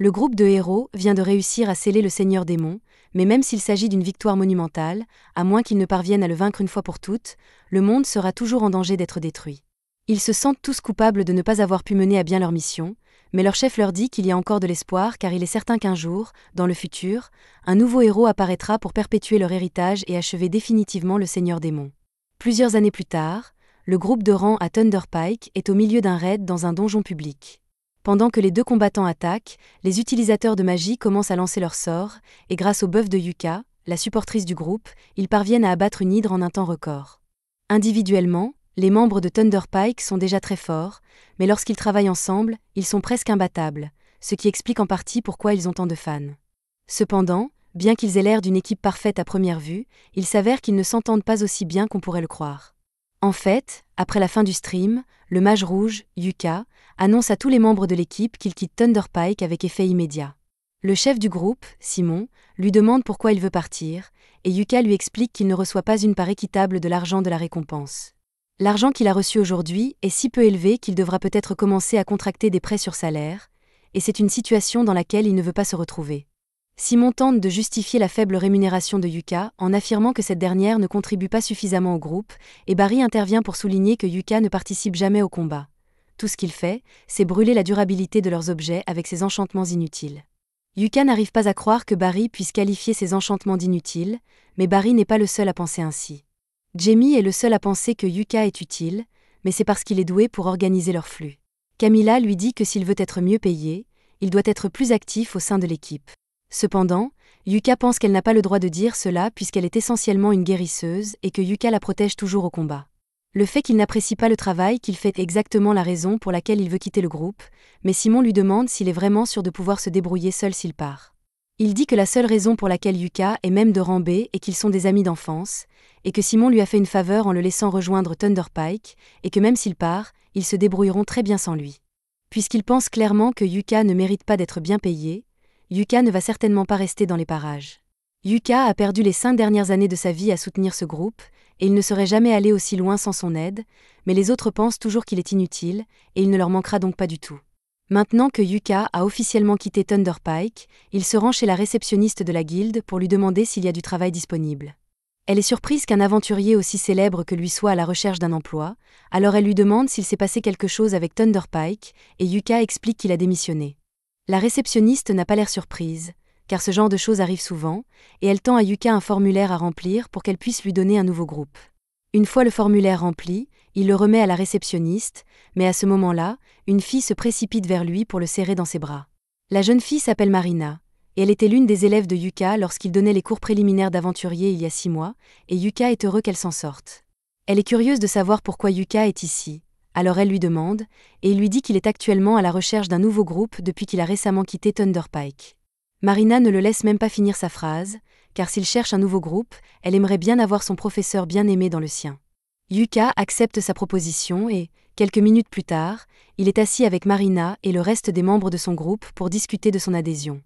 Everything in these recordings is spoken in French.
Le groupe de héros vient de réussir à sceller le Seigneur Démon, mais même s'il s'agit d'une victoire monumentale, à moins qu'ils ne parviennent à le vaincre une fois pour toutes, le monde sera toujours en danger d'être détruit. Ils se sentent tous coupables de ne pas avoir pu mener à bien leur mission, mais leur chef leur dit qu'il y a encore de l'espoir car il est certain qu'un jour, dans le futur, un nouveau héros apparaîtra pour perpétuer leur héritage et achever définitivement le Seigneur Démon. Plusieurs années plus tard, le groupe de rang à Thunder Pike est au milieu d'un raid dans un donjon public. Pendant que les deux combattants attaquent, les utilisateurs de magie commencent à lancer leurs sorts, et grâce au buff de Yuka, la supportrice du groupe, ils parviennent à abattre une hydre en un temps record. Individuellement, les membres de Thunder Pike sont déjà très forts, mais lorsqu'ils travaillent ensemble, ils sont presque imbattables, ce qui explique en partie pourquoi ils ont tant de fans. Cependant, bien qu'ils aient l'air d'une équipe parfaite à première vue, il s'avère qu'ils ne s'entendent pas aussi bien qu'on pourrait le croire. En fait, après la fin du stream, le mage rouge, Yuka, annonce à tous les membres de l'équipe qu'il quitte Thunder Pike avec effet immédiat. Le chef du groupe, Simon, lui demande pourquoi il veut partir, et Yuka lui explique qu'il ne reçoit pas une part équitable de l'argent de la récompense. L'argent qu'il a reçu aujourd'hui est si peu élevé qu'il devra peut-être commencer à contracter des prêts sur salaire, et c'est une situation dans laquelle il ne veut pas se retrouver. Simon tente de justifier la faible rémunération de Yuka en affirmant que cette dernière ne contribue pas suffisamment au groupe, et Barry intervient pour souligner que Yuka ne participe jamais au combat. Tout ce qu'il fait, c'est brûler la durabilité de leurs objets avec ses enchantements inutiles. Yuka n'arrive pas à croire que Barry puisse qualifier ses enchantements d'inutiles, mais Barry n'est pas le seul à penser ainsi. Jamie est le seul à penser que Yuka est utile, mais c'est parce qu'il est doué pour organiser leur flux. Camilla lui dit que s'il veut être mieux payé, il doit être plus actif au sein de l'équipe. Cependant, Yuka pense qu'elle n'a pas le droit de dire cela puisqu'elle est essentiellement une guérisseuse et que Yuka la protège toujours au combat. Le fait qu'il n'apprécie pas le travail qu'il fait est exactement la raison pour laquelle il veut quitter le groupe, mais Simon lui demande s'il est vraiment sûr de pouvoir se débrouiller seul s'il part. Il dit que la seule raison pour laquelle Yuka est même de rang B est qu'ils sont des amis d'enfance, et que Simon lui a fait une faveur en le laissant rejoindre Thunder Pike, et que même s'il part, ils se débrouilleront très bien sans lui. Puisqu'il pense clairement que Yuka ne mérite pas d'être bien payé, Yuka ne va certainement pas rester dans les parages. Yuka a perdu les 5 dernières années de sa vie à soutenir ce groupe, et il ne serait jamais allé aussi loin sans son aide, mais les autres pensent toujours qu'il est inutile, et il ne leur manquera donc pas du tout. Maintenant que Yuka a officiellement quitté Thunder Pike, il se rend chez la réceptionniste de la guilde pour lui demander s'il y a du travail disponible. Elle est surprise qu'un aventurier aussi célèbre que lui soit à la recherche d'un emploi, alors elle lui demande s'il s'est passé quelque chose avec Thunder Pike, et Yuka explique qu'il a démissionné. La réceptionniste n'a pas l'air surprise, car ce genre de choses arrive souvent, et elle tend à Yuka un formulaire à remplir pour qu'elle puisse lui donner un nouveau groupe. Une fois le formulaire rempli, il le remet à la réceptionniste, mais à ce moment-là, une fille se précipite vers lui pour le serrer dans ses bras. La jeune fille s'appelle Marina, et elle était l'une des élèves de Yuka lorsqu'il donnait les cours préliminaires d'aventurier il y a 6 mois, et Yuka est heureux qu'elle s'en sorte. Elle est curieuse de savoir pourquoi Yuka est ici, alors elle lui demande, et il lui dit qu'il est actuellement à la recherche d'un nouveau groupe depuis qu'il a récemment quitté Thunder Pike. Marina ne le laisse même pas finir sa phrase, car s'il cherche un nouveau groupe, elle aimerait bien avoir son professeur bien-aimé dans le sien. Yuka accepte sa proposition et, quelques minutes plus tard, il est assis avec Marina et le reste des membres de son groupe pour discuter de son adhésion.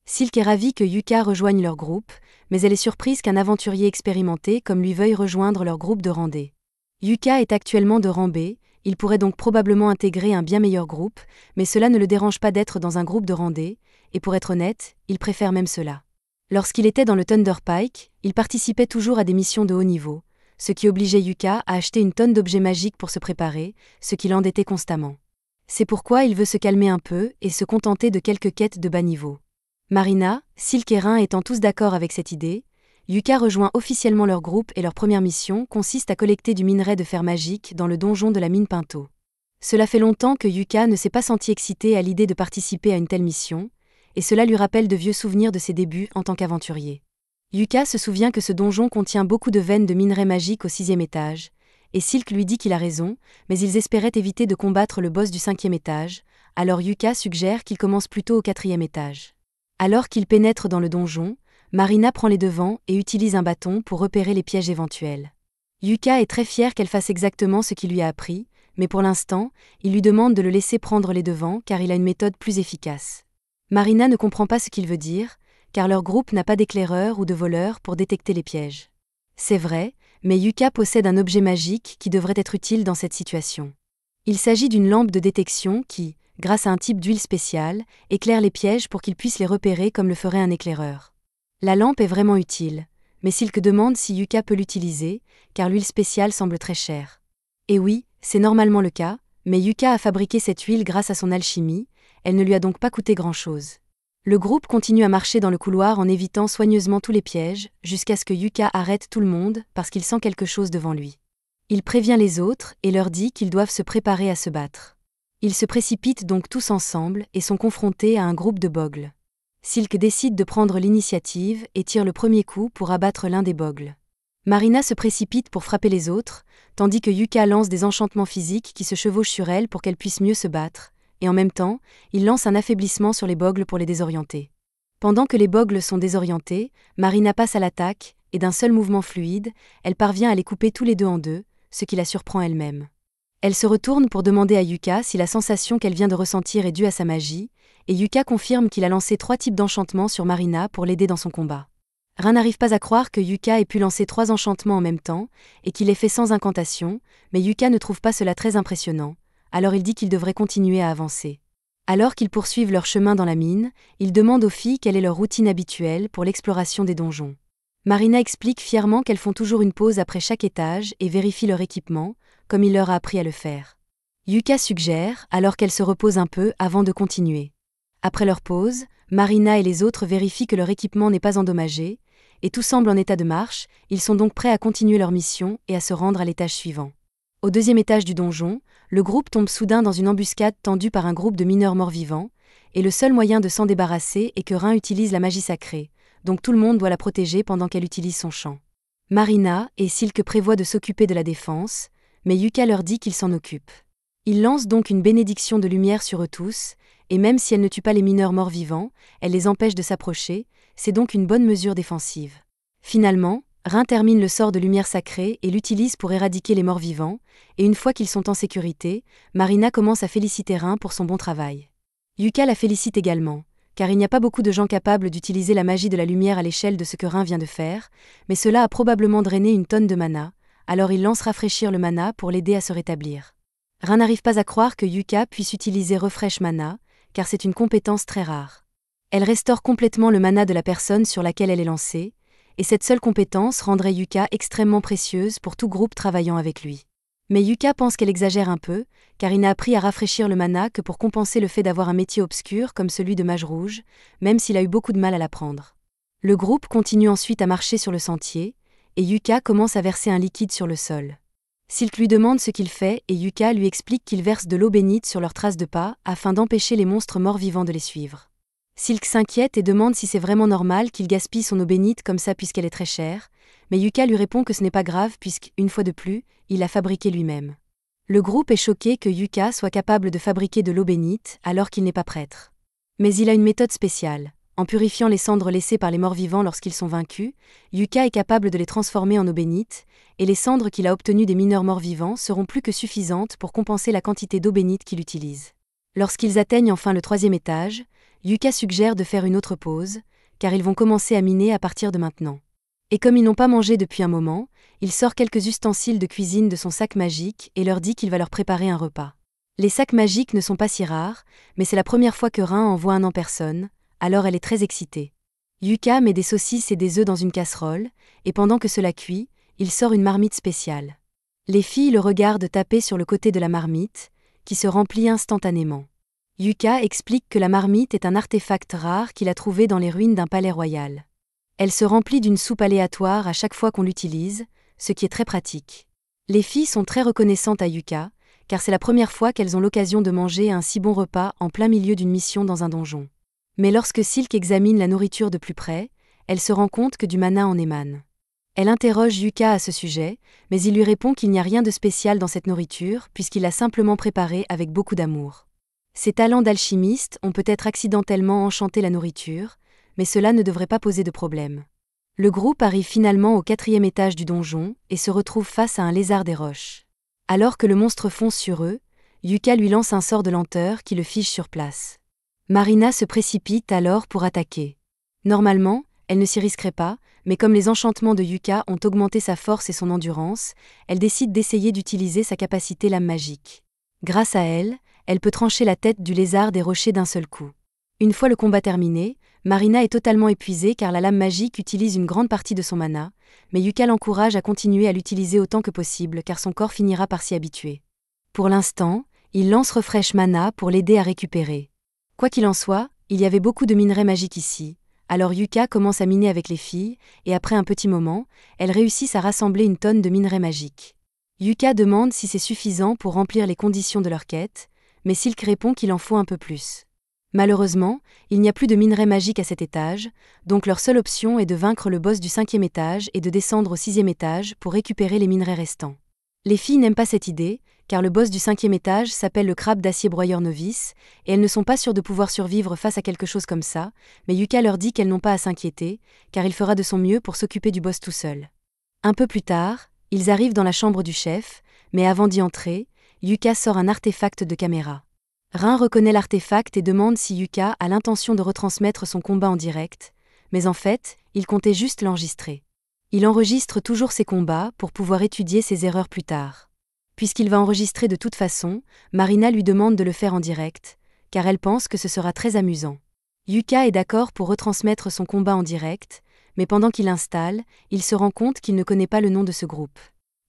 Silk est ravie que Yuka rejoigne leur groupe, mais elle est surprise qu'un aventurier expérimenté comme lui veuille rejoindre leur groupe de rang D. Yuka est actuellement de rang B, il pourrait donc probablement intégrer un bien meilleur groupe, mais cela ne le dérange pas d'être dans un groupe de rang D, et pour être honnête, il préfère même cela. Lorsqu'il était dans le Thunder Pike, il participait toujours à des missions de haut niveau, ce qui obligeait Yuka à acheter une tonne d'objets magiques pour se préparer, ce qui l'endettait constamment. C'est pourquoi il veut se calmer un peu et se contenter de quelques quêtes de bas niveau. Marina, Silk et Rin étant tous d'accord avec cette idée, Yuka rejoint officiellement leur groupe et leur première mission consiste à collecter du minerai de fer magique dans le donjon de la mine Pinto. Cela fait longtemps que Yuka ne s'est pas senti excité à l'idée de participer à une telle mission, et cela lui rappelle de vieux souvenirs de ses débuts en tant qu'aventurier. Yuka se souvient que ce donjon contient beaucoup de veines de minerai magique au 6e étage, et Silk lui dit qu'il a raison, mais ils espéraient éviter de combattre le boss du 5e étage, alors Yuka suggère qu'il commence plutôt au 4e étage. Alors qu'il pénètre dans le donjon, Marina prend les devants et utilise un bâton pour repérer les pièges éventuels. Yuka est très fier qu'elle fasse exactement ce qu'il lui a appris, mais pour l'instant, il lui demande de le laisser prendre les devants car il a une méthode plus efficace. Marina ne comprend pas ce qu'il veut dire, car leur groupe n'a pas d'éclaireur ou de voleur pour détecter les pièges. C'est vrai, mais Yuka possède un objet magique qui devrait être utile dans cette situation. Il s'agit d'une lampe de détection qui, grâce à un type d'huile spéciale, éclaire les pièges pour qu'ils puissent les repérer comme le ferait un éclaireur. La lampe est vraiment utile, mais Silk demande si Yuka peut l'utiliser, car l'huile spéciale semble très chère. Et oui, c'est normalement le cas, mais Yuka a fabriqué cette huile grâce à son alchimie, elle ne lui a donc pas coûté grand-chose. Le groupe continue à marcher dans le couloir en évitant soigneusement tous les pièges, jusqu'à ce que Yuka arrête tout le monde parce qu'il sent quelque chose devant lui. Il prévient les autres et leur dit qu'ils doivent se préparer à se battre. Ils se précipitent donc tous ensemble et sont confrontés à un groupe de bogles. Silk décide de prendre l'initiative et tire le premier coup pour abattre l'un des bogles. Marina se précipite pour frapper les autres, tandis que Yuka lance des enchantements physiques qui se chevauchent sur elle pour qu'elle puisse mieux se battre, et en même temps, il lance un affaiblissement sur les bogles pour les désorienter. Pendant que les bogles sont désorientés, Marina passe à l'attaque, et d'un seul mouvement fluide, elle parvient à les couper tous les deux en deux, ce qui la surprend elle-même. Elle se retourne pour demander à Yuka si la sensation qu'elle vient de ressentir est due à sa magie, et Yuka confirme qu'il a lancé 3 types d'enchantements sur Marina pour l'aider dans son combat. Rin n'arrive pas à croire que Yuka ait pu lancer 3 enchantements en même temps, et qu'il l'ait fait sans incantation, mais Yuka ne trouve pas cela très impressionnant, alors il dit qu'ils devraient continuer à avancer. Alors qu'ils poursuivent leur chemin dans la mine, il demande aux filles quelle est leur routine habituelle pour l'exploration des donjons. Marina explique fièrement qu'elles font toujours une pause après chaque étage et vérifient leur équipement, comme il leur a appris à le faire. Yuka suggère alors qu'elles se reposent un peu avant de continuer. Après leur pause, Marina et les autres vérifient que leur équipement n'est pas endommagé, et tout semble en état de marche, ils sont donc prêts à continuer leur mission et à se rendre à l'étage suivant. Au 2e étage du donjon, le groupe tombe soudain dans une embuscade tendue par un groupe de mineurs morts-vivants, et le seul moyen de s'en débarrasser est que Rin utilise la magie sacrée, donc tout le monde doit la protéger pendant qu'elle utilise son chant. Marina et Silk prévoient de s'occuper de la défense, mais Yuka leur dit qu'il s'en occupe. Il lance donc une bénédiction de lumière sur eux tous, et même si elle ne tue pas les mineurs morts-vivants, elle les empêche de s'approcher, c'est donc une bonne mesure défensive. Finalement, Rin termine le sort de lumière sacrée et l'utilise pour éradiquer les morts-vivants, et une fois qu'ils sont en sécurité, Marina commence à féliciter Rin pour son bon travail. Yuka la félicite également, car il n'y a pas beaucoup de gens capables d'utiliser la magie de la lumière à l'échelle de ce que Rin vient de faire, mais cela a probablement drainé une tonne de mana, alors il lance rafraîchir le mana pour l'aider à se rétablir. Rin n'arrive pas à croire que Yuka puisse utiliser Refresh Mana, car c'est une compétence très rare. Elle restaure complètement le mana de la personne sur laquelle elle est lancée, et cette seule compétence rendrait Yuka extrêmement précieuse pour tout groupe travaillant avec lui. Mais Yuka pense qu'elle exagère un peu, car il n'a appris à rafraîchir le mana que pour compenser le fait d'avoir un métier obscur comme celui de mage rouge, même s'il a eu beaucoup de mal à l'apprendre. Le groupe continue ensuite à marcher sur le sentier, et Yuka commence à verser un liquide sur le sol. Silk lui demande ce qu'il fait et Yuka lui explique qu'il verse de l'eau bénite sur leurs traces de pas afin d'empêcher les monstres morts-vivants de les suivre. Silk s'inquiète et demande si c'est vraiment normal qu'il gaspille son eau bénite comme ça puisqu'elle est très chère, mais Yuka lui répond que ce n'est pas grave puisque, une fois de plus, il l'a fabriquée lui-même. Le groupe est choqué que Yuka soit capable de fabriquer de l'eau bénite alors qu'il n'est pas prêtre. Mais il a une méthode spéciale. En purifiant les cendres laissées par les morts-vivants lorsqu'ils sont vaincus, Yuka est capable de les transformer en eau bénite, et les cendres qu'il a obtenues des mineurs morts-vivants seront plus que suffisantes pour compenser la quantité d'eau bénite qu'il utilise. Lorsqu'ils atteignent enfin le 3e étage, Yuka suggère de faire une autre pause, car ils vont commencer à miner à partir de maintenant. Et comme ils n'ont pas mangé depuis un moment, il sort quelques ustensiles de cuisine de son sac magique et leur dit qu'il va leur préparer un repas. Les sacs magiques ne sont pas si rares, mais c'est la première fois que Rin en voit un en personne, alors elle est très excitée. Yuka met des saucisses et des œufs dans une casserole, et pendant que cela cuit, il sort une marmite spéciale. Les filles le regardent taper sur le côté de la marmite, qui se remplit instantanément. Yuka explique que la marmite est un artefact rare qu'il a trouvé dans les ruines d'un palais royal. Elle se remplit d'une soupe aléatoire à chaque fois qu'on l'utilise, ce qui est très pratique. Les filles sont très reconnaissantes à Yuka, car c'est la première fois qu'elles ont l'occasion de manger un si bon repas en plein milieu d'une mission dans un donjon. Mais lorsque Silk examine la nourriture de plus près, elle se rend compte que du mana en émane. Elle interroge Yuka à ce sujet, mais il lui répond qu'il n'y a rien de spécial dans cette nourriture puisqu'il l'a simplement préparée avec beaucoup d'amour. Ses talents d'alchimiste ont peut-être accidentellement enchanté la nourriture, mais cela ne devrait pas poser de problème. Le groupe arrive finalement au 4e étage du donjon et se retrouve face à un lézard des roches. Alors que le monstre fonce sur eux, Yuka lui lance un sort de lenteur qui le fige sur place. Marina se précipite alors pour attaquer. Normalement, elle ne s'y risquerait pas, mais comme les enchantements de Yuka ont augmenté sa force et son endurance, elle décide d'essayer d'utiliser sa capacité lame magique. Grâce à elle, elle peut trancher la tête du lézard des rochers d'un seul coup. Une fois le combat terminé, Marina est totalement épuisée car la lame magique utilise une grande partie de son mana, mais Yuka l'encourage à continuer à l'utiliser autant que possible car son corps finira par s'y habituer. Pour l'instant, il lance Refresh Mana pour l'aider à récupérer. Quoi qu'il en soit, il y avait beaucoup de minerais magiques ici, alors Yuka commence à miner avec les filles, et après un petit moment, elles réussissent à rassembler une tonne de minerais magiques. Yuka demande si c'est suffisant pour remplir les conditions de leur quête, mais Silk répond qu'il en faut un peu plus. Malheureusement, il n'y a plus de minerais magiques à cet étage, donc leur seule option est de vaincre le boss du 5e étage et de descendre au 6e étage pour récupérer les minerais restants. Les filles n'aiment pas cette idée, car le boss du 5e étage s'appelle le crabe d'acier broyeur novice, et elles ne sont pas sûres de pouvoir survivre face à quelque chose comme ça, mais Yuka leur dit qu'elles n'ont pas à s'inquiéter, car il fera de son mieux pour s'occuper du boss tout seul. Un peu plus tard, ils arrivent dans la chambre du chef, mais avant d'y entrer, Yuka sort un artefact de caméra. Rin reconnaît l'artefact et demande si Yuka a l'intention de retransmettre son combat en direct, mais en fait, il comptait juste l'enregistrer. Il enregistre toujours ses combats pour pouvoir étudier ses erreurs plus tard. Puisqu'il va enregistrer de toute façon, Marina lui demande de le faire en direct, car elle pense que ce sera très amusant. Yuka est d'accord pour retransmettre son combat en direct, mais pendant qu'il installe, il se rend compte qu'il ne connaît pas le nom de ce groupe.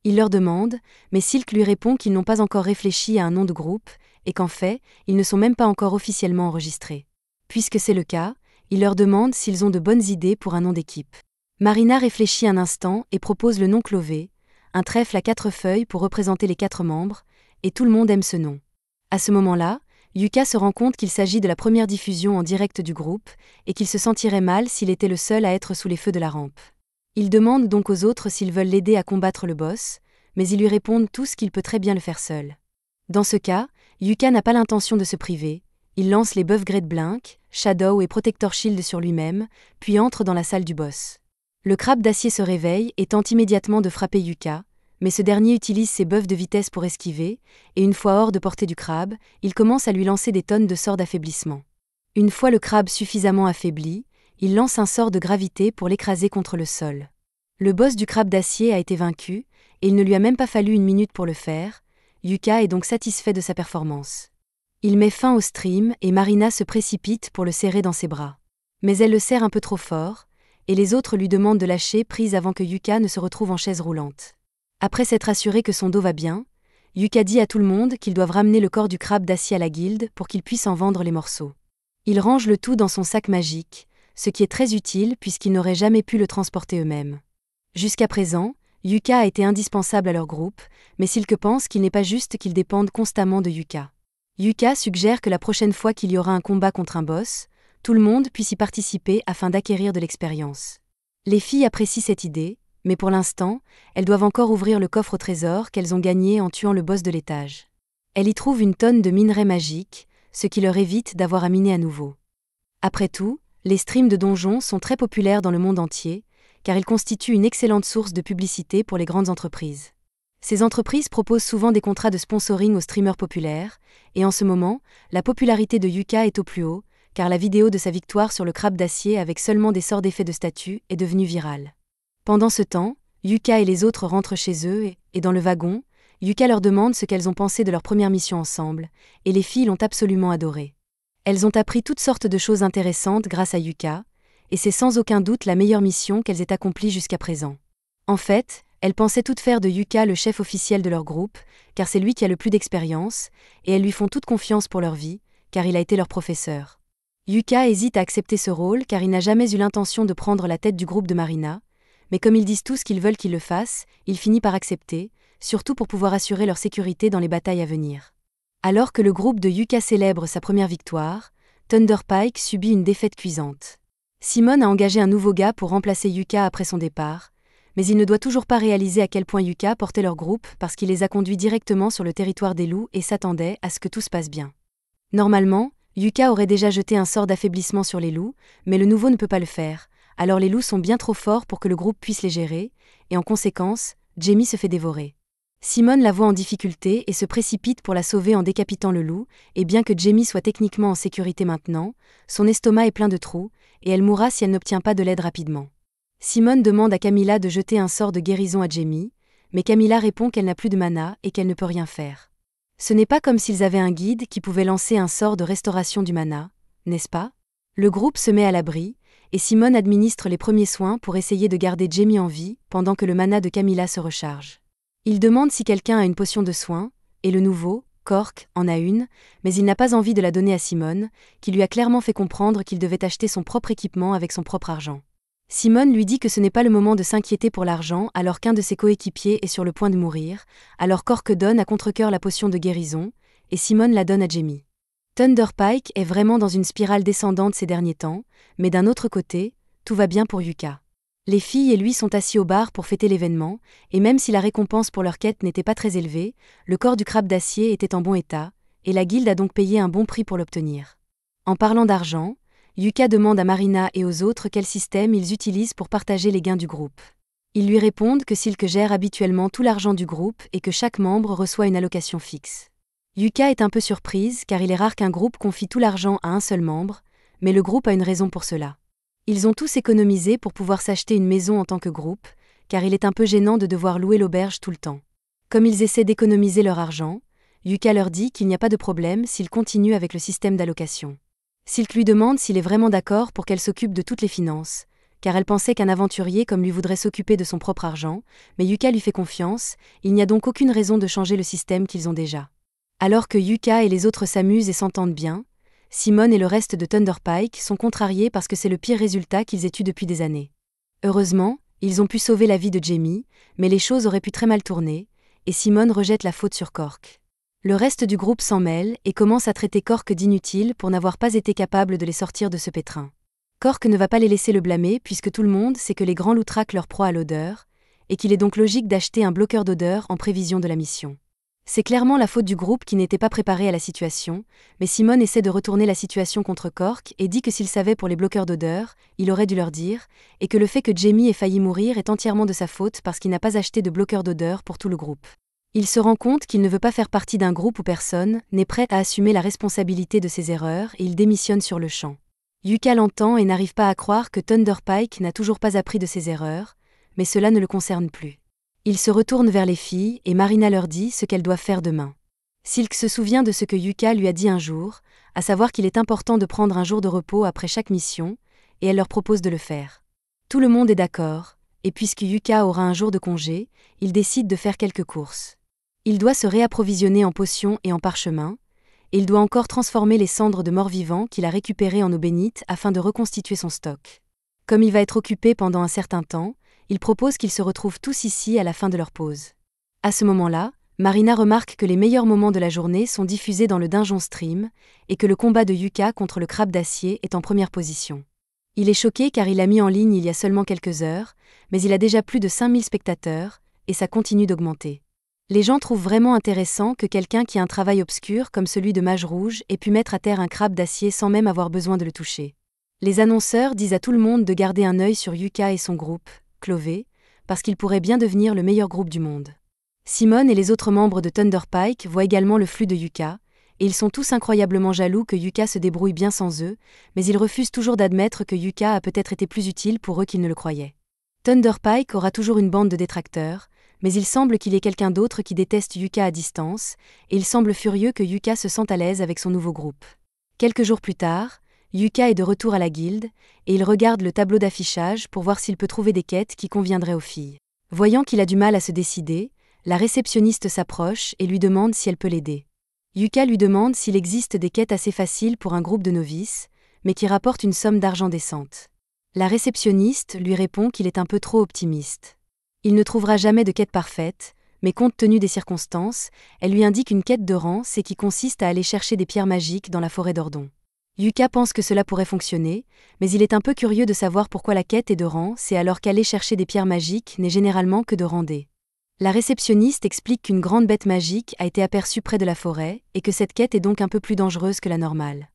Il leur demande, mais Silk lui répond qu'ils n'ont pas encore réfléchi à un nom de groupe, et qu'en fait, ils ne sont même pas encore officiellement enregistrés. Puisque c'est le cas, il leur demande s'ils ont de bonnes idées pour un nom d'équipe. Marina réfléchit un instant et propose le nom Clové, un trèfle à 4 feuilles pour représenter les 4 membres, et tout le monde aime ce nom. À ce moment-là, Yuka se rend compte qu'il s'agit de la première diffusion en direct du groupe, et qu'il se sentirait mal s'il était le seul à être sous les feux de la rampe. Il demande donc aux autres s'ils veulent l'aider à combattre le boss, mais ils lui répondent tous qu'il peut très bien le faire seul. Dans ce cas, Yuka n'a pas l'intention de se priver, il lance les Buff Grade Blink, Shadow et Protector Shield sur lui-même, puis entre dans la salle du boss. Le crabe d'acier se réveille et tente immédiatement de frapper Yuka, mais ce dernier utilise ses buffs de vitesse pour esquiver, et une fois hors de portée du crabe, il commence à lui lancer des tonnes de sorts d'affaiblissement. Une fois le crabe suffisamment affaibli, il lance un sort de gravité pour l'écraser contre le sol. Le boss du crabe d'acier a été vaincu, et il ne lui a même pas fallu une minute pour le faire. Yuka est donc satisfait de sa performance. Il met fin au stream et Marina se précipite pour le serrer dans ses bras. Mais elle le serre un peu trop fort, et les autres lui demandent de lâcher prise avant que Yuka ne se retrouve en chaise roulante. Après s'être assuré que son dos va bien, Yuka dit à tout le monde qu'ils doivent ramener le corps du crabe d'acier à la guilde pour qu'ils puissent en vendre les morceaux. Ils rangent le tout dans son sac magique, ce qui est très utile puisqu'ils n'auraient jamais pu le transporter eux-mêmes. Jusqu'à présent, Yuka a été indispensable à leur groupe, mais Silk pense qu'il n'est pas juste qu'ils dépendent constamment de Yuka. Yuka suggère que la prochaine fois qu'il y aura un combat contre un boss, tout le monde puisse y participer afin d'acquérir de l'expérience. Les filles apprécient cette idée, mais pour l'instant, elles doivent encore ouvrir le coffre au trésor qu'elles ont gagné en tuant le boss de l'étage. Elles y trouvent une tonne de minerais magiques, ce qui leur évite d'avoir à miner à nouveau. Après tout, les streams de donjons sont très populaires dans le monde entier, car ils constituent une excellente source de publicité pour les grandes entreprises. Ces entreprises proposent souvent des contrats de sponsoring aux streamers populaires, et en ce moment, la popularité de Yuka est au plus haut, car la vidéo de sa victoire sur le crabe d'acier avec seulement des sorts d'effet de statut est devenue virale. Pendant ce temps, Yuka et les autres rentrent chez eux et dans le wagon, Yuka leur demande ce qu'elles ont pensé de leur première mission ensemble, et les filles l'ont absolument adoré. Elles ont appris toutes sortes de choses intéressantes grâce à Yuka, et c'est sans aucun doute la meilleure mission qu'elles aient accomplie jusqu'à présent. En fait, elles pensaient toutes faire de Yuka le chef officiel de leur groupe, car c'est lui qui a le plus d'expérience, et elles lui font toute confiance pour leur vie, car il a été leur professeur. Yuka hésite à accepter ce rôle car il n'a jamais eu l'intention de prendre la tête du groupe de Marina, mais comme ils disent tous qu'ils veulent qu'il le fasse, il finit par accepter, surtout pour pouvoir assurer leur sécurité dans les batailles à venir. Alors que le groupe de Yuka célèbre sa première victoire, Thunderpike subit une défaite cuisante. Simone a engagé un nouveau gars pour remplacer Yuka après son départ, mais il ne doit toujours pas réaliser à quel point Yuka portait leur groupe parce qu'il les a conduits directement sur le territoire des loups et s'attendait à ce que tout se passe bien. Normalement, Yuka aurait déjà jeté un sort d'affaiblissement sur les loups, mais le nouveau ne peut pas le faire, alors les loups sont bien trop forts pour que le groupe puisse les gérer, et en conséquence, Jamie se fait dévorer. Simone la voit en difficulté et se précipite pour la sauver en décapitant le loup, et bien que Jamie soit techniquement en sécurité maintenant, son estomac est plein de trous, et elle mourra si elle n'obtient pas de l'aide rapidement. Simone demande à Camilla de jeter un sort de guérison à Jamie, mais Camilla répond qu'elle n'a plus de mana et qu'elle ne peut rien faire. Ce n'est pas comme s'ils avaient un guide qui pouvait lancer un sort de restauration du mana, n'est-ce pas? Le groupe se met à l'abri, et Simone administre les premiers soins pour essayer de garder Jamie en vie pendant que le mana de Camilla se recharge. Il demande si quelqu'un a une potion de soin, et le nouveau, Cork, en a une, mais il n'a pas envie de la donner à Simone, qui lui a clairement fait comprendre qu'il devait acheter son propre équipement avec son propre argent. Simone lui dit que ce n'est pas le moment de s'inquiéter pour l'argent alors qu'un de ses coéquipiers est sur le point de mourir, alors Cork donne à contre-cœur la potion de guérison, et Simone la donne à Jamie. Thunderpike est vraiment dans une spirale descendante ces derniers temps, mais d'un autre côté, tout va bien pour Yuka. Les filles et lui sont assis au bar pour fêter l'événement, et même si la récompense pour leur quête n'était pas très élevée, le corps du crabe d'acier était en bon état, et la guilde a donc payé un bon prix pour l'obtenir. En parlant d'argent, Yuka demande à Marina et aux autres quel système ils utilisent pour partager les gains du groupe. Ils lui répondent que Silk gère habituellement tout l'argent du groupe et que chaque membre reçoit une allocation fixe. Yuka est un peu surprise car il est rare qu'un groupe confie tout l'argent à un seul membre, mais le groupe a une raison pour cela. Ils ont tous économisé pour pouvoir s'acheter une maison en tant que groupe, car il est un peu gênant de devoir louer l'auberge tout le temps. Comme ils essaient d'économiser leur argent, Yuka leur dit qu'il n'y a pas de problème s'ils continuent avec le système d'allocation. Silk lui demande s'il est vraiment d'accord pour qu'elle s'occupe de toutes les finances, car elle pensait qu'un aventurier comme lui voudrait s'occuper de son propre argent, mais Yuka lui fait confiance, il n'y a donc aucune raison de changer le système qu'ils ont déjà. Alors que Yuka et les autres s'amusent et s'entendent bien, Simone et le reste de Thunderpike sont contrariés parce que c'est le pire résultat qu'ils aient eu depuis des années. Heureusement, ils ont pu sauver la vie de Jamie, mais les choses auraient pu très mal tourner, et Simone rejette la faute sur Cork. Le reste du groupe s'en mêle et commence à traiter Cork d'inutile pour n'avoir pas été capable de les sortir de ce pétrin. Cork ne va pas les laisser le blâmer puisque tout le monde sait que les grands loups traquent leur proie à l'odeur, et qu'il est donc logique d'acheter un bloqueur d'odeur en prévision de la mission. C'est clairement la faute du groupe qui n'était pas préparé à la situation, mais Simone essaie de retourner la situation contre Cork et dit que s'il savait pour les bloqueurs d'odeur, il aurait dû leur dire, et que le fait que Jamie ait failli mourir est entièrement de sa faute parce qu'il n'a pas acheté de bloqueur d'odeur pour tout le groupe. Il se rend compte qu'il ne veut pas faire partie d'un groupe où personne n'est prêt à assumer la responsabilité de ses erreurs et il démissionne sur le champ. Yuka l'entend et n'arrive pas à croire que Thunderpike n'a toujours pas appris de ses erreurs, mais cela ne le concerne plus. Il se retourne vers les filles et Marina leur dit ce qu'elles doivent faire demain. Silk se souvient de ce que Yuka lui a dit un jour, à savoir qu'il est important de prendre un jour de repos après chaque mission, et elle leur propose de le faire. Tout le monde est d'accord, et puisque Yuka aura un jour de congé, il décide de faire quelques courses. Il doit se réapprovisionner en potions et en parchemins, et il doit encore transformer les cendres de morts-vivants qu'il a récupérées en eau bénite afin de reconstituer son stock. Comme il va être occupé pendant un certain temps, il propose qu'ils se retrouvent tous ici à la fin de leur pause. À ce moment-là, Marina remarque que les meilleurs moments de la journée sont diffusés dans le Dungeon Stream, et que le combat de Yuka contre le crabe d'acier est en première position. Il est choqué car il l'a mis en ligne il y a seulement quelques heures, mais il a déjà plus de 5000 spectateurs, et ça continue d'augmenter. Les gens trouvent vraiment intéressant que quelqu'un qui a un travail obscur comme celui de mage rouge ait pu mettre à terre un crabe d'acier sans même avoir besoin de le toucher. Les annonceurs disent à tout le monde de garder un œil sur Yuka et son groupe, Clové, parce qu'il pourrait bien devenir le meilleur groupe du monde. Simone et les autres membres de Thunderpike voient également le flux de Yuka, et ils sont tous incroyablement jaloux que Yuka se débrouille bien sans eux, mais ils refusent toujours d'admettre que Yuka a peut-être été plus utile pour eux qu'ils ne le croyaient. Thunderpike aura toujours une bande de détracteurs, mais il semble qu'il y ait quelqu'un d'autre qui déteste Yuka à distance, et il semble furieux que Yuka se sente à l'aise avec son nouveau groupe. Quelques jours plus tard, Yuka est de retour à la guilde, et il regarde le tableau d'affichage pour voir s'il peut trouver des quêtes qui conviendraient aux filles. Voyant qu'il a du mal à se décider, la réceptionniste s'approche et lui demande si elle peut l'aider. Yuka lui demande s'il existe des quêtes assez faciles pour un groupe de novices, mais qui rapportent une somme d'argent décente. La réceptionniste lui répond qu'il est un peu trop optimiste. Il ne trouvera jamais de quête parfaite, mais compte tenu des circonstances, elle lui indique une quête de rang, c'est qui consiste à aller chercher des pierres magiques dans la forêt d'Ordon. Yuka pense que cela pourrait fonctionner, mais il est un peu curieux de savoir pourquoi la quête est de rang, c'est alors qu'aller chercher des pierres magiques n'est généralement que de rang D. La réceptionniste explique qu'une grande bête magique a été aperçue près de la forêt, et que cette quête est donc un peu plus dangereuse que la normale.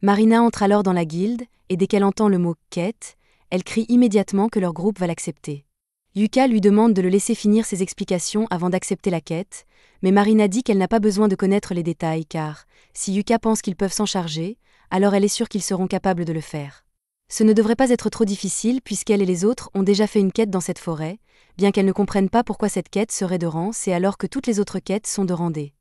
Marina entre alors dans la guilde, et dès qu'elle entend le mot « quête », elle crie immédiatement que leur groupe va l'accepter. Yuka lui demande de le laisser finir ses explications avant d'accepter la quête, mais Marina dit qu'elle n'a pas besoin de connaître les détails car, si Yuka pense qu'ils peuvent s'en charger, alors elle est sûre qu'ils seront capables de le faire. Ce ne devrait pas être trop difficile puisqu'elle et les autres ont déjà fait une quête dans cette forêt, bien qu'elles ne comprennent pas pourquoi cette quête serait de rang C alors que toutes les autres quêtes sont de rang D.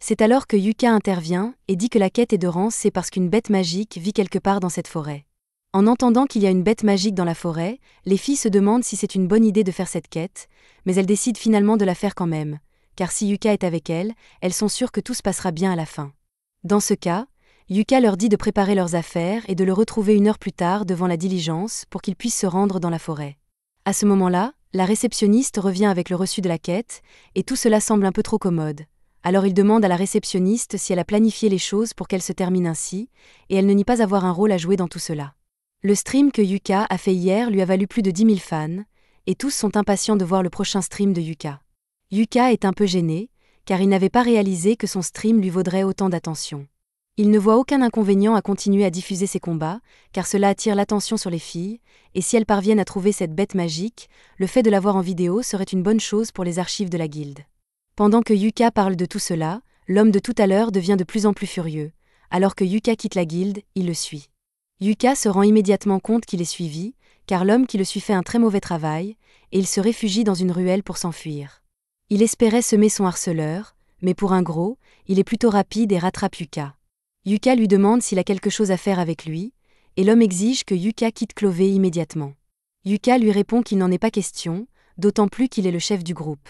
C'est alors que Yuka intervient et dit que la quête Endurance c'est parce qu'une bête magique vit quelque part dans cette forêt. En entendant qu'il y a une bête magique dans la forêt, les filles se demandent si c'est une bonne idée de faire cette quête, mais elles décident finalement de la faire quand même, car si Yuka est avec elles sont sûres que tout se passera bien à la fin. Dans ce cas, Yuka leur dit de préparer leurs affaires et de le retrouver 1 heure plus tard devant la diligence pour qu'ils puissent se rendre dans la forêt. À ce moment-là, la réceptionniste revient avec le reçu de la quête, et tout cela semble un peu trop commode. Alors il demande à la réceptionniste si elle a planifié les choses pour qu'elle se termine ainsi, et elle ne nie pas avoir un rôle à jouer dans tout cela. Le stream que Yuka a fait hier lui a valu plus de 10 000 fans, et tous sont impatients de voir le prochain stream de Yuka. Yuka est un peu gêné, car il n'avait pas réalisé que son stream lui vaudrait autant d'attention. Il ne voit aucun inconvénient à continuer à diffuser ses combats, car cela attire l'attention sur les filles, et si elles parviennent à trouver cette bête magique, le fait de la voir en vidéo serait une bonne chose pour les archives de la guilde. Pendant que Yuka parle de tout cela, l'homme de tout à l'heure devient de plus en plus furieux. Alors que Yuka quitte la guilde, il le suit. Yuka se rend immédiatement compte qu'il est suivi, car l'homme qui le suit fait un très mauvais travail, et il se réfugie dans une ruelle pour s'enfuir. Il espérait semer son harceleur, mais pour un gros, il est plutôt rapide et rattrape Yuka. Yuka lui demande s'il a quelque chose à faire avec lui, et l'homme exige que Yuka quitte Clovey immédiatement. Yuka lui répond qu'il n'en est pas question, d'autant plus qu'il est le chef du groupe.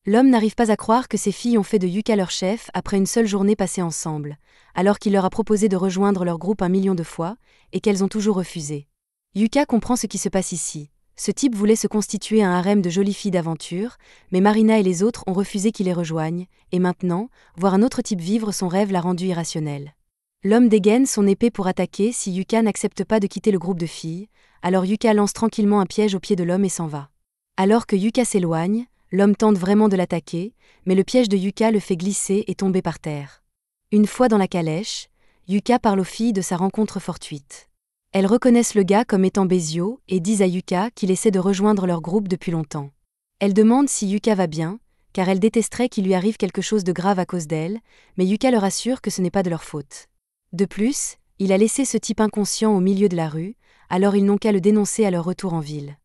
L'homme n'arrive pas à croire que ses filles ont fait de Yuka leur chef après une seule journée passée ensemble, alors qu'il leur a proposé de rejoindre leur groupe 1 million de fois, et qu'elles ont toujours refusé. Yuka comprend ce qui se passe ici. Ce type voulait se constituer un harem de jolies filles d'aventure, mais Marina et les autres ont refusé qu'il les rejoigne, et maintenant, voir un autre type vivre son rêve l'a rendu irrationnel. L'homme dégaine son épée pour attaquer si Yuka n'accepte pas de quitter le groupe de filles, alors Yuka lance tranquillement un piège au pied de l'homme et s'en va. Alors que Yuka s'éloigne, l'homme tente vraiment de l'attaquer, mais le piège de Yuka le fait glisser et tomber par terre. Une fois dans la calèche, Yuka parle aux filles de sa rencontre fortuite. Elles reconnaissent le gars comme étant Bezio et disent à Yuka qu'il essaie de rejoindre leur groupe depuis longtemps. Elles demandent si Yuka va bien, car elles détesteraient qu'il lui arrive quelque chose de grave à cause d'elle, mais Yuka leur assure que ce n'est pas de leur faute. De plus, il a laissé ce type inconscient au milieu de la rue, alors ils n'ont qu'à le dénoncer à leur retour en ville.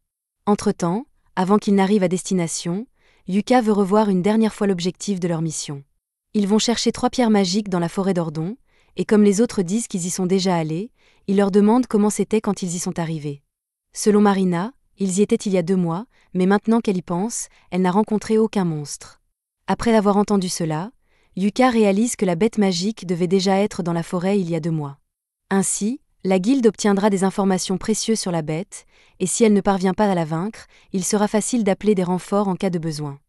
Entre-temps, avant qu'ils n'arrivent à destination, Yuka veut revoir une dernière fois l'objectif de leur mission. Ils vont chercher 3 pierres magiques dans la forêt d'Ordon, et comme les autres disent qu'ils y sont déjà allés, ils leur demandent comment c'était quand ils y sont arrivés. Selon Marina, ils y étaient il y a 2 mois, mais maintenant qu'elle y pense, elle n'a rencontré aucun monstre. Après avoir entendu cela, Yuka réalise que la bête magique devait déjà être dans la forêt il y a 2 mois. Ainsi, la guilde obtiendra des informations précieuses sur la bête, et si elle ne parvient pas à la vaincre, il sera facile d'appeler des renforts en cas de besoin.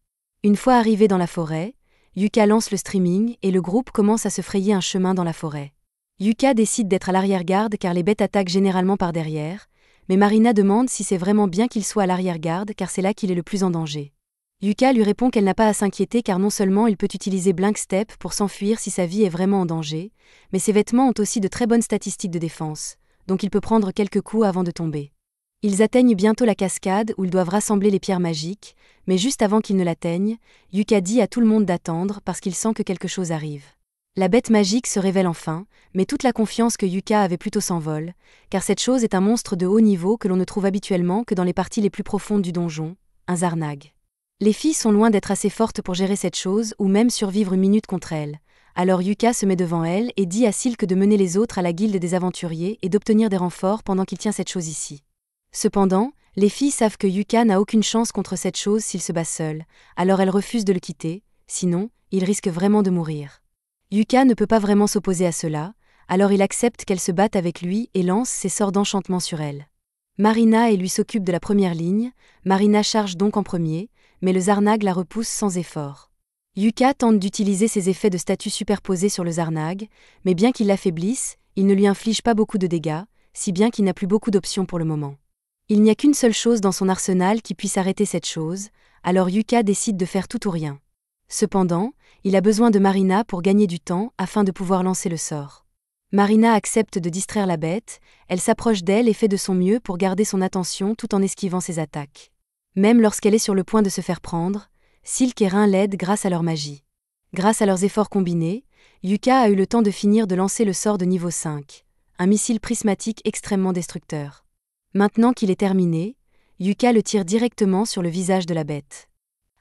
Une fois arrivé dans la forêt, Yuka lance le streaming et le groupe commence à se frayer un chemin dans la forêt. Yuka décide d'être à l'arrière-garde car les bêtes attaquent généralement par derrière, mais Marina demande si c'est vraiment bien qu'il soit à l'arrière-garde car c'est là qu'il est le plus en danger. Yuka lui répond qu'elle n'a pas à s'inquiéter car non seulement il peut utiliser Blink Step pour s'enfuir si sa vie est vraiment en danger, mais ses vêtements ont aussi de très bonnes statistiques de défense, donc il peut prendre quelques coups avant de tomber. Ils atteignent bientôt la cascade où ils doivent rassembler les pierres magiques, mais juste avant qu'ils ne l'atteignent, Yuka dit à tout le monde d'attendre parce qu'il sent que quelque chose arrive. La bête magique se révèle enfin, mais toute la confiance que Yuka avait plutôt s'envole, car cette chose est un monstre de haut niveau que l'on ne trouve habituellement que dans les parties les plus profondes du donjon, un Zarnag. Les filles sont loin d'être assez fortes pour gérer cette chose ou même survivre 1 minute contre elle. Alors Yuka se met devant elle et dit à Silk de mener les autres à la guilde des aventuriers et d'obtenir des renforts pendant qu'il tient cette chose ici. Cependant, les filles savent que Yuka n'a aucune chance contre cette chose s'il se bat seul, alors elles refusent de le quitter, sinon, il risque vraiment de mourir. Yuka ne peut pas vraiment s'opposer à cela, alors il accepte qu'elle se batte avec lui et lance ses sorts d'enchantement sur elle. Marina et lui s'occupe de la première ligne, Marina charge donc en premier, mais le Zarnag la repousse sans effort. Yuka tente d'utiliser ses effets de statut superposés sur le Zarnag, mais bien qu'il l'affaiblisse, il ne lui inflige pas beaucoup de dégâts, si bien qu'il n'a plus beaucoup d'options pour le moment. Il n'y a qu'une seule chose dans son arsenal qui puisse arrêter cette chose, alors Yuka décide de faire tout ou rien. Cependant, il a besoin de Marina pour gagner du temps afin de pouvoir lancer le sort. Marina accepte de distraire la bête, elle s'approche d'elle et fait de son mieux pour garder son attention tout en esquivant ses attaques. Même lorsqu'elle est sur le point de se faire prendre, Silk et Rin l'aident grâce à leur magie. Grâce à leurs efforts combinés, Yuka a eu le temps de finir de lancer le sort de niveau 5, un missile prismatique extrêmement destructeur. Maintenant qu'il est terminé, Yuka le tire directement sur le visage de la bête.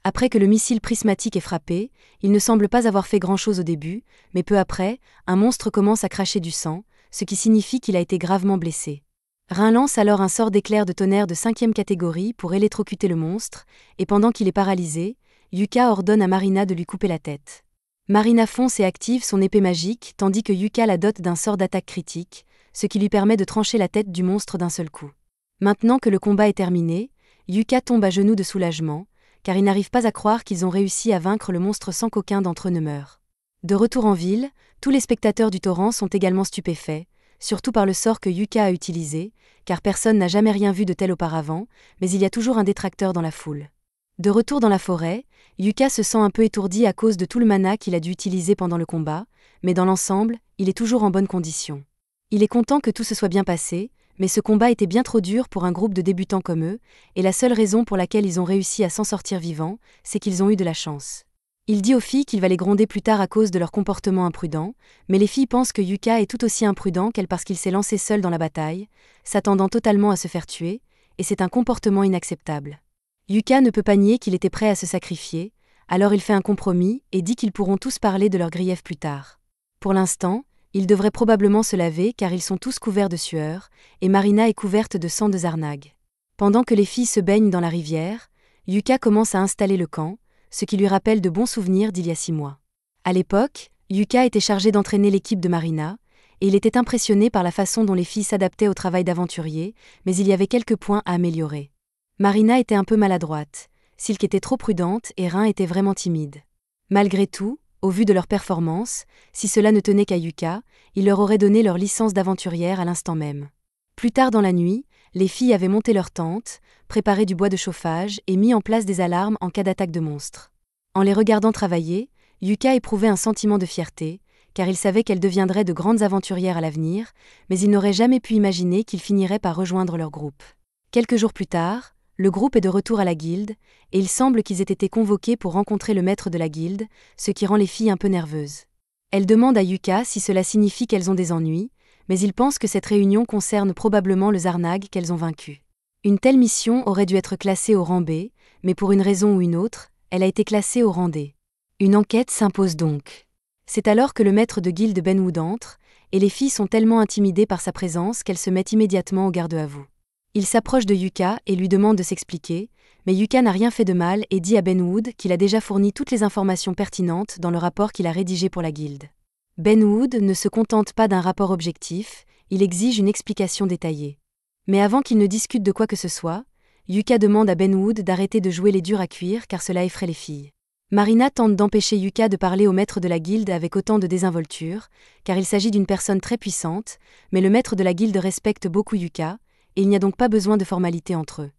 Après que le missile prismatique est frappé, il ne semble pas avoir fait grand-chose au début, mais peu après, un monstre commence à cracher du sang, ce qui signifie qu'il a été gravement blessé. Rin lance alors un sort d'éclair de tonnerre de 5e catégorie pour électrocuter le monstre, et pendant qu'il est paralysé, Yuka ordonne à Marina de lui couper la tête. Marina fonce et active son épée magique tandis que Yuka la dote d'un sort d'attaque critique, ce qui lui permet de trancher la tête du monstre d'un seul coup. Maintenant que le combat est terminé, Yuka tombe à genoux de soulagement, car il n'arrive pas à croire qu'ils ont réussi à vaincre le monstre sans qu'aucun d'entre eux ne meure. De retour en ville, tous les spectateurs du torrent sont également stupéfaits, surtout par le sort que Yuka a utilisé, car personne n'a jamais rien vu de tel auparavant, mais il y a toujours un détracteur dans la foule. De retour dans la forêt, Yuka se sent un peu étourdi à cause de tout le mana qu'il a dû utiliser pendant le combat, mais dans l'ensemble, il est toujours en bonne condition. Il est content que tout se soit bien passé, mais ce combat était bien trop dur pour un groupe de débutants comme eux, et la seule raison pour laquelle ils ont réussi à s'en sortir vivants, c'est qu'ils ont eu de la chance. Il dit aux filles qu'il va les gronder plus tard à cause de leur comportement imprudent, mais les filles pensent que Yuka est tout aussi imprudent qu'elle parce qu'il s'est lancé seul dans la bataille, s'attendant totalement à se faire tuer, et c'est un comportement inacceptable. Yuka ne peut pas nier qu'il était prêt à se sacrifier, alors il fait un compromis et dit qu'ils pourront tous parler de leurs griefs plus tard. Pour l'instant, ils devraient probablement se laver car ils sont tous couverts de sueur, et Marina est couverte de sang de Zarnag. Pendant que les filles se baignent dans la rivière, Yuka commence à installer le camp, ce qui lui rappelle de bons souvenirs d'il y a 6 mois. À l'époque, Yuka était chargé d'entraîner l'équipe de Marina, et il était impressionné par la façon dont les filles s'adaptaient au travail d'aventurier, mais il y avait quelques points à améliorer. Marina était un peu maladroite, Silk était trop prudente et Rin était vraiment timide. Malgré tout, au vu de leur performance, si cela ne tenait qu'à Yuka, il leur aurait donné leur licence d'aventurière à l'instant même. Plus tard dans la nuit, les filles avaient monté leur tente, préparé du bois de chauffage et mis en place des alarmes en cas d'attaque de monstres. En les regardant travailler, Yuka éprouvait un sentiment de fierté, car il savait qu'elles deviendraient de grandes aventurières à l'avenir, mais il n'aurait jamais pu imaginer qu'ils finiraient par rejoindre leur groupe. Quelques jours plus tard, le groupe est de retour à la guilde, et il semble qu'ils aient été convoqués pour rencontrer le maître de la guilde, ce qui rend les filles un peu nerveuses. Elles demandent à Yuka si cela signifie qu'elles ont des ennuis, mais il pense que cette réunion concerne probablement le Zarnag qu'elles ont vaincu. Une telle mission aurait dû être classée au rang B, mais pour une raison ou une autre, elle a été classée au rang D. Une enquête s'impose donc. C'est alors que le maître de guilde Benwood entre, et les filles sont tellement intimidées par sa présence qu'elles se mettent immédiatement au garde à vous. Il s'approche de Yuka et lui demande de s'expliquer, mais Yuka n'a rien fait de mal et dit à Benwood qu'il a déjà fourni toutes les informations pertinentes dans le rapport qu'il a rédigé pour la guilde. Benwood ne se contente pas d'un rapport objectif, il exige une explication détaillée. Mais avant qu'il ne discute de quoi que ce soit, Yuka demande à Benwood d'arrêter de jouer les durs à cuire car cela effraie les filles. Marina tente d'empêcher Yuka de parler au maître de la guilde avec autant de désinvolture, car il s'agit d'une personne très puissante, mais le maître de la guilde respecte beaucoup Yuka, et il n'y a donc pas besoin de formalité entre eux.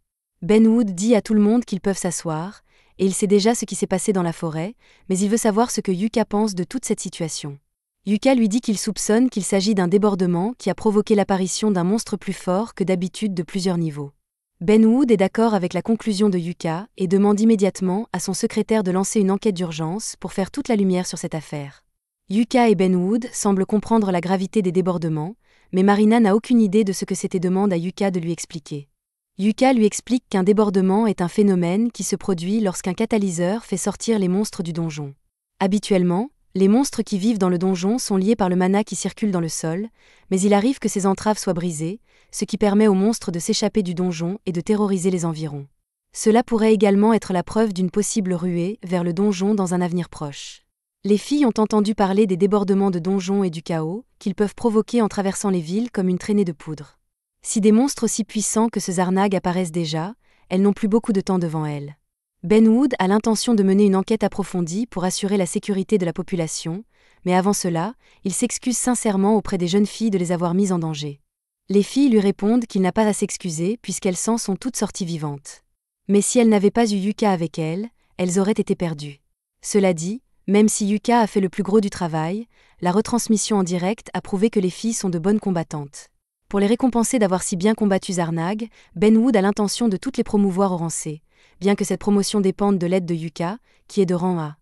Benwood dit à tout le monde qu'ils peuvent s'asseoir, et il sait déjà ce qui s'est passé dans la forêt, mais il veut savoir ce que Yuka pense de toute cette situation. Yuka lui dit qu'il soupçonne qu'il s'agit d'un débordement qui a provoqué l'apparition d'un monstre plus fort que d'habitude de plusieurs niveaux. Benwood est d'accord avec la conclusion de Yuka et demande immédiatement à son secrétaire de lancer une enquête d'urgence pour faire toute la lumière sur cette affaire. Yuka et Benwood semblent comprendre la gravité des débordements, mais Marina n'a aucune idée de ce que c'était et demande à Yuka de lui expliquer. Yuka lui explique qu'un débordement est un phénomène qui se produit lorsqu'un catalyseur fait sortir les monstres du donjon. Habituellement, les monstres qui vivent dans le donjon sont liés par le mana qui circule dans le sol, mais il arrive que ces entraves soient brisées, ce qui permet aux monstres de s'échapper du donjon et de terroriser les environs. Cela pourrait également être la preuve d'une possible ruée vers le donjon dans un avenir proche. Les filles ont entendu parler des débordements de donjons et du chaos qu'ils peuvent provoquer en traversant les villes comme une traînée de poudre. Si des monstres aussi puissants que ce Zarnag apparaissent déjà, elles n'ont plus beaucoup de temps devant elles. Benwood a l'intention de mener une enquête approfondie pour assurer la sécurité de la population, mais avant cela, il s'excuse sincèrement auprès des jeunes filles de les avoir mises en danger. Les filles lui répondent qu'il n'a pas à s'excuser puisqu'elles s'en sont toutes sorties vivantes. Mais si elles n'avaient pas eu Yuka avec elles auraient été perdues. Cela dit, même si Yuka a fait le plus gros du travail, la retransmission en direct a prouvé que les filles sont de bonnes combattantes. Pour les récompenser d'avoir si bien combattu Zarnag, Benwood a l'intention de toutes les promouvoir au rang C, bien que cette promotion dépende de l'aide de Yuka, qui est de rang A.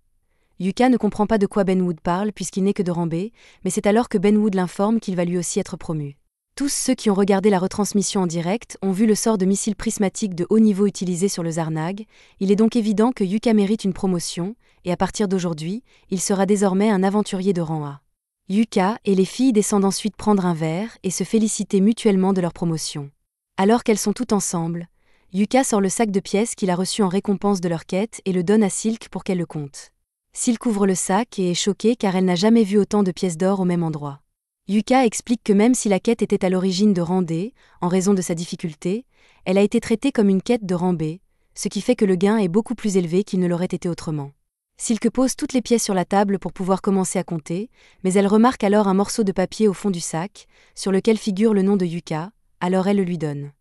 Yuka ne comprend pas de quoi Benwood parle puisqu'il n'est que de rang B, mais c'est alors que Benwood l'informe qu'il va lui aussi être promu. Tous ceux qui ont regardé la retransmission en direct ont vu le sort de missile prismatique de haut niveau utilisé sur le Zarnag. Il est donc évident que Yuka mérite une promotion, et à partir d'aujourd'hui, il sera désormais un aventurier de rang A. Yuka et les filles descendent ensuite prendre un verre et se féliciter mutuellement de leur promotion. Alors qu'elles sont toutes ensemble, Yuka sort le sac de pièces qu'il a reçu en récompense de leur quête et le donne à Silk pour qu'elle le compte. Silk ouvre le sac et est choquée car elle n'a jamais vu autant de pièces d'or au même endroit. Yuka explique que même si la quête était à l'origine de rang D, en raison de sa difficulté, elle a été traitée comme une quête de rang B, ce qui fait que le gain est beaucoup plus élevé qu'il ne l'aurait été autrement. Silk pose toutes les pièces sur la table pour pouvoir commencer à compter, mais elle remarque alors un morceau de papier au fond du sac, sur lequel figure le nom de Yuka, alors elle le lui donne.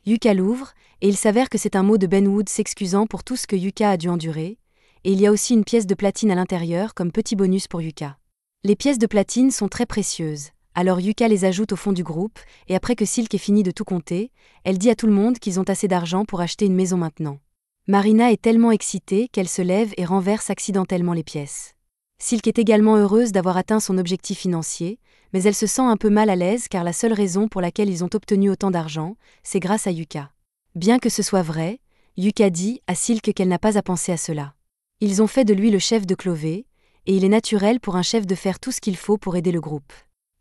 Yuka l'ouvre, et il s'avère que c'est un mot de Ben Wood s'excusant pour tout ce que Yuka a dû endurer, et il y a aussi une pièce de platine à l'intérieur comme petit bonus pour Yuka. Les pièces de platine sont très précieuses. Alors Yuka les ajoute au fond du groupe, et après que Silk ait fini de tout compter, elle dit à tout le monde qu'ils ont assez d'argent pour acheter une maison maintenant. Marina est tellement excitée qu'elle se lève et renverse accidentellement les pièces. Silk est également heureuse d'avoir atteint son objectif financier, mais elle se sent un peu mal à l'aise car la seule raison pour laquelle ils ont obtenu autant d'argent, c'est grâce à Yuka. Bien que ce soit vrai, Yuka dit à Silk qu'elle n'a pas à penser à cela. Ils ont fait de lui le chef de Clové, et il est naturel pour un chef de faire tout ce qu'il faut pour aider le groupe.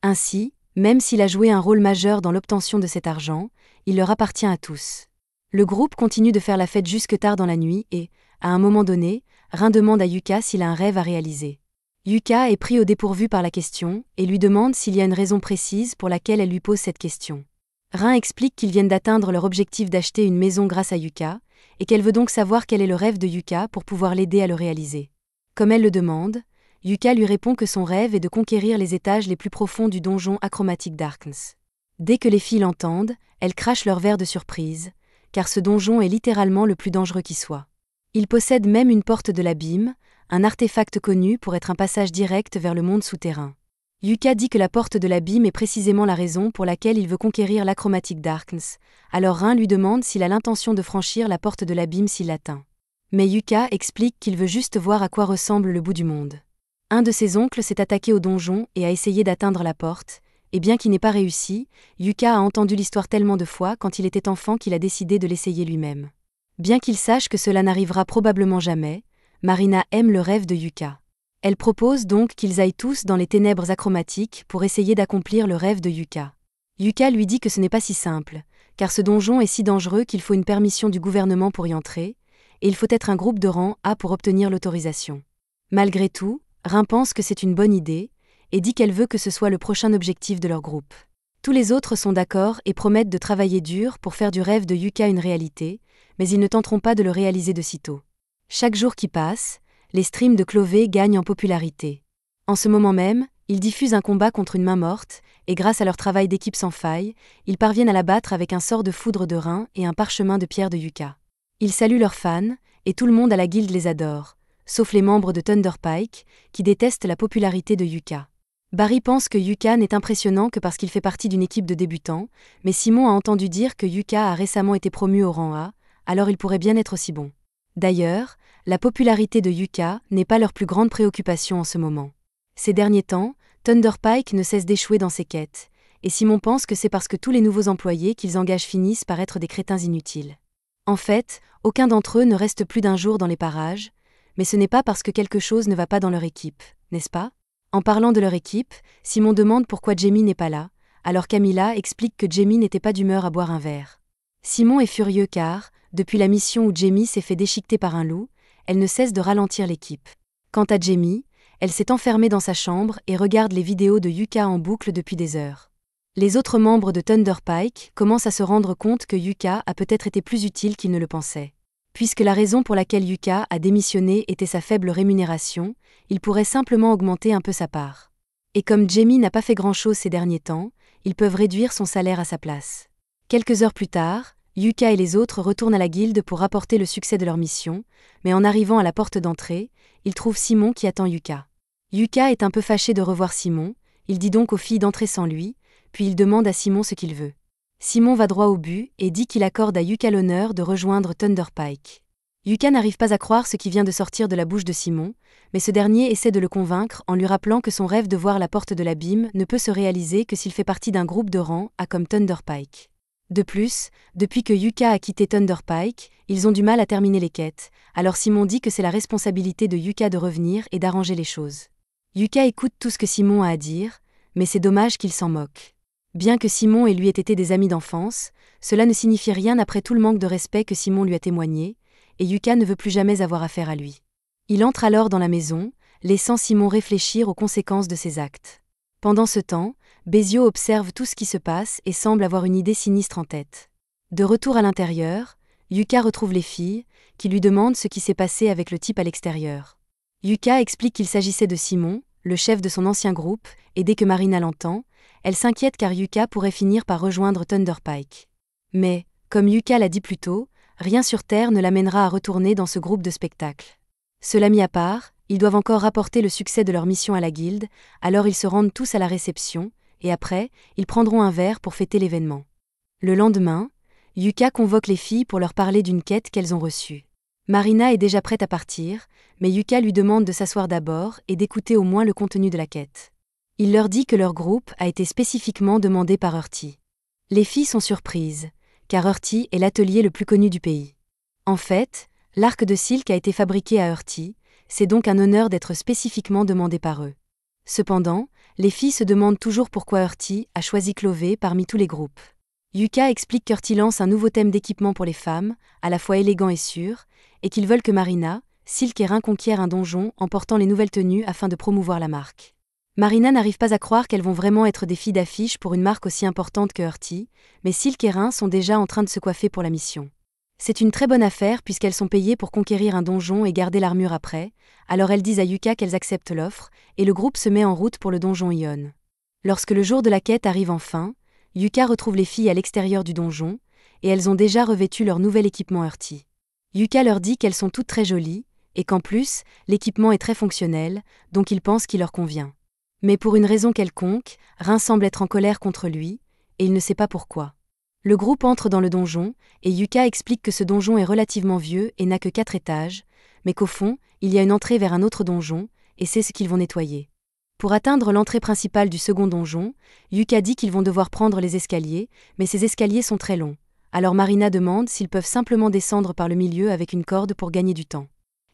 Ainsi, même s'il a joué un rôle majeur dans l'obtention de cet argent, il leur appartient à tous. Le groupe continue de faire la fête jusque tard dans la nuit et, à un moment donné, Rin demande à Yuka s'il a un rêve à réaliser. Yuka est pris au dépourvu par la question et lui demande s'il y a une raison précise pour laquelle elle lui pose cette question. Rin explique qu'ils viennent d'atteindre leur objectif d'acheter une maison grâce à Yuka, et qu'elle veut donc savoir quel est le rêve de Yuka pour pouvoir l'aider à le réaliser. Comme elle le demande, Yuka lui répond que son rêve est de conquérir les étages les plus profonds du donjon Achromatic Darkness. Dès que les filles l'entendent, elles crachent leur verre de surprise, car ce donjon est littéralement le plus dangereux qui soit. Il possède même une porte de l'abîme, un artefact connu pour être un passage direct vers le monde souterrain. Yuka dit que la porte de l'abîme est précisément la raison pour laquelle il veut conquérir l'Achromatic Darkness, alors Rin lui demande s'il a l'intention de franchir la porte de l'abîme s'il l'atteint. Mais Yuka explique qu'il veut juste voir à quoi ressemble le bout du monde. Un de ses oncles s'est attaqué au donjon et a essayé d'atteindre la porte, et bien qu'il n'ait pas réussi, Yuka a entendu l'histoire tellement de fois quand il était enfant qu'il a décidé de l'essayer lui-même. Bien qu'il sache que cela n'arrivera probablement jamais, Marina aime le rêve de Yuka. Elle propose donc qu'ils aillent tous dans les ténèbres achromatiques pour essayer d'accomplir le rêve de Yuka. Yuka lui dit que ce n'est pas si simple, car ce donjon est si dangereux qu'il faut une permission du gouvernement pour y entrer, et il faut être un groupe de rang A pour obtenir l'autorisation. Malgré tout, Rin pense que c'est une bonne idée, et dit qu'elle veut que ce soit le prochain objectif de leur groupe. Tous les autres sont d'accord et promettent de travailler dur pour faire du rêve de Yuka une réalité, mais ils ne tenteront pas de le réaliser de sitôt. Chaque jour qui passe, les streams de Clové gagnent en popularité. En ce moment même, ils diffusent un combat contre une main morte, et grâce à leur travail d'équipe sans faille, ils parviennent à la battre avec un sort de foudre de Rin et un parchemin de pierre de Yuka. Ils saluent leurs fans, et tout le monde à la guilde les adore, sauf les membres de Thunder Pike, qui détestent la popularité de Yuka. Barry pense que Yuka n'est impressionnant que parce qu'il fait partie d'une équipe de débutants, mais Simon a entendu dire que Yuka a récemment été promu au rang A, alors il pourrait bien être aussi bon. D'ailleurs, la popularité de Yuka n'est pas leur plus grande préoccupation en ce moment. Ces derniers temps, Thunder Pike ne cesse d'échouer dans ses quêtes, et Simon pense que c'est parce que tous les nouveaux employés qu'ils engagent finissent par être des crétins inutiles. En fait, aucun d'entre eux ne reste plus d'un jour dans les parages, mais ce n'est pas parce que quelque chose ne va pas dans leur équipe, n'est-ce pas ? En parlant de leur équipe, Simon demande pourquoi Jamie n'est pas là, alors Camilla explique que Jamie n'était pas d'humeur à boire un verre. Simon est furieux car, depuis la mission où Jamie s'est fait déchiqueter par un loup, elle ne cesse de ralentir l'équipe. Quant à Jamie, elle s'est enfermée dans sa chambre et regarde les vidéos de Yuka en boucle depuis des heures. Les autres membres de Thunder Pike commencent à se rendre compte que Yuka a peut-être été plus utile qu'ils ne le pensaient. Puisque la raison pour laquelle Yuka a démissionné était sa faible rémunération, il pourrait simplement augmenter un peu sa part. Et comme Jamie n'a pas fait grand-chose ces derniers temps, ils peuvent réduire son salaire à sa place. Quelques heures plus tard, Yuka et les autres retournent à la guilde pour rapporter le succès de leur mission, mais en arrivant à la porte d'entrée, ils trouvent Simon qui attend Yuka. Yuka est un peu fâché de revoir Simon, il dit donc aux filles d'entrer sans lui, puis il demande à Simon ce qu'il veut. Simon va droit au but et dit qu'il accorde à Yuka l'honneur de rejoindre Thunder Pike. Yuka n'arrive pas à croire ce qui vient de sortir de la bouche de Simon, mais ce dernier essaie de le convaincre en lui rappelant que son rêve de voir la porte de l'abîme ne peut se réaliser que s'il fait partie d'un groupe de rang A comme Thunderpike. De plus, depuis que Yuka a quitté Thunderpike, ils ont du mal à terminer les quêtes, alors Simon dit que c'est la responsabilité de Yuka de revenir et d'arranger les choses. Yuka écoute tout ce que Simon a à dire, mais c'est dommage qu'il s'en moque. Bien que Simon et lui aient été des amis d'enfance, cela ne signifie rien après tout le manque de respect que Simon lui a témoigné, et Yuka ne veut plus jamais avoir affaire à lui. Il entre alors dans la maison, laissant Simon réfléchir aux conséquences de ses actes. Pendant ce temps, Bézio observe tout ce qui se passe et semble avoir une idée sinistre en tête. De retour à l'intérieur, Yuka retrouve les filles, qui lui demandent ce qui s'est passé avec le type à l'extérieur. Yuka explique qu'il s'agissait de Simon, le chef de son ancien groupe, et dès que Marina l'entend, elle s'inquiète car Yuka pourrait finir par rejoindre Thunderpike. Mais, comme Yuka l'a dit plus tôt, rien sur Terre ne l'amènera à retourner dans ce groupe de spectacle. Cela mis à part, ils doivent encore rapporter le succès de leur mission à la guilde, alors ils se rendent tous à la réception, et après, ils prendront un verre pour fêter l'événement. Le lendemain, Yuka convoque les filles pour leur parler d'une quête qu'elles ont reçue. Marina est déjà prête à partir, mais Yuka lui demande de s'asseoir d'abord et d'écouter au moins le contenu de la quête. Il leur dit que leur groupe a été spécifiquement demandé par Urti. Les filles sont surprises, car Urti est l'atelier le plus connu du pays. En fait, l'arc de Silk a été fabriqué à Urti, c'est donc un honneur d'être spécifiquement demandé par eux. Cependant, les filles se demandent toujours pourquoi Urti a choisi Clové parmi tous les groupes. Yuka explique qu'Urti lance un nouveau thème d'équipement pour les femmes, à la fois élégant et sûr, et qu'ils veulent que Marina, Silk et Rin conquièrent un donjon en portant les nouvelles tenues afin de promouvoir la marque. Marina n'arrive pas à croire qu'elles vont vraiment être des filles d'affiche pour une marque aussi importante que Urti, mais Silk et Rin sont déjà en train de se coiffer pour la mission. C'est une très bonne affaire puisqu'elles sont payées pour conquérir un donjon et garder l'armure après, alors elles disent à Yuka qu'elles acceptent l'offre, et le groupe se met en route pour le donjon Ion. Lorsque le jour de la quête arrive enfin, Yuka retrouve les filles à l'extérieur du donjon, et elles ont déjà revêtu leur nouvel équipement Urti. Yuka leur dit qu'elles sont toutes très jolies, et qu'en plus, l'équipement est très fonctionnel, donc il pense qu'il leur convient. Mais pour une raison quelconque, Rin semble être en colère contre lui, et il ne sait pas pourquoi. Le groupe entre dans le donjon, et Yuka explique que ce donjon est relativement vieux et n'a que 4 étages, mais qu'au fond, il y a une entrée vers un autre donjon, et c'est ce qu'ils vont nettoyer. Pour atteindre l'entrée principale du second donjon, Yuka dit qu'ils vont devoir prendre les escaliers, mais ces escaliers sont très longs. Alors Marina demande s'ils peuvent simplement descendre par le milieu avec une corde pour gagner du temps.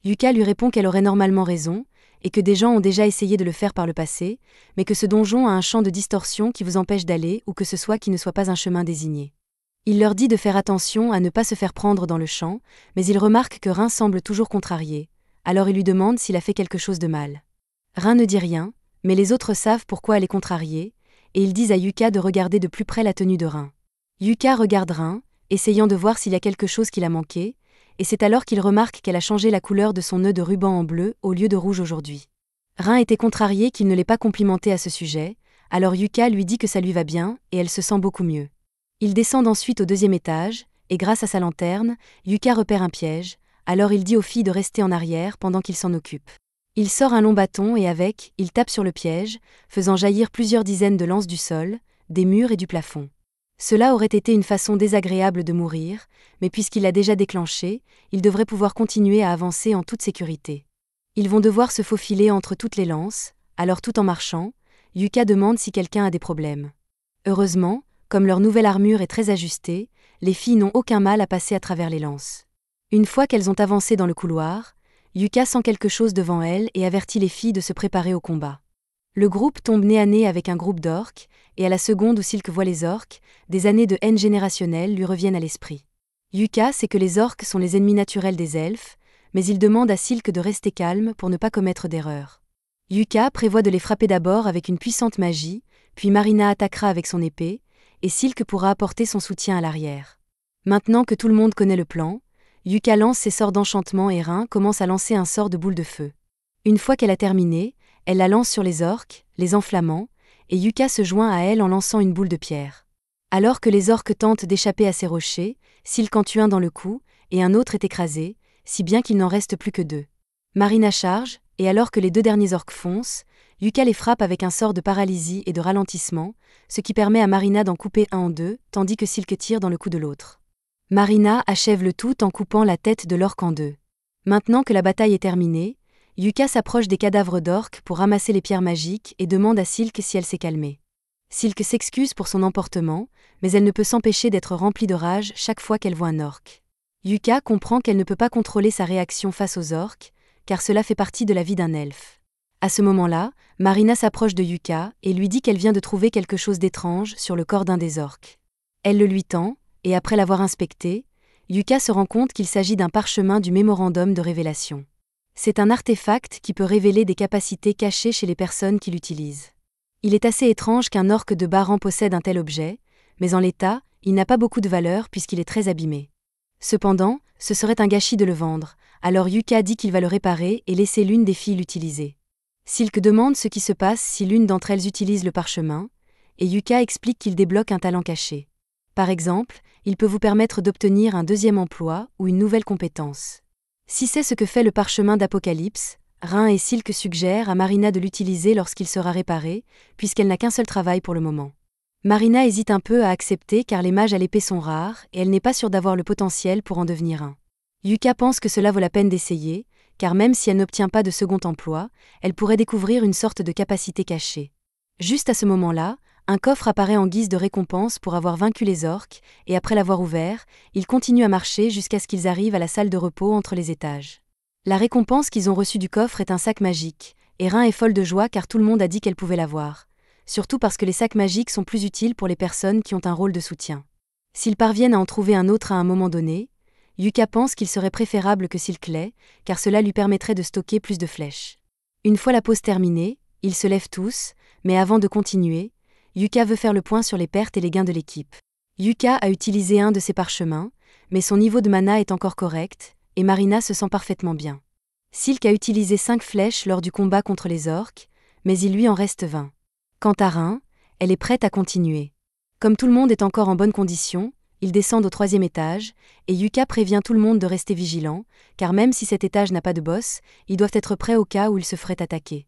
Yuka lui répond qu'elle aurait normalement raison, et que des gens ont déjà essayé de le faire par le passé, mais que ce donjon a un champ de distorsion qui vous empêche d'aller ou que ce soit qui ne soit pas un chemin désigné. Il leur dit de faire attention à ne pas se faire prendre dans le champ, mais il remarque que Rin semble toujours contrarié, alors il lui demande s'il a fait quelque chose de mal. Rin ne dit rien, mais les autres savent pourquoi elle est contrariée, et ils disent à Yuka de regarder de plus près la tenue de Rin. Yuka regarde Rin, essayant de voir s'il y a quelque chose qui l'a manqué, et c'est alors qu'il remarque qu'elle a changé la couleur de son nœud de ruban en bleu au lieu de rouge aujourd'hui. Rin était contrarié qu'il ne l'ait pas complimenté à ce sujet, alors Yuka lui dit que ça lui va bien, et elle se sent beaucoup mieux. Ils descendent ensuite au 2e étage, et grâce à sa lanterne, Yuka repère un piège, alors il dit aux filles de rester en arrière pendant qu'il s'en occupe. Il sort un long bâton et avec, il tape sur le piège, faisant jaillir plusieurs dizaines de lances du sol, des murs et du plafond. Cela aurait été une façon désagréable de mourir, mais puisqu'il l'a déjà déclenché, il devrait pouvoir continuer à avancer en toute sécurité. Ils vont devoir se faufiler entre toutes les lances, alors tout en marchant, Yuka demande si quelqu'un a des problèmes. Heureusement, comme leur nouvelle armure est très ajustée, les filles n'ont aucun mal à passer à travers les lances. Une fois qu'elles ont avancé dans le couloir, Yuka sent quelque chose devant elle et avertit les filles de se préparer au combat. Le groupe tombe nez à nez avec un groupe d'orques, et à la seconde où Silk voit les orques, des années de haine générationnelle lui reviennent à l'esprit. Yuka sait que les orques sont les ennemis naturels des elfes, mais il demande à Silk de rester calme pour ne pas commettre d'erreur. Yuka prévoit de les frapper d'abord avec une puissante magie, puis Marina attaquera avec son épée, et Silk pourra apporter son soutien à l'arrière. Maintenant que tout le monde connaît le plan, Yuka lance ses sorts d'enchantement et Rin commence à lancer un sort de boule de feu. Une fois qu'elle a terminé, elle la lance sur les orques, les enflammant, et Yuka se joint à elle en lançant une boule de pierre. Alors que les orques tentent d'échapper à ces rochers, Silk en tue un dans le cou, et un autre est écrasé, si bien qu'il n'en reste plus que 2. Marina charge, et alors que les 2 derniers orques foncent, Yuka les frappe avec un sort de paralysie et de ralentissement, ce qui permet à Marina d'en couper un en 2, tandis que Silk tire dans le cou de l'autre. Marina achève le tout en coupant la tête de l'orque en deux. Maintenant que la bataille est terminée, Yuka s'approche des cadavres d'orques pour ramasser les pierres magiques et demande à Silk si elle s'est calmée. Silk s'excuse pour son emportement, mais elle ne peut s'empêcher d'être remplie de rage chaque fois qu'elle voit un orque. Yuka comprend qu'elle ne peut pas contrôler sa réaction face aux orques, car cela fait partie de la vie d'un elfe. À ce moment-là, Marina s'approche de Yuka et lui dit qu'elle vient de trouver quelque chose d'étrange sur le corps d'un des orques. Elle le lui tend, et après l'avoir inspecté, Yuka se rend compte qu'il s'agit d'un parchemin du mémorandum de révélation. C'est un artefact qui peut révéler des capacités cachées chez les personnes qui l'utilisent. Il est assez étrange qu'un orque de bas rang possède un tel objet, mais en l'état, il n'a pas beaucoup de valeur puisqu'il est très abîmé. Cependant, ce serait un gâchis de le vendre, alors Yuka dit qu'il va le réparer et laisser l'une des filles l'utiliser. Silk demande ce qui se passe si l'une d'entre elles utilise le parchemin, et Yuka explique qu'il débloque un talent caché. Par exemple, il peut vous permettre d'obtenir un deuxième emploi ou une nouvelle compétence. Si c'est ce que fait le parchemin d'Apocalypse, Rin et Silk suggèrent à Marina de l'utiliser lorsqu'il sera réparé, puisqu'elle n'a qu'un seul travail pour le moment. Marina hésite un peu à accepter car les mages à l'épée sont rares et elle n'est pas sûre d'avoir le potentiel pour en devenir un. Yuka pense que cela vaut la peine d'essayer, car même si elle n'obtient pas de second emploi, elle pourrait découvrir une sorte de capacité cachée. Juste à ce moment-là, un coffre apparaît en guise de récompense pour avoir vaincu les orques, et après l'avoir ouvert, ils continuent à marcher jusqu'à ce qu'ils arrivent à la salle de repos entre les étages. La récompense qu'ils ont reçue du coffre est un sac magique, et Rin est folle de joie car tout le monde a dit qu'elle pouvait l'avoir. Surtout parce que les sacs magiques sont plus utiles pour les personnes qui ont un rôle de soutien. S'ils parviennent à en trouver un autre à un moment donné, Yuka pense qu'il serait préférable que Silk l'ait, car cela lui permettrait de stocker plus de flèches. Une fois la pause terminée, ils se lèvent tous, mais avant de continuer, Yuka veut faire le point sur les pertes et les gains de l'équipe. Yuka a utilisé un de ses parchemins, mais son niveau de mana est encore correct, et Marina se sent parfaitement bien. Silk a utilisé 5 flèches lors du combat contre les orques, mais il lui en reste 20. Quant à Rin, elle est prête à continuer. Comme tout le monde est encore en bonne condition, ils descendent au 3e étage, et Yuka prévient tout le monde de rester vigilant, car même si cet étage n'a pas de boss, ils doivent être prêts au cas où ils se feraient attaquer.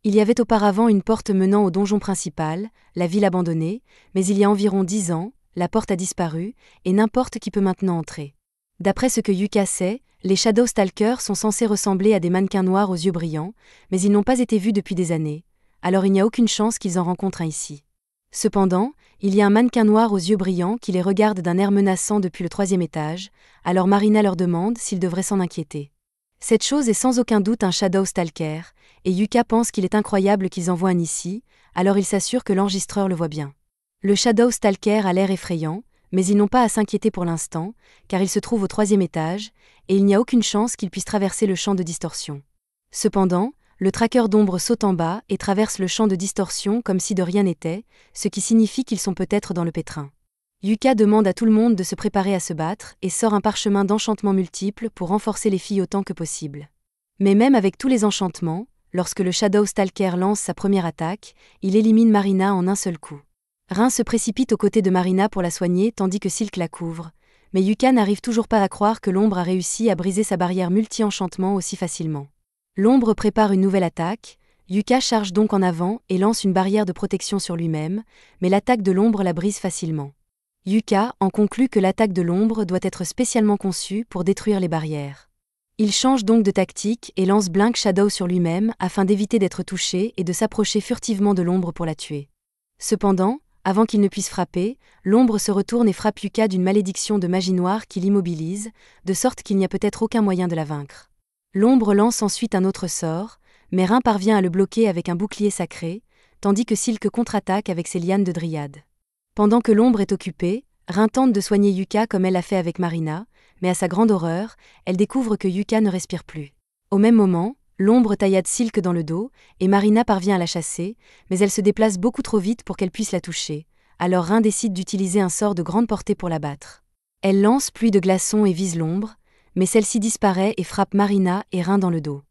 Il y avait auparavant une porte menant au donjon principal, la ville abandonnée, mais il y a environ 10 ans, la porte a disparu, et n'importe qui peut maintenant entrer. D'après ce que Yuka sait, les Shadow Stalkers sont censés ressembler à des mannequins noirs aux yeux brillants, mais ils n'ont pas été vus depuis des années, alors il n'y a aucune chance qu'ils en rencontrent un ici. Cependant, il y a un mannequin noir aux yeux brillants qui les regarde d'un air menaçant depuis le 3e étage, alors Marina leur demande s'ils devraient s'en inquiéter. Cette chose est sans aucun doute un Shadow Stalker, et Yuka pense qu'il est incroyable qu'ils envoient un ici, alors il s'assure que l'enregistreur le voit bien. Le Shadow Stalker a l'air effrayant, mais ils n'ont pas à s'inquiéter pour l'instant, car il se trouve au 3e étage, et il n'y a aucune chance qu'il puisse traverser le champ de distorsion. Cependant, le traqueur d'ombre saute en bas et traverse le champ de distorsion comme si de rien n'était, ce qui signifie qu'ils sont peut-être dans le pétrin. Yuka demande à tout le monde de se préparer à se battre et sort un parchemin d'enchantements multiples pour renforcer les filles autant que possible. Mais même avec tous les enchantements, lorsque le Shadow Stalker lance sa première attaque, il élimine Marina en un seul coup. Rin se précipite aux côtés de Marina pour la soigner tandis que Silk la couvre, mais Yuka n'arrive toujours pas à croire que l'ombre a réussi à briser sa barrière multi-enchantement aussi facilement. L'ombre prépare une nouvelle attaque, Yuka charge donc en avant et lance une barrière de protection sur lui-même, mais l'attaque de l'ombre la brise facilement. Yuka en conclut que l'attaque de l'ombre doit être spécialement conçue pour détruire les barrières. Il change donc de tactique et lance Blink Shadow sur lui-même afin d'éviter d'être touché et de s'approcher furtivement de l'ombre pour la tuer. Cependant, avant qu'il ne puisse frapper, l'ombre se retourne et frappe Yuka d'une malédiction de magie noire qui l'immobilise, de sorte qu'il n'y a peut-être aucun moyen de la vaincre. L'ombre lance ensuite un autre sort, mais Rin parvient à le bloquer avec un bouclier sacré, tandis que Silk contre-attaque avec ses lianes de dryade. Pendant que l'ombre est occupée, Rin tente de soigner Yuka comme elle l'a fait avec Marina, mais à sa grande horreur, elle découvre que Yuka ne respire plus. Au même moment, l'ombre taillade Silk dans le dos, et Marina parvient à la chasser, mais elle se déplace beaucoup trop vite pour qu'elle puisse la toucher, alors Rin décide d'utiliser un sort de grande portée pour la battre. Elle lance pluie de glaçons et vise l'ombre, mais celle-ci disparaît et frappe Marina et Rin dans le dos.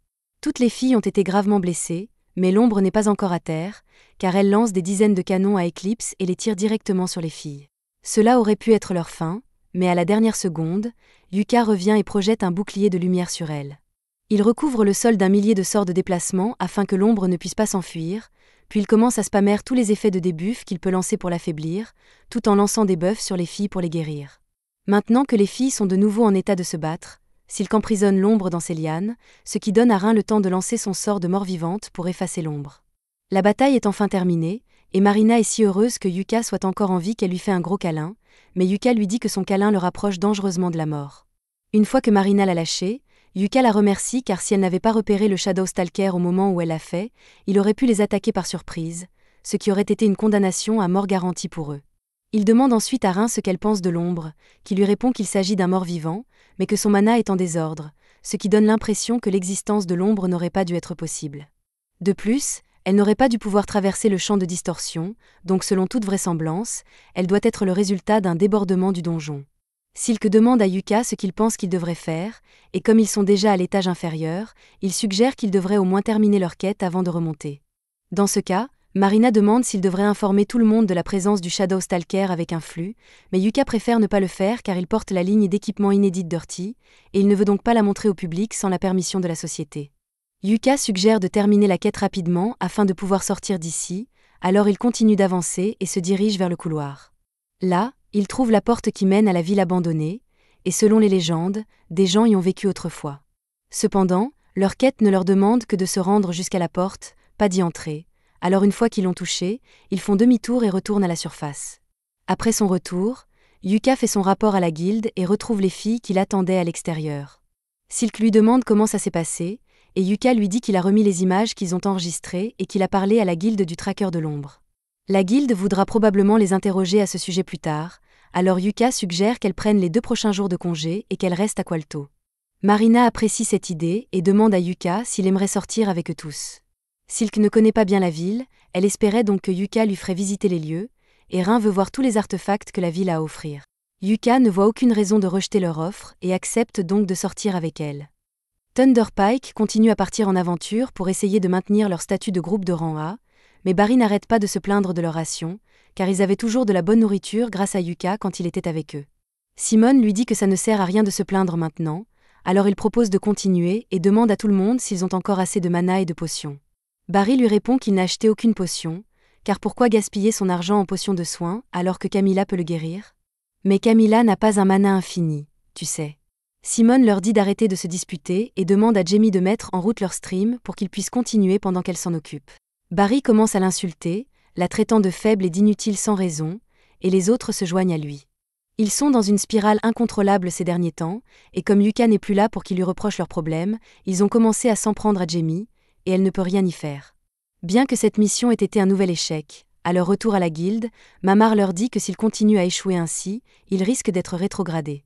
Toutes les filles ont été gravement blessées, mais l'ombre n'est pas encore à terre, car elle lance des dizaines de canons à éclipse et les tire directement sur les filles. Cela aurait pu être leur fin, mais à la dernière seconde, Yuka revient et projette un bouclier de lumière sur elle. Il recouvre le sol d'un millier de sorts de déplacement afin que l'ombre ne puisse pas s'enfuir, puis il commence à spammer tous les effets de debuff qu'il peut lancer pour l'affaiblir, tout en lançant des buffs sur les filles pour les guérir. Maintenant que les filles sont de nouveau en état de se battre, Silk emprisonne l'ombre dans ses lianes, ce qui donne à Rin le temps de lancer son sort de mort-vivante pour effacer l'ombre. La bataille est enfin terminée, et Marina est si heureuse que Yuka soit encore en vie qu'elle lui fait un gros câlin, mais Yuka lui dit que son câlin le rapproche dangereusement de la mort. Une fois que Marina l'a lâché, Yuka la remercie car si elle n'avait pas repéré le Shadow Stalker au moment où elle l'a fait, il aurait pu les attaquer par surprise, ce qui aurait été une condamnation à mort garantie pour eux. Il demande ensuite à Rin ce qu'elle pense de l'ombre, qui lui répond qu'il s'agit d'un mort-vivant, mais que son mana est en désordre, ce qui donne l'impression que l'existence de l'ombre n'aurait pas dû être possible. De plus, elle n'aurait pas dû pouvoir traverser le champ de distorsion, donc selon toute vraisemblance, elle doit être le résultat d'un débordement du donjon. Silk demande à Yuka ce qu'il pense qu'ils devraient faire, et comme ils sont déjà à l'étage inférieur, il suggère qu'ils devraient au moins terminer leur quête avant de remonter. Dans ce cas, Marina demande s'il devrait informer tout le monde de la présence du Shadow Stalker avec un flux, mais Yuka préfère ne pas le faire car il porte la ligne d'équipement inédite Dirty, et il ne veut donc pas la montrer au public sans la permission de la société. Yuka suggère de terminer la quête rapidement afin de pouvoir sortir d'ici, alors il continue d'avancer et se dirige vers le couloir. Là, il trouve la porte qui mène à la ville abandonnée, et selon les légendes, des gens y ont vécu autrefois. Cependant, leur quête ne leur demande que de se rendre jusqu'à la porte, pas d'y entrer, alors une fois qu'ils l'ont touchée, ils font demi-tour et retournent à la surface. Après son retour, Yuka fait son rapport à la guilde et retrouve les filles qui l'attendaient à l'extérieur. Silk lui demande comment ça s'est passé, et Yuka lui dit qu'il a remis les images qu'ils ont enregistrées et qu'il a parlé à la guilde du traqueur de l'ombre. La guilde voudra probablement les interroger à ce sujet plus tard, alors Yuka suggère qu'elle prenne les 2 prochains jours de congé et qu'elle reste à Qualto. Marina apprécie cette idée et demande à Yuka s'il aimerait sortir avec eux tous. Silk ne connaît pas bien la ville, elle espérait donc que Yuka lui ferait visiter les lieux, et Rin veut voir tous les artefacts que la ville a à offrir. Yuka ne voit aucune raison de rejeter leur offre et accepte donc de sortir avec elle. Thunderpike continue à partir en aventure pour essayer de maintenir leur statut de groupe de rang A, mais Barry n'arrête pas de se plaindre de leur ration, car ils avaient toujours de la bonne nourriture grâce à Yuka quand il était avec eux. Simone lui dit que ça ne sert à rien de se plaindre maintenant, alors il propose de continuer et demande à tout le monde s'ils ont encore assez de mana et de potions. Barry lui répond qu'il n'a acheté aucune potion, car pourquoi gaspiller son argent en potions de soins alors que Camilla peut le guérir ? Mais Camilla n'a pas un mana infini, tu sais. Simone leur dit d'arrêter de se disputer et demande à Jamie de mettre en route leur stream pour qu'ils puissent continuer pendant qu'elle s'en occupe. Barry commence à l'insulter, la traitant de faible et d'inutile sans raison, et les autres se joignent à lui. Ils sont dans une spirale incontrôlable ces derniers temps, et comme Yuka n'est plus là pour qu'ils lui reprochent leurs problèmes, ils ont commencé à s'en prendre à Jamie, et elle ne peut rien y faire. Bien que cette mission ait été un nouvel échec, à leur retour à la guilde, Mamar leur dit que s'ils continuent à échouer ainsi, ils risquent d'être rétrogradés.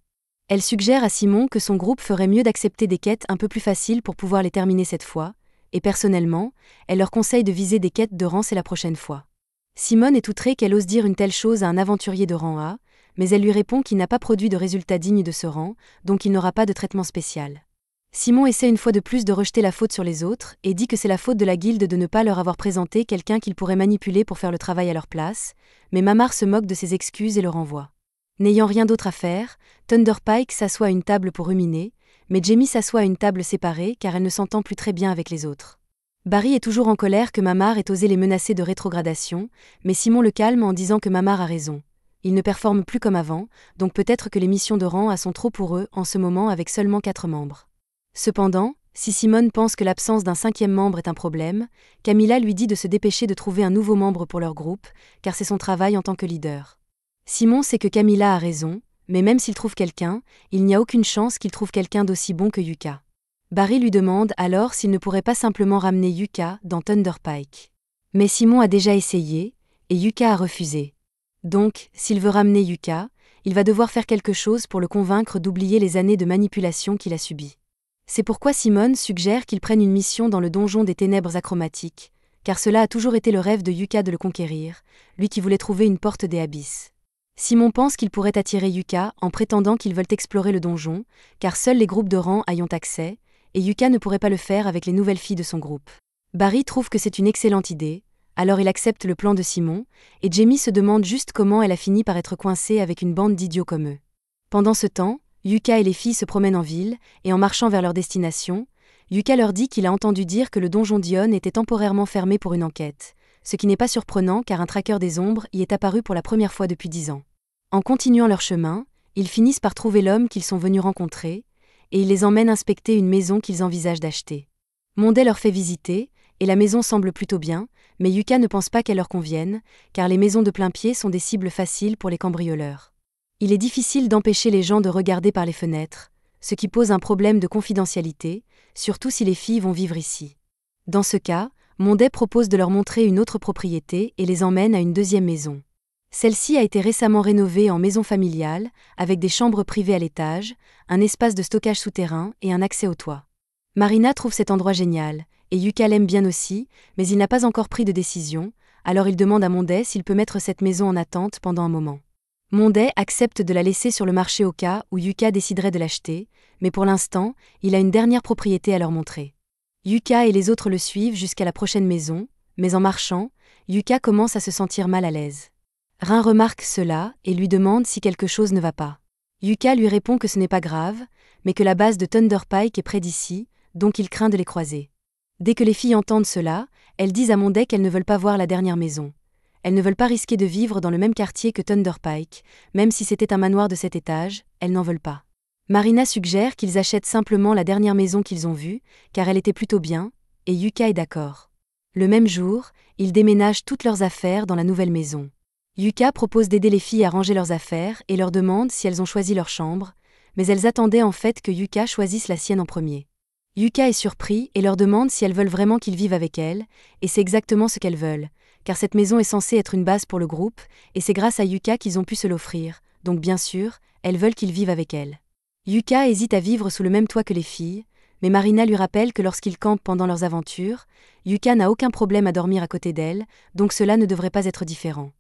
Elle suggère à Simon que son groupe ferait mieux d'accepter des quêtes un peu plus faciles pour pouvoir les terminer cette fois, et personnellement, elle leur conseille de viser des quêtes de rang C la prochaine fois. Simone est outrée qu'elle ose dire une telle chose à un aventurier de rang A, mais elle lui répond qu'il n'a pas produit de résultats dignes de ce rang, donc il n'aura pas de traitement spécial. Simon essaie une fois de plus de rejeter la faute sur les autres et dit que c'est la faute de la guilde de ne pas leur avoir présenté quelqu'un qu'ils pourraient manipuler pour faire le travail à leur place, mais Mamar se moque de ses excuses et le renvoie. N'ayant rien d'autre à faire, Thunderpike s'assoit à une table pour ruminer, mais Jamie s'assoit à une table séparée car elle ne s'entend plus très bien avec les autres. Barry est toujours en colère que Mamar ait osé les menacer de rétrogradation, mais Simon le calme en disant que Mamar a raison. Ils ne performent plus comme avant, donc peut-être que les missions de rang A sont trop pour eux en ce moment avec seulement 4 membres. Cependant, si Simone pense que l'absence d'un 5e membre est un problème, Camilla lui dit de se dépêcher de trouver un nouveau membre pour leur groupe, car c'est son travail en tant que leader. Simon sait que Camilla a raison, mais même s'il trouve quelqu'un, il n'y a aucune chance qu'il trouve quelqu'un d'aussi bon que Yuka. Barry lui demande alors s'il ne pourrait pas simplement ramener Yuka dans Thunderpike. Mais Simon a déjà essayé, et Yuka a refusé. Donc, s'il veut ramener Yuka, il va devoir faire quelque chose pour le convaincre d'oublier les années de manipulation qu'il a subies. C'est pourquoi Simone suggère qu'il prenne une mission dans le donjon des ténèbres achromatiques, car cela a toujours été le rêve de Yuka de le conquérir, lui qui voulait trouver une porte des abysses. Simon pense qu'il pourrait attirer Yuka en prétendant qu'ils veulent explorer le donjon, car seuls les groupes de rang y ont accès, et Yuka ne pourrait pas le faire avec les nouvelles filles de son groupe. Barry trouve que c'est une excellente idée, alors il accepte le plan de Simon, et Jamie se demande juste comment elle a fini par être coincée avec une bande d'idiots comme eux. Pendant ce temps, Yuka et les filles se promènent en ville, et en marchant vers leur destination, Yuka leur dit qu'il a entendu dire que le donjon d'Ion était temporairement fermé pour une enquête, ce qui n'est pas surprenant car un traqueur des ombres y est apparu pour la première fois depuis 10 ans. En continuant leur chemin, Ils finissent par trouver l'homme qu'ils sont venus rencontrer, et ils les emmènent inspecter une maison qu'ils envisagent d'acheter. Monday leur fait visiter, et la maison semble plutôt bien, mais Yuka ne pense pas qu'elle leur convienne, car les maisons de plain-pied sont des cibles faciles pour les cambrioleurs. Il est difficile d'empêcher les gens de regarder par les fenêtres, ce qui pose un problème de confidentialité, surtout si les filles vont vivre ici. Dans ce cas, Monday propose de leur montrer une autre propriété et les emmène à une deuxième maison. Celle-ci a été récemment rénovée en maison familiale, avec des chambres privées à l'étage, un espace de stockage souterrain et un accès au toit. Marina trouve cet endroit génial, et Yuka l'aime bien aussi, mais il n'a pas encore pris de décision, alors il demande à Monday s'il peut mettre cette maison en attente pendant un moment. Monday accepte de la laisser sur le marché au cas où Yuka déciderait de l'acheter, mais pour l'instant, il a une dernière propriété à leur montrer. Yuka et les autres le suivent jusqu'à la prochaine maison, mais en marchant, Yuka commence à se sentir mal à l'aise. Rin remarque cela et lui demande si quelque chose ne va pas. Yuka lui répond que ce n'est pas grave, mais que la base de Thunder Pike est près d'ici, donc il craint de les croiser. Dès que les filles entendent cela, elles disent à Monday qu'elles ne veulent pas voir la dernière maison. Elles ne veulent pas risquer de vivre dans le même quartier que Thunder Pike, même si c'était un manoir de 7 étages, elles n'en veulent pas. Marina suggère qu'ils achètent simplement la dernière maison qu'ils ont vue, car elle était plutôt bien, et Yuka est d'accord. Le même jour, ils déménagent toutes leurs affaires dans la nouvelle maison. Yuka propose d'aider les filles à ranger leurs affaires et leur demande si elles ont choisi leur chambre, mais elles attendaient en fait que Yuka choisisse la sienne en premier. Yuka est surpris et leur demande si elles veulent vraiment qu'ils vivent avec elles, et c'est exactement ce qu'elles veulent, car cette maison est censée être une base pour le groupe, et c'est grâce à Yuka qu'ils ont pu se l'offrir, donc bien sûr, elles veulent qu'ils vivent avec elles. Yuka hésite à vivre sous le même toit que les filles, mais Marina lui rappelle que lorsqu'ils campent pendant leurs aventures, Yuka n'a aucun problème à dormir à côté d'elle, donc cela ne devrait pas être différent.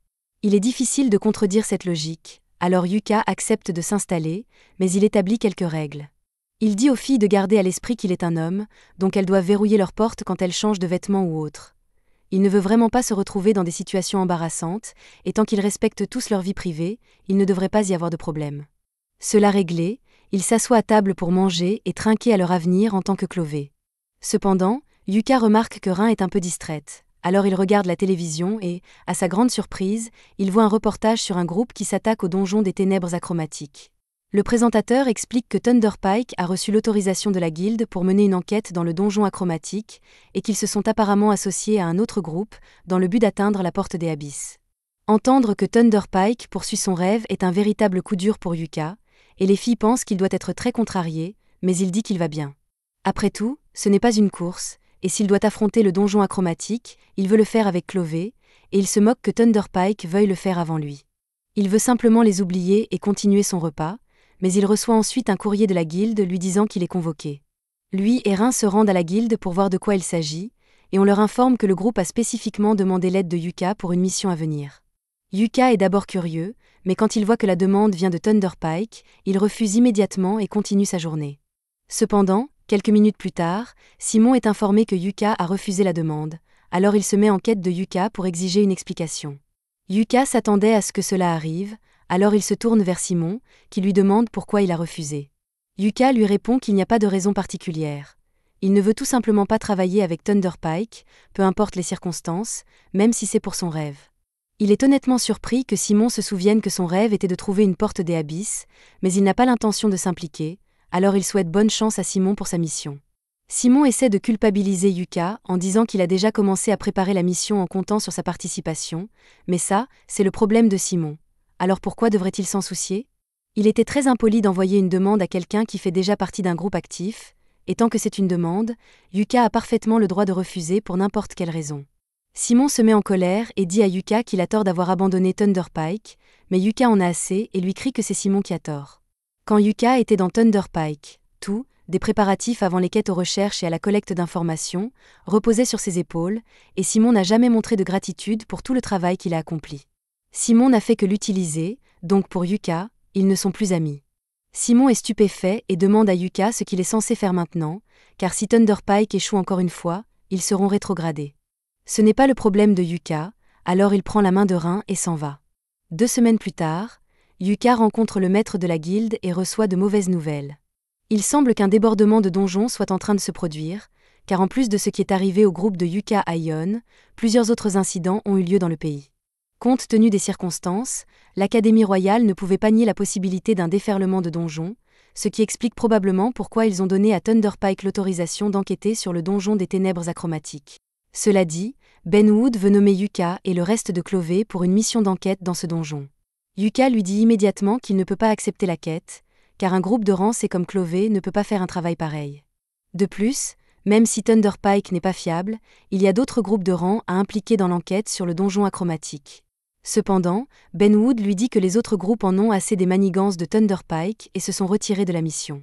Il est difficile de contredire cette logique, alors Yuka accepte de s'installer, mais il établit quelques règles. Il dit aux filles de garder à l'esprit qu'il est un homme, donc elles doivent verrouiller leurs portes quand elles changent de vêtements ou autre. Il ne veut vraiment pas se retrouver dans des situations embarrassantes, et tant qu'ils respectent tous leur vie privée, il ne devrait pas y avoir de problème. Cela réglé, ils s'assoient à table pour manger et trinquer à leur avenir en tant que Clové. Cependant, Yuka remarque que Rin est un peu distraite. Alors il regarde la télévision et, à sa grande surprise, il voit un reportage sur un groupe qui s'attaque au donjon des ténèbres achromatiques. Le présentateur explique que Thunder Pike a reçu l'autorisation de la guilde pour mener une enquête dans le donjon achromatique et qu'ils se sont apparemment associés à un autre groupe dans le but d'atteindre la porte des abysses. Entendre que Thunder Pike poursuit son rêve est un véritable coup dur pour Yuka, et les filles pensent qu'il doit être très contrarié, mais il dit qu'il va bien. Après tout, ce n'est pas une course, et s'il doit affronter le donjon achromatique, il veut le faire avec Clové, et il se moque que Thunder Pike veuille le faire avant lui. Il veut simplement les oublier et continuer son repas, mais il reçoit ensuite un courrier de la guilde lui disant qu'il est convoqué. Lui et Rin se rendent à la guilde pour voir de quoi il s'agit, et on leur informe que le groupe a spécifiquement demandé l'aide de Yuka pour une mission à venir. Yuka est d'abord curieux, mais quand il voit que la demande vient de Thunder Pike, il refuse immédiatement et continue sa journée. Cependant, quelques minutes plus tard, Simon est informé que Yuka a refusé la demande, alors il se met en quête de Yuka pour exiger une explication. Yuka s'attendait à ce que cela arrive, alors il se tourne vers Simon, qui lui demande pourquoi il a refusé. Yuka lui répond qu'il n'y a pas de raison particulière. Il ne veut tout simplement pas travailler avec Thunder Pike, peu importe les circonstances, même si c'est pour son rêve. Il est honnêtement surpris que Simon se souvienne que son rêve était de trouver une porte des abysses, mais il n'a pas l'intention de s'impliquer, alors il souhaite bonne chance à Simon pour sa mission. Simon essaie de culpabiliser Yuka en disant qu'il a déjà commencé à préparer la mission en comptant sur sa participation, mais ça, c'est le problème de Simon. Alors pourquoi devrait-il s'en soucier ? Il était très impoli d'envoyer une demande à quelqu'un qui fait déjà partie d'un groupe actif, et tant que c'est une demande, Yuka a parfaitement le droit de refuser pour n'importe quelle raison. Simon se met en colère et dit à Yuka qu'il a tort d'avoir abandonné Thunder Pike, mais Yuka en a assez et lui crie que c'est Simon qui a tort. Quand Yuka était dans Thunder Pike, tout, des préparatifs avant les quêtes aux recherches et à la collecte d'informations, reposait sur ses épaules, et Simon n'a jamais montré de gratitude pour tout le travail qu'il a accompli. Simon n'a fait que l'utiliser, donc pour Yuka, ils ne sont plus amis. Simon est stupéfait et demande à Yuka ce qu'il est censé faire maintenant, car si Thunder Pike échoue encore une fois, ils seront rétrogradés. Ce n'est pas le problème de Yuka, alors il prend la main de Rin et s'en va. 2 semaines plus tard, Yuka rencontre le maître de la guilde et reçoit de mauvaises nouvelles. Il semble qu'un débordement de donjons soit en train de se produire, car en plus de ce qui est arrivé au groupe de Yuka à Ion, plusieurs autres incidents ont eu lieu dans le pays. Compte tenu des circonstances, l'Académie royale ne pouvait pas nier la possibilité d'un déferlement de donjons, ce qui explique probablement pourquoi ils ont donné à Thunderpike l'autorisation d'enquêter sur le donjon des ténèbres achromatiques. Cela dit, Ben Wood veut nommer Yuka et le reste de Clové pour une mission d'enquête dans ce donjon. Yuka lui dit immédiatement qu'il ne peut pas accepter la quête, car un groupe de rancés comme Clové ne peut pas faire un travail pareil. De plus, même si Thunderpike n'est pas fiable, il y a d'autres groupes de rangs à impliquer dans l'enquête sur le donjon achromatique. Cependant, Ben Wood lui dit que les autres groupes en ont assez des manigances de Thunderpike et se sont retirés de la mission.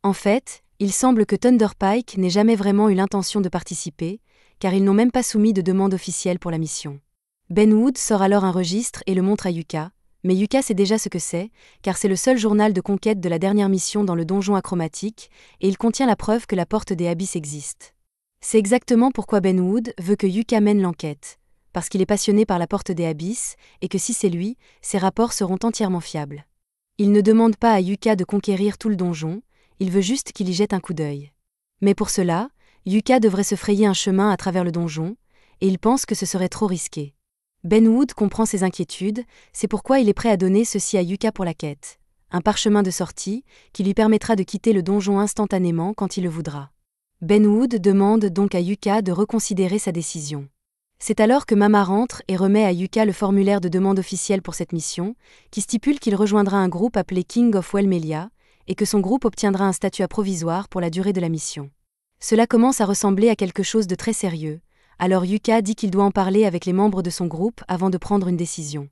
En fait, il semble que Thunderpike n'ait jamais vraiment eu l'intention de participer, car ils n'ont même pas soumis de demande officielle pour la mission. Ben Wood sort alors un registre et le montre à Yuka, mais Yuka sait déjà ce que c'est, car c'est le seul journal de conquête de la dernière mission dans le donjon achromatique, et il contient la preuve que la porte des abysses existe. C'est exactement pourquoi Ben Wood veut que Yuka mène l'enquête, parce qu'il est passionné par la porte des abysses, et que si c'est lui, ses rapports seront entièrement fiables. Il ne demande pas à Yuka de conquérir tout le donjon, il veut juste qu'il y jette un coup d'œil. Mais pour cela, Yuka devrait se frayer un chemin à travers le donjon, et il pense que ce serait trop risqué. Ben Wood comprend ses inquiétudes, c'est pourquoi il est prêt à donner ceci à Yuka pour la quête. Un parchemin de sortie, qui lui permettra de quitter le donjon instantanément quand il le voudra. Ben Wood demande donc à Yuka de reconsidérer sa décision. C'est alors que Mama rentre et remet à Yuka le formulaire de demande officielle pour cette mission, qui stipule qu'il rejoindra un groupe appelé King of Wellmelia, et que son groupe obtiendra un statut provisoire pour la durée de la mission. Cela commence à ressembler à quelque chose de très sérieux, alors Yuka dit qu'il doit en parler avec les membres de son groupe avant de prendre une décision.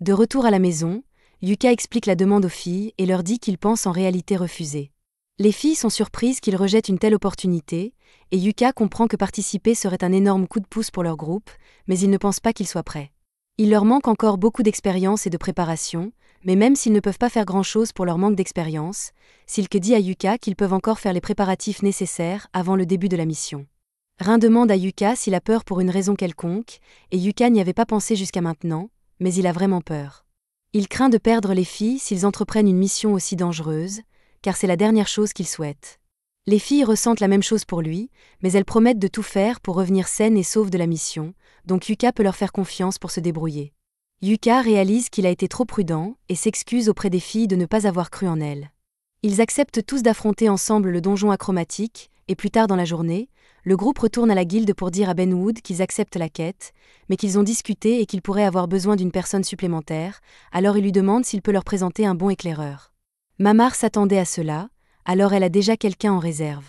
De retour à la maison, Yuka explique la demande aux filles et leur dit qu'il pense en réalité refuser. Les filles sont surprises qu'il rejette une telle opportunité, et Yuka comprend que participer serait un énorme coup de pouce pour leur groupe, mais ils ne pensent pas qu'ils soient prêts. Il leur manque encore beaucoup d'expérience et de préparation, mais même s'ils ne peuvent pas faire grand-chose pour leur manque d'expérience, Silk dit à Yuka qu'ils peuvent encore faire les préparatifs nécessaires avant le début de la mission. Rin demande à Yuka s'il a peur pour une raison quelconque, et Yuka n'y avait pas pensé jusqu'à maintenant, mais il a vraiment peur. Il craint de perdre les filles s'ils entreprennent une mission aussi dangereuse, car c'est la dernière chose qu'il souhaite. Les filles ressentent la même chose pour lui, mais elles promettent de tout faire pour revenir saines et sauves de la mission, donc Yuka peut leur faire confiance pour se débrouiller. Yuka réalise qu'il a été trop prudent et s'excuse auprès des filles de ne pas avoir cru en elle. Ils acceptent tous d'affronter ensemble le donjon achromatique, et plus tard dans la journée, le groupe retourne à la guilde pour dire à Ben Wood qu'ils acceptent la quête, mais qu'ils ont discuté et qu'ils pourraient avoir besoin d'une personne supplémentaire, alors il lui demande s'il peut leur présenter un bon éclaireur. Mamar s'attendait à cela, alors elle a déjà quelqu'un en réserve.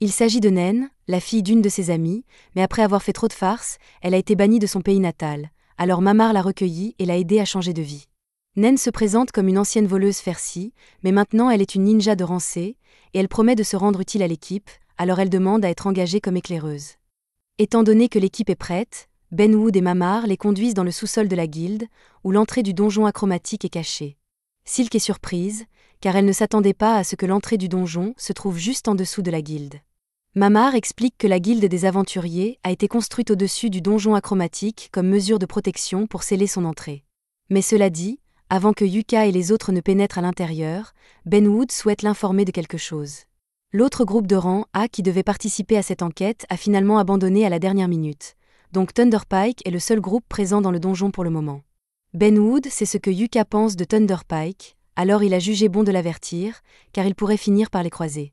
Il s'agit de Naine, la fille d'une de ses amies, mais après avoir fait trop de farces, elle a été bannie de son pays natal, alors Mamar l'a recueillie et l'a aidée à changer de vie. Naine se présente comme une ancienne voleuse Fersi, mais maintenant elle est une ninja de rancée, et elle promet de se rendre utile à l'équipe, alors elle demande à être engagée comme éclaireuse. Étant donné que l'équipe est prête, Ben Wood et Mamar les conduisent dans le sous-sol de la guilde, où l'entrée du donjon achromatique est cachée. Silk est surprise, car elle ne s'attendait pas à ce que l'entrée du donjon se trouve juste en dessous de la guilde. Mamar explique que la guilde des aventuriers a été construite au-dessus du donjon achromatique comme mesure de protection pour sceller son entrée. Mais cela dit, avant que Yuka et les autres ne pénètrent à l'intérieur, Ben Wood souhaite l'informer de quelque chose. L'autre groupe de rang A qui devait participer à cette enquête a finalement abandonné à la dernière minute, donc Thunderpike est le seul groupe présent dans le donjon pour le moment. Ben Wood sait ce que Yuka pense de Thunderpike, alors il a jugé bon de l'avertir, car il pourrait finir par les croiser.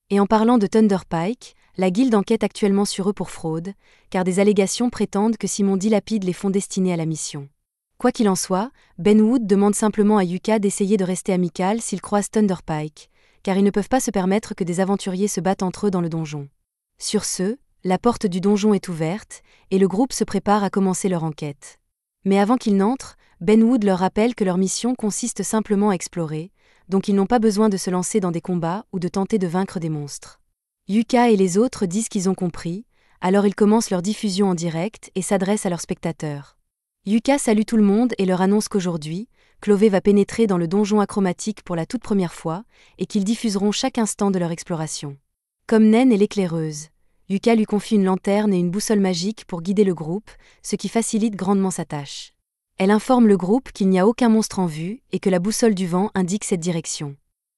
Et en parlant de Thunderpike, la guilde enquête actuellement sur eux pour fraude, car des allégations prétendent que Simon dilapide les fonds destinés à la mission. Quoi qu'il en soit, Ben Wood demande simplement à Yuka d'essayer de rester amical s'ils croisent Thunderpike, car ils ne peuvent pas se permettre que des aventuriers se battent entre eux dans le donjon. Sur ce, la porte du donjon est ouverte, et le groupe se prépare à commencer leur enquête. Mais avant qu'ils n'entrent, Ben Wood leur rappelle que leur mission consiste simplement à explorer, donc ils n'ont pas besoin de se lancer dans des combats ou de tenter de vaincre des monstres. Yuka et les autres disent qu'ils ont compris, alors ils commencent leur diffusion en direct et s'adressent à leurs spectateurs. Yuka salue tout le monde et leur annonce qu'aujourd'hui, Clové va pénétrer dans le donjon achromatique pour la toute première fois, et qu'ils diffuseront chaque instant de leur exploration. Comme Naine est l'éclaireuse, Yuka lui confie une lanterne et une boussole magique pour guider le groupe, ce qui facilite grandement sa tâche. Elle informe le groupe qu'il n'y a aucun monstre en vue et que la boussole du vent indique cette direction.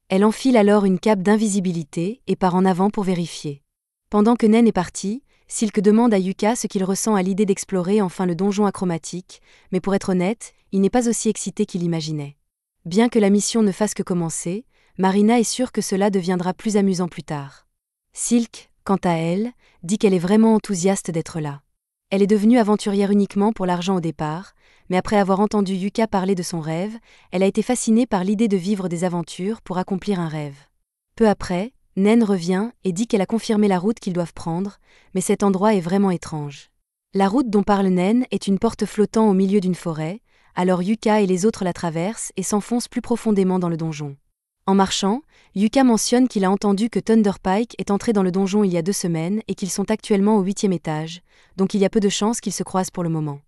Elle enfile alors une cape d'invisibilité et part en avant pour vérifier. Pendant que Naine est partie, Silk demande à Yuka ce qu'il ressent à l'idée d'explorer enfin le donjon achromatique, mais pour être honnête, il n'est pas aussi excité qu'il imaginait. Bien que la mission ne fasse que commencer, Marina est sûre que cela deviendra plus amusant plus tard. Silk, quant à elle, dit qu'elle est vraiment enthousiaste d'être là. Elle est devenue aventurière uniquement pour l'argent au départ, mais après avoir entendu Yuka parler de son rêve, elle a été fascinée par l'idée de vivre des aventures pour accomplir un rêve. Peu après, Nen revient et dit qu'elle a confirmé la route qu'ils doivent prendre, mais cet endroit est vraiment étrange. La route dont parle Nen est une porte flottant au milieu d'une forêt, alors Yuka et les autres la traversent et s'enfoncent plus profondément dans le donjon. En marchant, Yuka mentionne qu'il a entendu que Thunderpike est entré dans le donjon il y a 2 semaines et qu'ils sont actuellement au 8e étage, donc il y a peu de chances qu'ils se croisent pour le moment.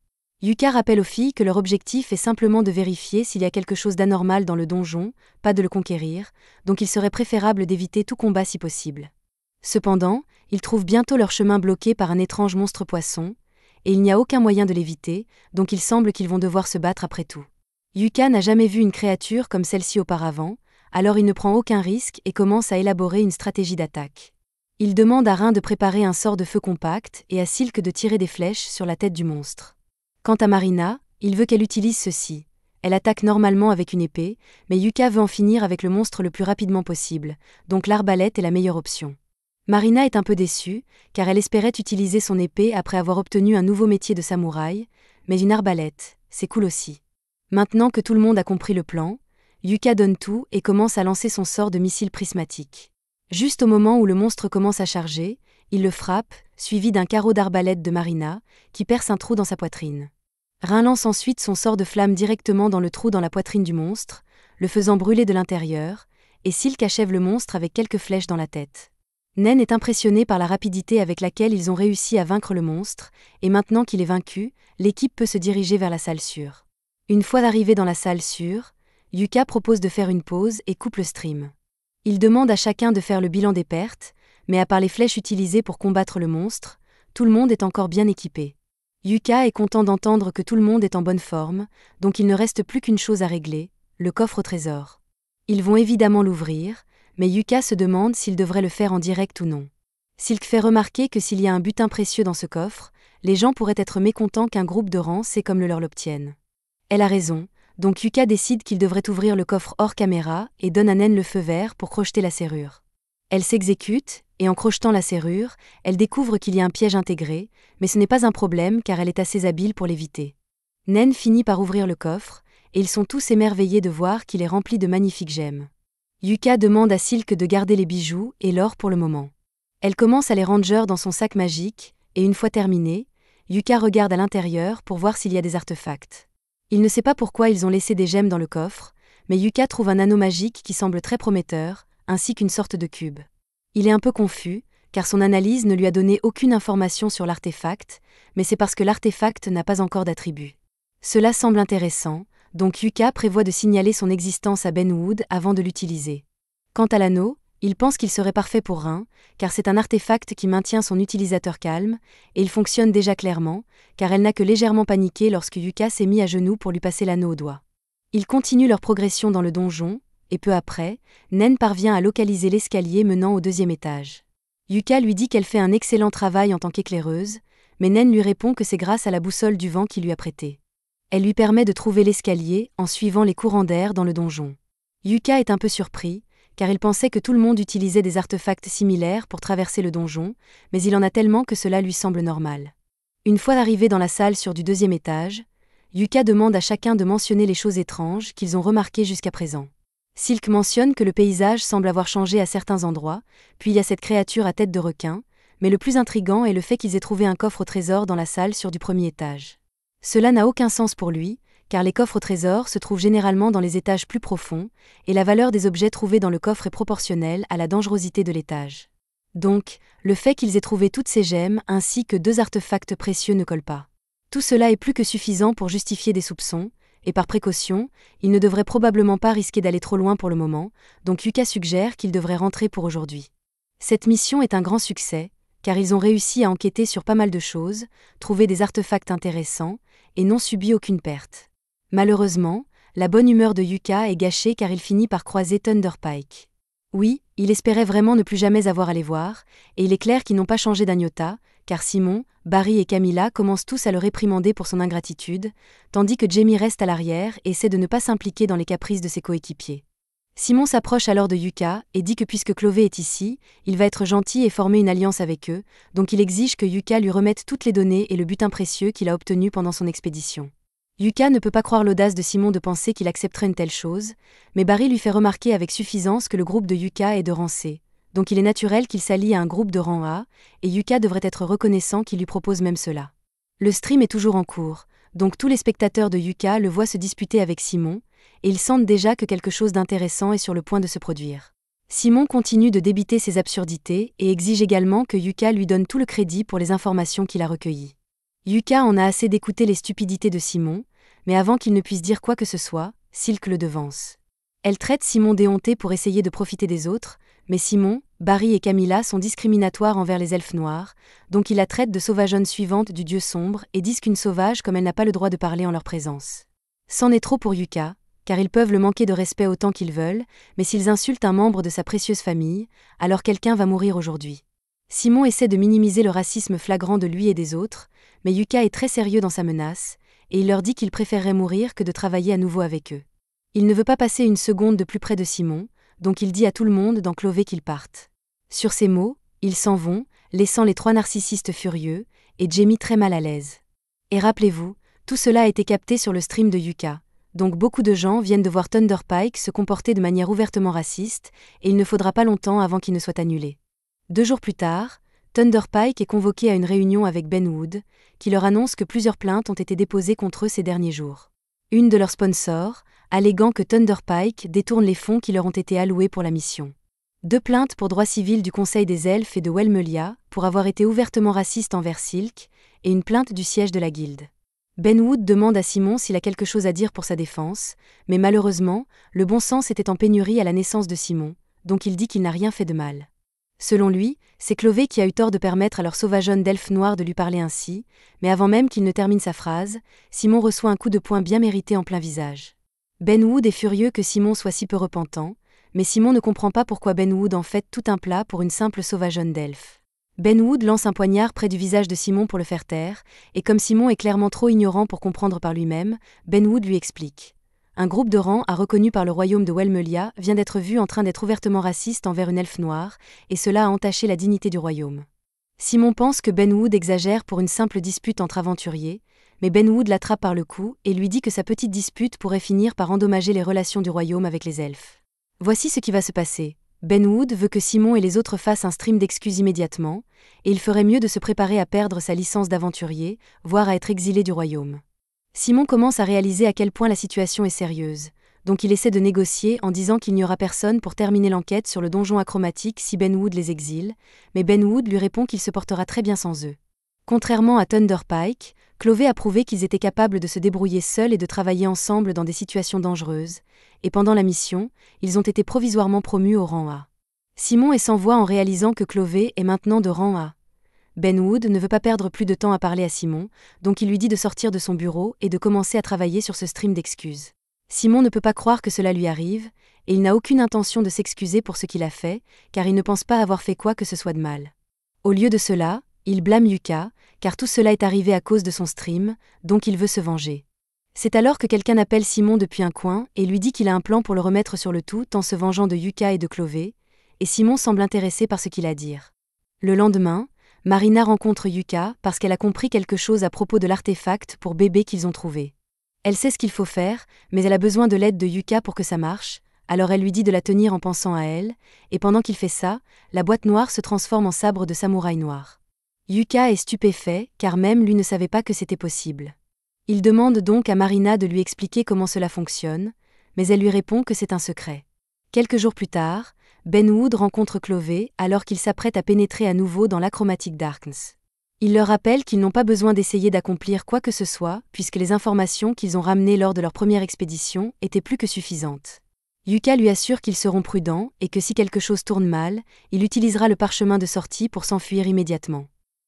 Yuka rappelle aux filles que leur objectif est simplement de vérifier s'il y a quelque chose d'anormal dans le donjon, pas de le conquérir, donc il serait préférable d'éviter tout combat si possible. Cependant, ils trouvent bientôt leur chemin bloqué par un étrange monstre poisson, et il n'y a aucun moyen de l'éviter, donc il semble qu'ils vont devoir se battre après tout. Yuka n'a jamais vu une créature comme celle-ci auparavant, alors il ne prend aucun risque et commence à élaborer une stratégie d'attaque. Il demande à Rin de préparer un sort de feu compact et à Silk de tirer des flèches sur la tête du monstre. Quant à Marina, il veut qu'elle utilise ceci. Elle attaque normalement avec une épée, mais Yuka veut en finir avec le monstre le plus rapidement possible, donc l'arbalète est la meilleure option. Marina est un peu déçue, car elle espérait utiliser son épée après avoir obtenu un nouveau métier de samouraï, mais une arbalète, c'est cool aussi. Maintenant que tout le monde a compris le plan, Yuka donne tout et commence à lancer son sort de missile prismatique. Juste au moment où le monstre commence à charger, il le frappe, suivi d'un carreau d'arbalète de Marina, qui perce un trou dans sa poitrine. Rin lance ensuite son sort de flamme directement dans le trou dans la poitrine du monstre, le faisant brûler de l'intérieur, et Silk achève le monstre avec quelques flèches dans la tête. Nen est impressionné par la rapidité avec laquelle ils ont réussi à vaincre le monstre, et maintenant qu'il est vaincu, l'équipe peut se diriger vers la salle sûre. Une fois arrivé dans la salle sûre, Yuka propose de faire une pause et coupe le stream. Il demande à chacun de faire le bilan des pertes, mais à part les flèches utilisées pour combattre le monstre, tout le monde est encore bien équipé. Yuka est content d'entendre que tout le monde est en bonne forme, donc il ne reste plus qu'une chose à régler, le coffre au trésor. Ils vont évidemment l'ouvrir, mais Yuka se demande s'il devrait le faire en direct ou non. Silk fait remarquer que s'il y a un butin précieux dans ce coffre, les gens pourraient être mécontents qu'un groupe de rangs sait comme le leur l'obtienne. Elle a raison, donc Yuka décide qu'il devrait ouvrir le coffre hors caméra et donne à Nen le feu vert pour crocheter la serrure. Elle s'exécute, et en crochetant la serrure, elle découvre qu'il y a un piège intégré, mais ce n'est pas un problème car elle est assez habile pour l'éviter. Nen finit par ouvrir le coffre, et ils sont tous émerveillés de voir qu'il est rempli de magnifiques gemmes. Yuka demande à Silk de garder les bijoux et l'or pour le moment. Elle commence à les ranger dans son sac magique, et une fois terminée, Yuka regarde à l'intérieur pour voir s'il y a des artefacts. Il ne sait pas pourquoi ils ont laissé des gemmes dans le coffre, mais Yuka trouve un anneau magique qui semble très prometteur, ainsi qu'une sorte de cube. Il est un peu confus, car son analyse ne lui a donné aucune information sur l'artefact, mais c'est parce que l'artefact n'a pas encore d'attribut. Cela semble intéressant, donc Yuka prévoit de signaler son existence à Benwood avant de l'utiliser. Quant à l'anneau, il pense qu'il serait parfait pour Rin, car c'est un artefact qui maintient son utilisateur calme, et il fonctionne déjà clairement, car elle n'a que légèrement paniqué lorsque Yuka s'est mis à genoux pour lui passer l'anneau au doigt. Ils continuent leur progression dans le donjon, et peu après, Nen parvient à localiser l'escalier menant au 2e étage. Yuka lui dit qu'elle fait un excellent travail en tant qu'éclaireuse, mais Nen lui répond que c'est grâce à la boussole du vent qu'il lui a prêtée. Elle lui permet de trouver l'escalier en suivant les courants d'air dans le donjon. Yuka est un peu surpris, car il pensait que tout le monde utilisait des artefacts similaires pour traverser le donjon, mais il en a tellement que cela lui semble normal. Une fois arrivés dans la salle sur du 2e étage, Yuka demande à chacun de mentionner les choses étranges qu'ils ont remarquées jusqu'à présent. Silk mentionne que le paysage semble avoir changé à certains endroits, puis il y a cette créature à tête de requin, mais le plus intriguant est le fait qu'ils aient trouvé un coffre au trésor dans la salle sur du 1er étage. Cela n'a aucun sens pour lui, car les coffres au trésor se trouvent généralement dans les étages plus profonds, et la valeur des objets trouvés dans le coffre est proportionnelle à la dangerosité de l'étage. Donc, le fait qu'ils aient trouvé toutes ces gemmes ainsi que 2 artefacts précieux ne colle pas. Tout cela est plus que suffisant pour justifier des soupçons, et par précaution, ils ne devraient probablement pas risquer d'aller trop loin pour le moment, donc Yuka suggère qu'ils devraient rentrer pour aujourd'hui. Cette mission est un grand succès, car ils ont réussi à enquêter sur pas mal de choses, trouver des artefacts intéressants, et n'ont subi aucune perte. Malheureusement, la bonne humeur de Yuka est gâchée car il finit par croiser Thunderpike. Oui, Il espérait vraiment ne plus jamais avoir à les voir, et il est clair qu'ils n'ont pas changé d'un iota, car Simon, Barry et Camilla commencent tous à le réprimander pour son ingratitude, tandis que Jamie reste à l'arrière et essaie de ne pas s'impliquer dans les caprices de ses coéquipiers. Simon s'approche alors de Yuka et dit que puisque Chloé est ici, il va être gentil et former une alliance avec eux, donc il exige que Yuka lui remette toutes les données et le butin précieux qu'il a obtenu pendant son expédition. Yuka ne peut pas croire l'audace de Simon de penser qu'il accepterait une telle chose, mais Barry lui fait remarquer avec suffisance que le groupe de Yuka est de rang C, donc il est naturel qu'il s'allie à un groupe de rang A, et Yuka devrait être reconnaissant qu'il lui propose même cela. Le stream est toujours en cours, donc tous les spectateurs de Yuka le voient se disputer avec Simon, et ils sentent déjà que quelque chose d'intéressant est sur le point de se produire. Simon continue de débiter ses absurdités et exige également que Yuka lui donne tout le crédit pour les informations qu'il a recueillies. Yuka en a assez d'écouter les stupidités de Simon, mais avant qu'il ne puisse dire quoi que ce soit, Silk le devance. Elle traite Simon d'éhonté pour essayer de profiter des autres, mais Simon, Barry et Camilla sont discriminatoires envers les elfes noirs, donc ils la traitent de sauvageonne suivante du dieu sombre et disent qu'une sauvage comme elle n'a pas le droit de parler en leur présence. C'en est trop pour Yuka, car ils peuvent le manquer de respect autant qu'ils veulent, mais s'ils insultent un membre de sa précieuse famille, alors quelqu'un va mourir aujourd'hui. Simon essaie de minimiser le racisme flagrant de lui et des autres, mais Yuka est très sérieux dans sa menace, et il leur dit qu'il préférerait mourir que de travailler à nouveau avec eux. Il ne veut pas passer une seconde de plus près de Simon, donc il dit à tout le monde dans Chloé qu'ils partent. Sur ces mots, ils s'en vont, laissant les trois narcissistes furieux, et Jamie très mal à l'aise. Et rappelez-vous, tout cela a été capté sur le stream de Yuka, donc beaucoup de gens viennent de voir Thunder Pike se comporter de manière ouvertement raciste, et il ne faudra pas longtemps avant qu'il ne soit annulé. 2 jours plus tard, Thunder Pike est convoqué à une réunion avec Ben Wood, qui leur annonce que plusieurs plaintes ont été déposées contre eux ces derniers jours. Une de leurs sponsors, alléguant que Thunder Pike détourne les fonds qui leur ont été alloués pour la mission. 2 plaintes pour droit civil du Conseil des Elfes et de Welmelia, pour avoir été ouvertement raciste envers Silk, et une plainte du siège de la guilde. Ben Wood demande à Simon s'il a quelque chose à dire pour sa défense, mais malheureusement, le bon sens était en pénurie à la naissance de Simon, donc il dit qu'il n'a rien fait de mal. Selon lui, c'est Chloé qui a eu tort de permettre à leur sauvageonne d'elfe noir de lui parler ainsi, mais avant même qu'il ne termine sa phrase, Simon reçoit un coup de poing bien mérité en plein visage. Ben Wood est furieux que Simon soit si peu repentant, mais Simon ne comprend pas pourquoi Ben Wood en fait tout un plat pour une simple sauvageonne d'elfe. Ben Wood lance un poignard près du visage de Simon pour le faire taire, et comme Simon est clairement trop ignorant pour comprendre par lui-même, Ben Wood lui explique. Un groupe de rang reconnu par le royaume de Welmelia vient d'être vu en train d'être ouvertement raciste envers une elfe noire, et cela a entaché la dignité du royaume. Simon pense que Ben Wood exagère pour une simple dispute entre aventuriers, mais Ben Wood l'attrape par le cou et lui dit que sa petite dispute pourrait finir par endommager les relations du royaume avec les elfes. Voici ce qui va se passer. Ben Wood veut que Simon et les autres fassent un stream d'excuses immédiatement, et il ferait mieux de se préparer à perdre sa licence d'aventurier, voire à être exilé du royaume. Simon commence à réaliser à quel point la situation est sérieuse, donc il essaie de négocier en disant qu'il n'y aura personne pour terminer l'enquête sur le donjon achromatique si Ben Wood les exile, mais Ben Wood lui répond qu'il se portera très bien sans eux. Contrairement à Thunder Pike, Chloé a prouvé qu'ils étaient capables de se débrouiller seuls et de travailler ensemble dans des situations dangereuses, et pendant la mission, ils ont été provisoirement promus au rang A. Simon est sans voix en réalisant que Chloé est maintenant de rang A. Ben Wood ne veut pas perdre plus de temps à parler à Simon, donc il lui dit de sortir de son bureau et de commencer à travailler sur ce stream d'excuses. Simon ne peut pas croire que cela lui arrive, et il n'a aucune intention de s'excuser pour ce qu'il a fait, car il ne pense pas avoir fait quoi que ce soit de mal. Au lieu de cela, il blâme Yuka, car tout cela est arrivé à cause de son stream, donc il veut se venger. C'est alors que quelqu'un appelle Simon depuis un coin et lui dit qu'il a un plan pour le remettre sur le tout en se vengeant de Yuka et de Chloé, et Simon semble intéressé par ce qu'il a à dire. Le lendemain, Marina rencontre Yuka parce qu'elle a compris quelque chose à propos de l'artefact pour bébé qu'ils ont trouvé. Elle sait ce qu'il faut faire, mais elle a besoin de l'aide de Yuka pour que ça marche, alors elle lui dit de la tenir en pensant à elle, et pendant qu'il fait ça, la boîte noire se transforme en sabre de samouraï noir. Yuka est stupéfait, car même lui ne savait pas que c'était possible. Il demande donc à Marina de lui expliquer comment cela fonctionne, mais elle lui répond que c'est un secret. Quelques jours plus tard, Ben Wood rencontre Chloé alors qu'il s'apprête à pénétrer à nouveau dans l'Achromatic Darkness. Il leur rappelle qu'ils n'ont pas besoin d'essayer d'accomplir quoi que ce soit, puisque les informations qu'ils ont ramenées lors de leur première expédition étaient plus que suffisantes. Yuka lui assure qu'ils seront prudents et que si quelque chose tourne mal, il utilisera le parchemin de sortie pour s'enfuir immédiatement.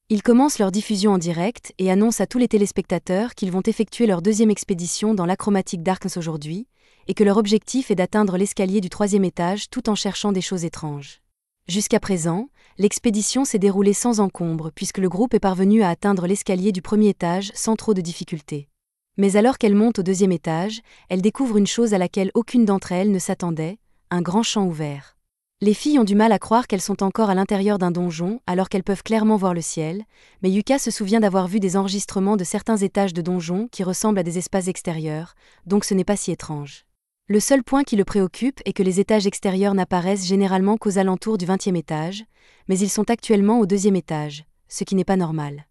Ils commencent leur diffusion en direct et annoncent à tous les téléspectateurs qu'ils vont effectuer leur 2e expédition dans l'Achromatic Darkness aujourd'hui, et que leur objectif est d'atteindre l'escalier du 3e étage tout en cherchant des choses étranges. Jusqu'à présent, l'expédition s'est déroulée sans encombre puisque le groupe est parvenu à atteindre l'escalier du premier étage sans trop de difficultés. Mais alors qu'elle monte au deuxième étage, elle découvre une chose à laquelle aucune d'entre elles ne s'attendait, un grand champ ouvert. Les filles ont du mal à croire qu'elles sont encore à l'intérieur d'un donjon alors qu'elles peuvent clairement voir le ciel, mais Yuka se souvient d'avoir vu des enregistrements de certains étages de donjons qui ressemblent à des espaces extérieurs, donc ce n'est pas si étrange. Le seul point qui le préoccupe est que les étages extérieurs n'apparaissent généralement qu'aux alentours du 20e étage, mais ils sont actuellement au deuxième étage, ce qui n'est pas normal.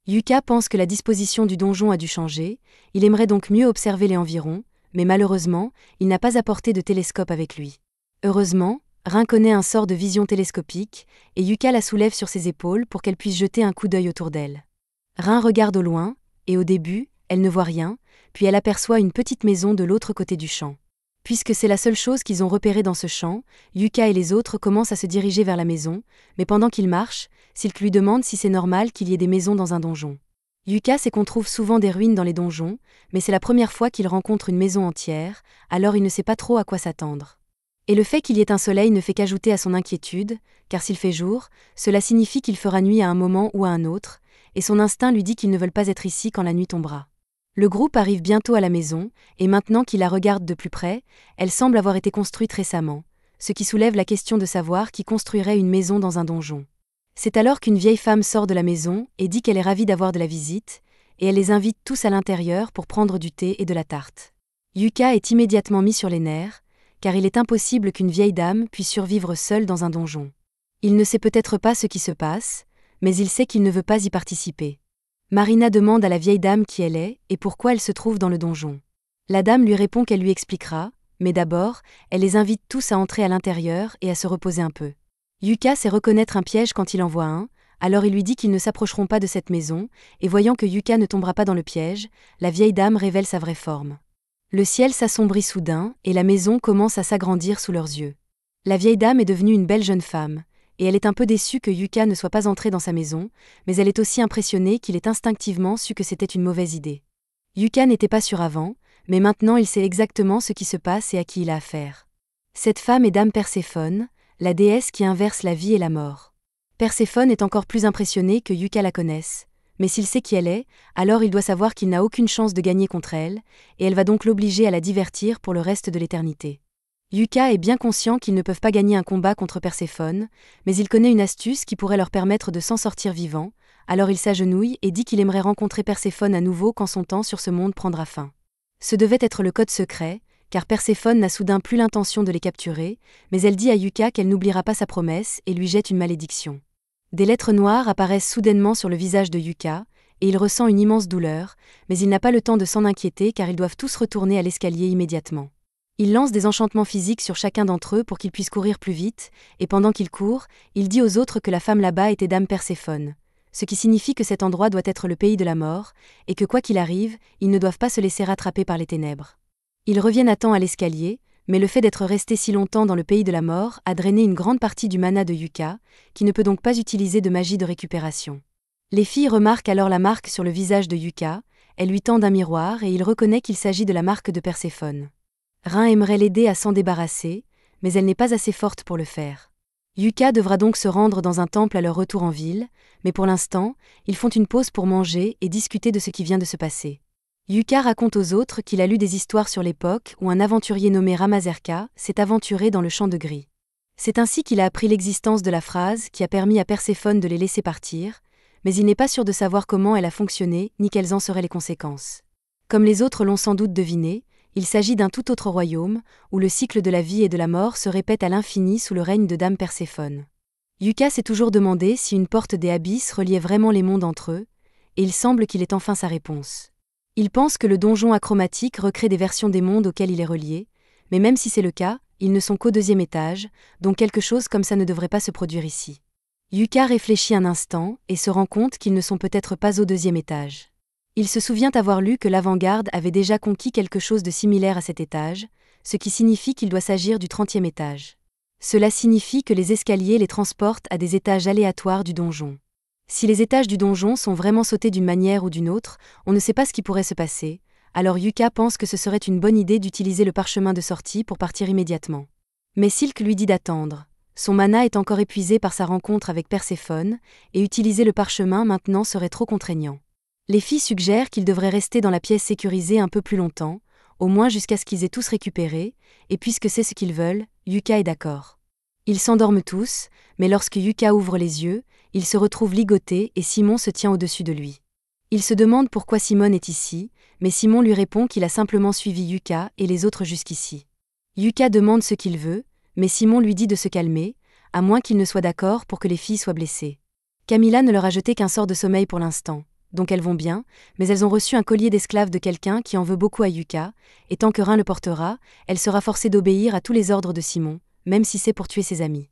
Yuka pense que la disposition du donjon a dû changer, il aimerait donc mieux observer les environs, mais malheureusement, il n'a pas apporté de télescope avec lui. Heureusement, Rin connaît un sort de vision télescopique, et Yuka la soulève sur ses épaules pour qu'elle puisse jeter un coup d'œil autour d'elle. Rin regarde au loin, et au début, elle ne voit rien, puis elle aperçoit une petite maison de l'autre côté du champ. Puisque c'est la seule chose qu'ils ont repérée dans ce champ, Yuka et les autres commencent à se diriger vers la maison, mais pendant qu'ils marchent, Silk lui demande si c'est normal qu'il y ait des maisons dans un donjon. Yuka sait qu'on trouve souvent des ruines dans les donjons, mais c'est la première fois qu'il rencontre une maison entière, alors il ne sait pas trop à quoi s'attendre. Et le fait qu'il y ait un soleil ne fait qu'ajouter à son inquiétude, car s'il fait jour, cela signifie qu'il fera nuit à un moment ou à un autre, et son instinct lui dit qu'ils ne veulent pas être ici quand la nuit tombera. Le groupe arrive bientôt à la maison, et maintenant qu'il la regarde de plus près, elle semble avoir été construite récemment, ce qui soulève la question de savoir qui construirait une maison dans un donjon. C'est alors qu'une vieille femme sort de la maison et dit qu'elle est ravie d'avoir de la visite, et elle les invite tous à l'intérieur pour prendre du thé et de la tarte. Yuka est immédiatement mis sur les nerfs, car il est impossible qu'une vieille dame puisse survivre seule dans un donjon. Il ne sait peut-être pas ce qui se passe, mais il sait qu'il ne veut pas y participer. Marina demande à la vieille dame qui elle est et pourquoi elle se trouve dans le donjon. La dame lui répond qu'elle lui expliquera, mais d'abord, elle les invite tous à entrer à l'intérieur et à se reposer un peu. Yuka sait reconnaître un piège quand il en voit un, alors il lui dit qu'ils ne s'approcheront pas de cette maison, et voyant que Yuka ne tombera pas dans le piège, la vieille dame révèle sa vraie forme. Le ciel s'assombrit soudain, et la maison commence à s'agrandir sous leurs yeux. La vieille dame est devenue une belle jeune femme, et elle est un peu déçue que Yuka ne soit pas entré dans sa maison, mais elle est aussi impressionnée qu'il ait instinctivement su que c'était une mauvaise idée. Yuka n'était pas sûr avant, mais maintenant il sait exactement ce qui se passe et à qui il a affaire. Cette femme est Dame Perséphone, la déesse qui inverse la vie et la mort. Perséphone est encore plus impressionnée que Yuka la connaisse, mais s'il sait qui elle est, alors il doit savoir qu'il n'a aucune chance de gagner contre elle, et elle va donc l'obliger à la divertir pour le reste de l'éternité. Yuka est bien conscient qu'ils ne peuvent pas gagner un combat contre Perséphone, mais il connaît une astuce qui pourrait leur permettre de s'en sortir vivant, alors il s'agenouille et dit qu'il aimerait rencontrer Perséphone à nouveau quand son temps sur ce monde prendra fin. Ce devait être le code secret, car Perséphone n'a soudain plus l'intention de les capturer, mais elle dit à Yuka qu'elle n'oubliera pas sa promesse et lui jette une malédiction. Des lettres noires apparaissent soudainement sur le visage de Yuka, et il ressent une immense douleur, mais il n'a pas le temps de s'en inquiéter car ils doivent tous retourner à l'escalier immédiatement. Il lance des enchantements physiques sur chacun d'entre eux pour qu'ils puissent courir plus vite, et pendant qu'ils courent, il dit aux autres que la femme là-bas était Dame Perséphone, ce qui signifie que cet endroit doit être le pays de la mort, et que quoi qu'il arrive, ils ne doivent pas se laisser rattraper par les ténèbres. Ils reviennent à temps à l'escalier, mais le fait d'être resté si longtemps dans le pays de la mort a drainé une grande partie du mana de Yuka, qui ne peut donc pas utiliser de magie de récupération. Les filles remarquent alors la marque sur le visage de Yuka, elles lui tendent un miroir et il reconnaît qu'il s'agit de la marque de Perséphone. Rin aimerait l'aider à s'en débarrasser, mais elle n'est pas assez forte pour le faire. Yuka devra donc se rendre dans un temple à leur retour en ville, mais pour l'instant, ils font une pause pour manger et discuter de ce qui vient de se passer. Yuka raconte aux autres qu'il a lu des histoires sur l'époque où un aventurier nommé Ramazerka s'est aventuré dans le champ de gris. C'est ainsi qu'il a appris l'existence de la phrase qui a permis à Perséphone de les laisser partir, mais il n'est pas sûr de savoir comment elle a fonctionné ni quelles en seraient les conséquences. Comme les autres l'ont sans doute deviné, il s'agit d'un tout autre royaume, où le cycle de la vie et de la mort se répète à l'infini sous le règne de Dame Perséphone. Yuka s'est toujours demandé si une porte des abysses reliait vraiment les mondes entre eux, et il semble qu'il ait enfin sa réponse. Il pense que le donjon achromatique recrée des versions des mondes auxquels il est relié, mais même si c'est le cas, ils ne sont qu'au 2e étage, donc quelque chose comme ça ne devrait pas se produire ici. Yuka réfléchit un instant et se rend compte qu'ils ne sont peut-être pas au 2e étage. Il se souvient avoir lu que l'avant-garde avait déjà conquis quelque chose de similaire à cet étage, ce qui signifie qu'il doit s'agir du 30e étage. Cela signifie que les escaliers les transportent à des étages aléatoires du donjon. Si les étages du donjon sont vraiment sautés d'une manière ou d'une autre, on ne sait pas ce qui pourrait se passer, alors Yuka pense que ce serait une bonne idée d'utiliser le parchemin de sortie pour partir immédiatement. Mais Silk lui dit d'attendre, Son mana est encore épuisé par sa rencontre avec Perséphone, et utiliser le parchemin maintenant serait trop contraignant. Les filles suggèrent qu'ils devraient rester dans la pièce sécurisée un peu plus longtemps, au moins jusqu'à ce qu'ils aient tous récupéré, et puisque c'est ce qu'ils veulent, Yuka est d'accord. Ils s'endorment tous, mais lorsque Yuka ouvre les yeux, il se retrouve ligoté et Simon se tient au-dessus de lui. Il se demande pourquoi Simone est ici, mais Simon lui répond qu'il a simplement suivi Yuka et les autres jusqu'ici. Yuka demande ce qu'il veut, mais Simon lui dit de se calmer, à moins qu'il ne soit d'accord pour que les filles soient blessées. Camilla ne leur a jeté qu'un sort de sommeil pour l'instant, donc elles vont bien, mais elles ont reçu un collier d'esclave de quelqu'un qui en veut beaucoup à Yuka, et tant que Rin le portera, elle sera forcée d'obéir à tous les ordres de Simon, même si c'est pour tuer ses amis.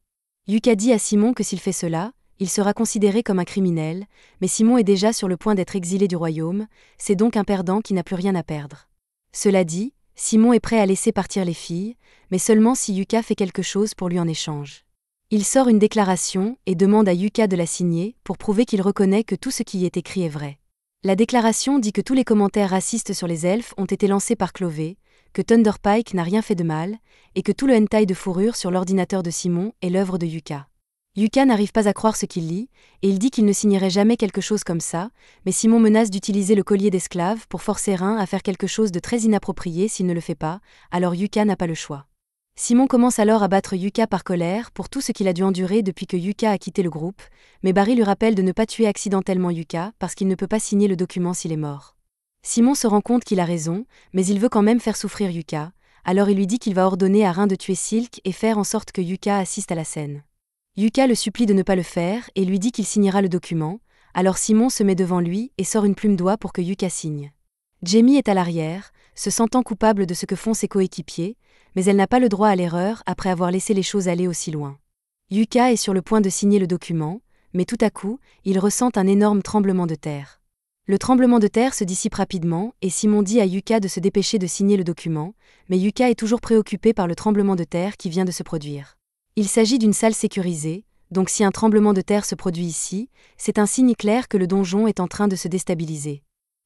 Yuka dit à Simon que s'il fait cela, il sera considéré comme un criminel, mais Simon est déjà sur le point d'être exilé du royaume, c'est donc un perdant qui n'a plus rien à perdre. Cela dit, Simon est prêt à laisser partir les filles, mais seulement si Yuka fait quelque chose pour lui en échange. Il sort une déclaration et demande à Yuka de la signer pour prouver qu'il reconnaît que tout ce qui y est écrit est vrai. La déclaration dit que tous les commentaires racistes sur les elfes ont été lancés par Clové, que Thunderpike n'a rien fait de mal, et que tout le hentai de fourrure sur l'ordinateur de Simon est l'œuvre de Yuka. Yuka n'arrive pas à croire ce qu'il lit, et il dit qu'il ne signerait jamais quelque chose comme ça, mais Simon menace d'utiliser le collier d'esclave pour forcer Rin à faire quelque chose de très inapproprié s'il ne le fait pas, alors Yuka n'a pas le choix. Simon commence alors à battre Yuka par colère pour tout ce qu'il a dû endurer depuis que Yuka a quitté le groupe, mais Barry lui rappelle de ne pas tuer accidentellement Yuka parce qu'il ne peut pas signer le document s'il est mort. Simon se rend compte qu'il a raison, mais il veut quand même faire souffrir Yuka, alors il lui dit qu'il va ordonner à Rin de tuer Silk et faire en sorte que Yuka assiste à la scène. Yuka le supplie de ne pas le faire et lui dit qu'il signera le document, alors Simon se met devant lui et sort une plume d'oie pour que Yuka signe. Jamie est à l'arrière, se sentant coupable de ce que font ses coéquipiers, mais elle n'a pas le droit à l'erreur après avoir laissé les choses aller aussi loin. Yuka est sur le point de signer le document, mais tout à coup, il ressent un énorme tremblement de terre. Le tremblement de terre se dissipe rapidement et Simon dit à Yuka de se dépêcher de signer le document, mais Yuka est toujours préoccupé par le tremblement de terre qui vient de se produire. Il s'agit d'une salle sécurisée, donc si un tremblement de terre se produit ici, c'est un signe clair que le donjon est en train de se déstabiliser.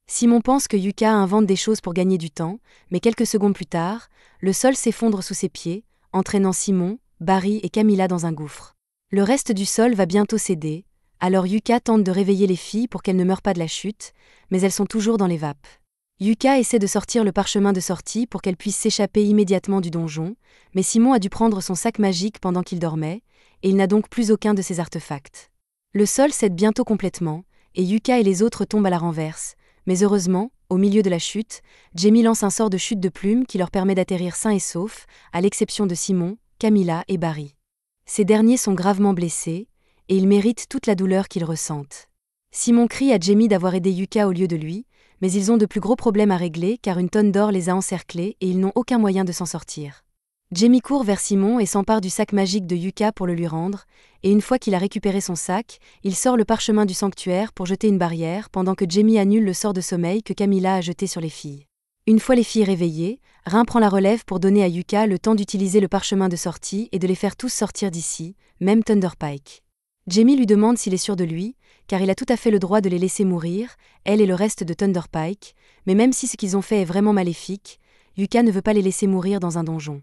Simon pense que Yuka invente des choses pour gagner du temps, mais quelques secondes plus tard, le sol s'effondre sous ses pieds, entraînant Simon, Barry et Camilla dans un gouffre. Le reste du sol va bientôt céder, alors Yuka tente de réveiller les filles pour qu'elles ne meurent pas de la chute, mais elles sont toujours dans les vapes. Yuka essaie de sortir le parchemin de sortie pour qu'elle puisse s'échapper immédiatement du donjon, mais Simon a dû prendre son sac magique pendant qu'il dormait, et il n'a donc plus aucun de ses artefacts. Le sol cède bientôt complètement, et Yuka et les autres tombent à la renverse, mais heureusement, au milieu de la chute, Jamie lance un sort de chute de plume qui leur permet d'atterrir sains et saufs, à l'exception de Simon, Camilla et Barry. Ces derniers sont gravement blessés, et ils méritent toute la douleur qu'ils ressentent. Simon crie à Jamie d'avoir aidé Yuka au lieu de lui, mais ils ont de plus gros problèmes à régler car une tonne d'or les a encerclés et ils n'ont aucun moyen de s'en sortir. Jamie court vers Simon et s'empare du sac magique de Yuka pour le lui rendre, et une fois qu'il a récupéré son sac, il sort le parchemin du sanctuaire pour jeter une barrière pendant que Jamie annule le sort de sommeil que Camilla a jeté sur les filles. Une fois les filles réveillées, Rin prend la relève pour donner à Yuka le temps d'utiliser le parchemin de sortie et de les faire tous sortir d'ici, même Thunderpike. Jamie lui demande s'il est sûr de lui, car il a tout à fait le droit de les laisser mourir, elle et le reste de Thunderpike, mais même si ce qu'ils ont fait est vraiment maléfique, Yuka ne veut pas les laisser mourir dans un donjon.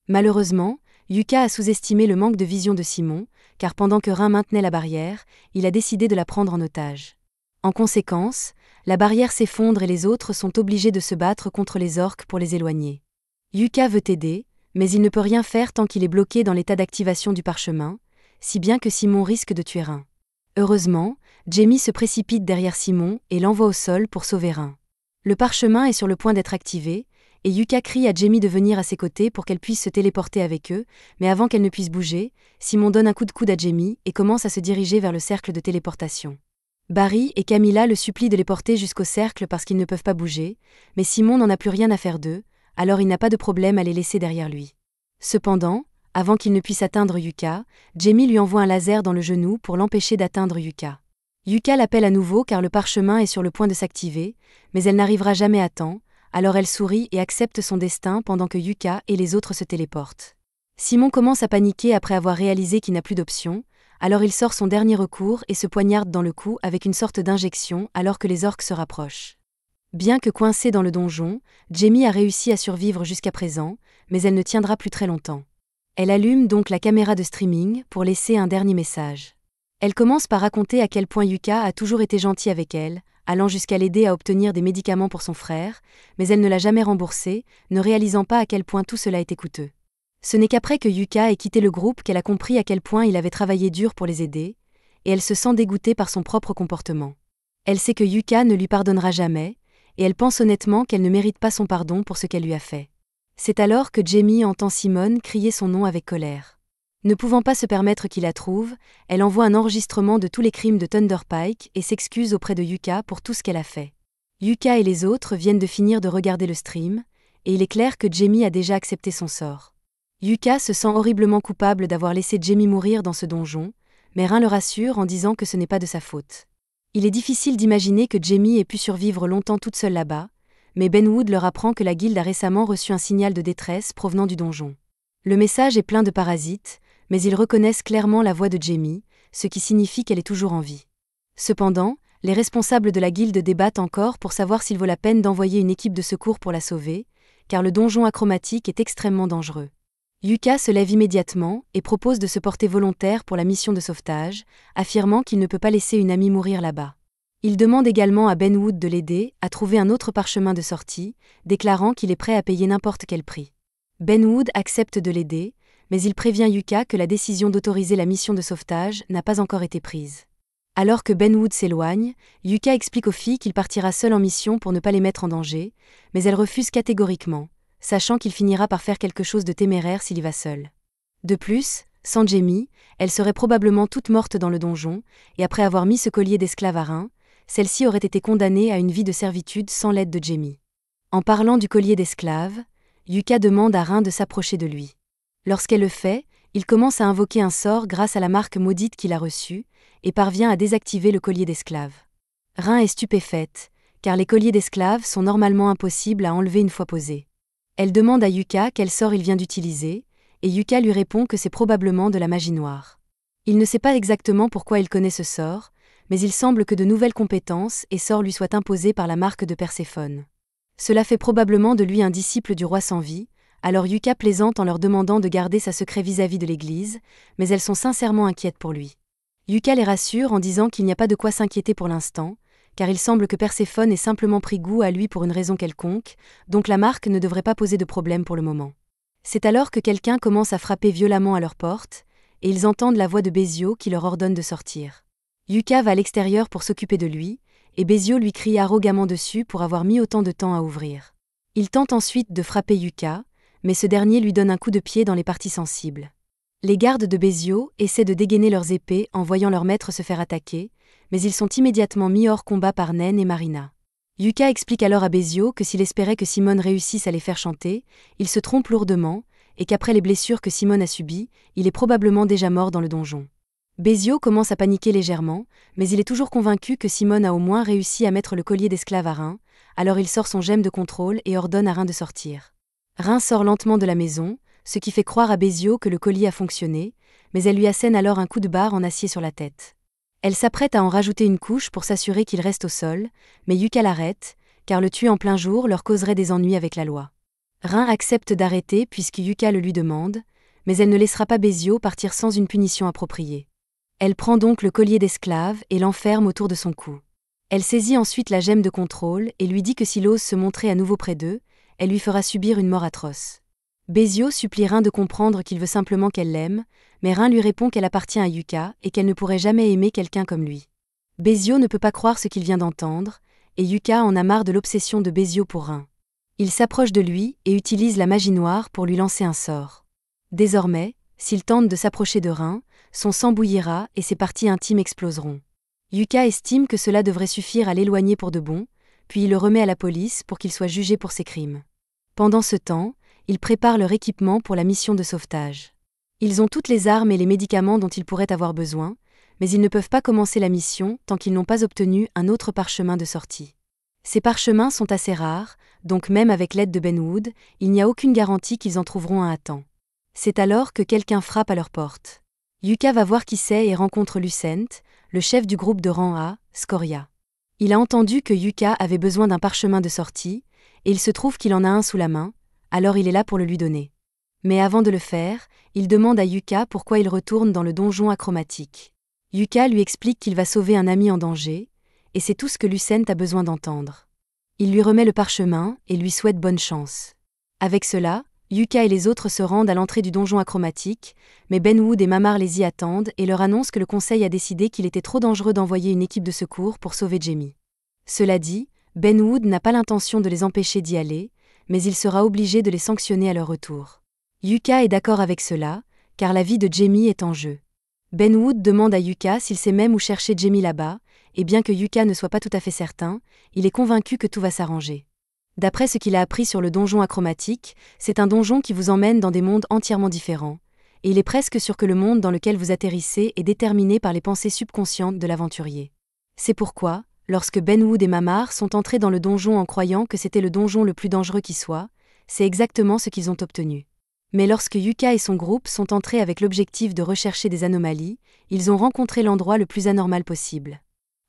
Malheureusement, Yuka a sous-estimé le manque de vision de Simon, car pendant que Rin maintenait la barrière, il a décidé de la prendre en otage. En conséquence, la barrière s'effondre et les autres sont obligés de se battre contre les orques pour les éloigner. Yuka veut aider, mais il ne peut rien faire tant qu'il est bloqué dans l'état d'activation du parchemin, si bien que Simon risque de tuer Rin. Heureusement, Jamie se précipite derrière Simon et l'envoie au sol pour sauver Rin. Le parchemin est sur le point d'être activé, et Yuka crie à Jamie de venir à ses côtés pour qu'elle puisse se téléporter avec eux, mais avant qu'elle ne puisse bouger, Simon donne un coup de coude à Jamie et commence à se diriger vers le cercle de téléportation. Barry et Camilla le supplient de les porter jusqu'au cercle parce qu'ils ne peuvent pas bouger, mais Simon n'en a plus rien à faire d'eux, alors il n'a pas de problème à les laisser derrière lui. Cependant, avant qu'il ne puisse atteindre Yuka, Jamie lui envoie un laser dans le genou pour l'empêcher d'atteindre Yuka. Yuka l'appelle à nouveau car le parchemin est sur le point de s'activer, mais elle n'arrivera jamais à temps, alors elle sourit et accepte son destin pendant que Yuka et les autres se téléportent. Simon commence à paniquer après avoir réalisé qu'il n'a plus d'option, alors il sort son dernier recours et se poignarde dans le cou avec une sorte d'injection alors que les orques se rapprochent. Bien que coincée dans le donjon, Jamie a réussi à survivre jusqu'à présent, mais elle ne tiendra plus très longtemps. Elle allume donc la caméra de streaming pour laisser un dernier message. Elle commence par raconter à quel point Yuka a toujours été gentil avec elle, allant jusqu'à l'aider à obtenir des médicaments pour son frère, mais elle ne l'a jamais remboursé, ne réalisant pas à quel point tout cela était coûteux. Ce n'est qu'après que Yuka ait quitté le groupe qu'elle a compris à quel point il avait travaillé dur pour les aider, et elle se sent dégoûtée par son propre comportement. Elle sait que Yuka ne lui pardonnera jamais, et elle pense honnêtement qu'elle ne mérite pas son pardon pour ce qu'elle lui a fait. C'est alors que Jamie entend Simone crier son nom avec colère. Ne pouvant pas se permettre qu'il la trouve, elle envoie un enregistrement de tous les crimes de Thunder Pike et s'excuse auprès de Yuka pour tout ce qu'elle a fait. Yuka et les autres viennent de finir de regarder le stream, et il est clair que Jamie a déjà accepté son sort. Yuka se sent horriblement coupable d'avoir laissé Jamie mourir dans ce donjon, mais Rin le rassure en disant que ce n'est pas de sa faute. Il est difficile d'imaginer que Jamie ait pu survivre longtemps toute seule là-bas, mais Benwood leur apprend que la guilde a récemment reçu un signal de détresse provenant du donjon. Le message est plein de parasites, mais ils reconnaissent clairement la voix de Jamie, ce qui signifie qu'elle est toujours en vie. Cependant, les responsables de la guilde débattent encore pour savoir s'il vaut la peine d'envoyer une équipe de secours pour la sauver, car le donjon achromatique est extrêmement dangereux. Yuka se lève immédiatement et propose de se porter volontaire pour la mission de sauvetage, affirmant qu'il ne peut pas laisser une amie mourir là-bas. Il demande également à Benwood de l'aider à trouver un autre parchemin de sortie, déclarant qu'il est prêt à payer n'importe quel prix. Benwood accepte de l'aider, mais il prévient Yuka que la décision d'autoriser la mission de sauvetage n'a pas encore été prise. Alors que Benwood s'éloigne, Yuka explique aux filles qu'il partira seul en mission pour ne pas les mettre en danger, mais elle refuse catégoriquement, sachant qu'il finira par faire quelque chose de téméraire s'il y va seul. De plus, sans Jamie, elle serait probablement toute morte dans le donjon, et après avoir mis ce collier d'esclave à Rin, celle-ci aurait été condamnée à une vie de servitude sans l'aide de Jamie. En parlant du collier d'esclave, Yuka demande à Rin de s'approcher de lui. Lorsqu'elle le fait, il commence à invoquer un sort grâce à la marque maudite qu'il a reçue, et parvient à désactiver le collier d'esclave. Rin est stupéfaite, car les colliers d'esclave sont normalement impossibles à enlever une fois posés. Elle demande à Yuka quel sort il vient d'utiliser, et Yuka lui répond que c'est probablement de la magie noire. Il ne sait pas exactement pourquoi il connaît ce sort, mais il semble que de nouvelles compétences et sorts lui soient imposés par la marque de Perséphone. Cela fait probablement de lui un disciple du roi sans vie, alors Yuka plaisante en leur demandant de garder sa secret vis-à-vis de l'Église, mais elles sont sincèrement inquiètes pour lui. Yuka les rassure en disant qu'il n'y a pas de quoi s'inquiéter pour l'instant, car il semble que Perséphone ait simplement pris goût à lui pour une raison quelconque, donc la marque ne devrait pas poser de problème pour le moment. C'est alors que quelqu'un commence à frapper violemment à leur porte, et ils entendent la voix de Bézio qui leur ordonne de sortir. Yuka va à l'extérieur pour s'occuper de lui, et Bézio lui crie arrogamment dessus pour avoir mis autant de temps à ouvrir. Il tente ensuite de frapper Yuka, mais ce dernier lui donne un coup de pied dans les parties sensibles. Les gardes de Bézio essaient de dégainer leurs épées en voyant leur maître se faire attaquer, mais ils sont immédiatement mis hors combat par Nen et Marina. Yuka explique alors à Bézio que s'il espérait que Simone réussisse à les faire chanter, il se trompe lourdement, et qu'après les blessures que Simone a subies, il est probablement déjà mort dans le donjon. Bézio commence à paniquer légèrement, mais il est toujours convaincu que Simone a au moins réussi à mettre le collier d'esclave à Rin, alors il sort son gemme de contrôle et ordonne à Rin de sortir. Rin sort lentement de la maison, ce qui fait croire à Bézio que le collier a fonctionné, mais elle lui assène alors un coup de barre en acier sur la tête. Elle s'apprête à en rajouter une couche pour s'assurer qu'il reste au sol, mais Yuka l'arrête, car le tuer en plein jour leur causerait des ennuis avec la loi. Rin accepte d'arrêter puisque Yuka le lui demande, mais elle ne laissera pas Bézio partir sans une punition appropriée. Elle prend donc le collier d'esclave et l'enferme autour de son cou. Elle saisit ensuite la gemme de contrôle et lui dit que s'il ose se montrer à nouveau près d'eux, elle lui fera subir une mort atroce. Bézio supplie Rin de comprendre qu'il veut simplement qu'elle l'aime, mais Rin lui répond qu'elle appartient à Yuka et qu'elle ne pourrait jamais aimer quelqu'un comme lui. Bézio ne peut pas croire ce qu'il vient d'entendre, et Yuka en a marre de l'obsession de Bézio pour Rin. Il s'approche de lui et utilise la magie noire pour lui lancer un sort. Désormais, s'il tente de s'approcher de Rin, son sang bouillira et ses parties intimes exploseront. Yuka estime que cela devrait suffire à l'éloigner pour de bon, puis il le remet à la police pour qu'il soit jugé pour ses crimes. Pendant ce temps, ils préparent leur équipement pour la mission de sauvetage. Ils ont toutes les armes et les médicaments dont ils pourraient avoir besoin, mais ils ne peuvent pas commencer la mission tant qu'ils n'ont pas obtenu un autre parchemin de sortie. Ces parchemins sont assez rares, donc même avec l'aide de Benwood, il n'y a aucune garantie qu'ils en trouveront un à temps. C'est alors que quelqu'un frappe à leur porte. Yuka va voir qui c'est et rencontre Lucent, le chef du groupe de rang A, Scoria. Il a entendu que Yuka avait besoin d'un parchemin de sortie, et il se trouve qu'il en a un sous la main, alors il est là pour le lui donner. Mais avant de le faire, il demande à Yuka pourquoi il retourne dans le donjon achromatique. Yuka lui explique qu'il va sauver un ami en danger, et c'est tout ce que Lucent a besoin d'entendre. Il lui remet le parchemin et lui souhaite bonne chance. Avec cela, Yuka et les autres se rendent à l'entrée du donjon achromatique, mais Benwood et Mamar les y attendent et leur annoncent que le conseil a décidé qu'il était trop dangereux d'envoyer une équipe de secours pour sauver Jamie. Cela dit, Benwood n'a pas l'intention de les empêcher d'y aller, mais il sera obligé de les sanctionner à leur retour. Yuka est d'accord avec cela, car la vie de Jamie est en jeu. Benwood demande à Yuka s'il sait même où chercher Jamie là-bas, et bien que Yuka ne soit pas tout à fait certain, il est convaincu que tout va s'arranger. D'après ce qu'il a appris sur le donjon achromatique, c'est un donjon qui vous emmène dans des mondes entièrement différents, et il est presque sûr que le monde dans lequel vous atterrissez est déterminé par les pensées subconscientes de l'aventurier. C'est pourquoi, lorsque Benwood et Mamar sont entrés dans le donjon en croyant que c'était le donjon le plus dangereux qui soit, c'est exactement ce qu'ils ont obtenu. Mais lorsque Yuka et son groupe sont entrés avec l'objectif de rechercher des anomalies, ils ont rencontré l'endroit le plus anormal possible.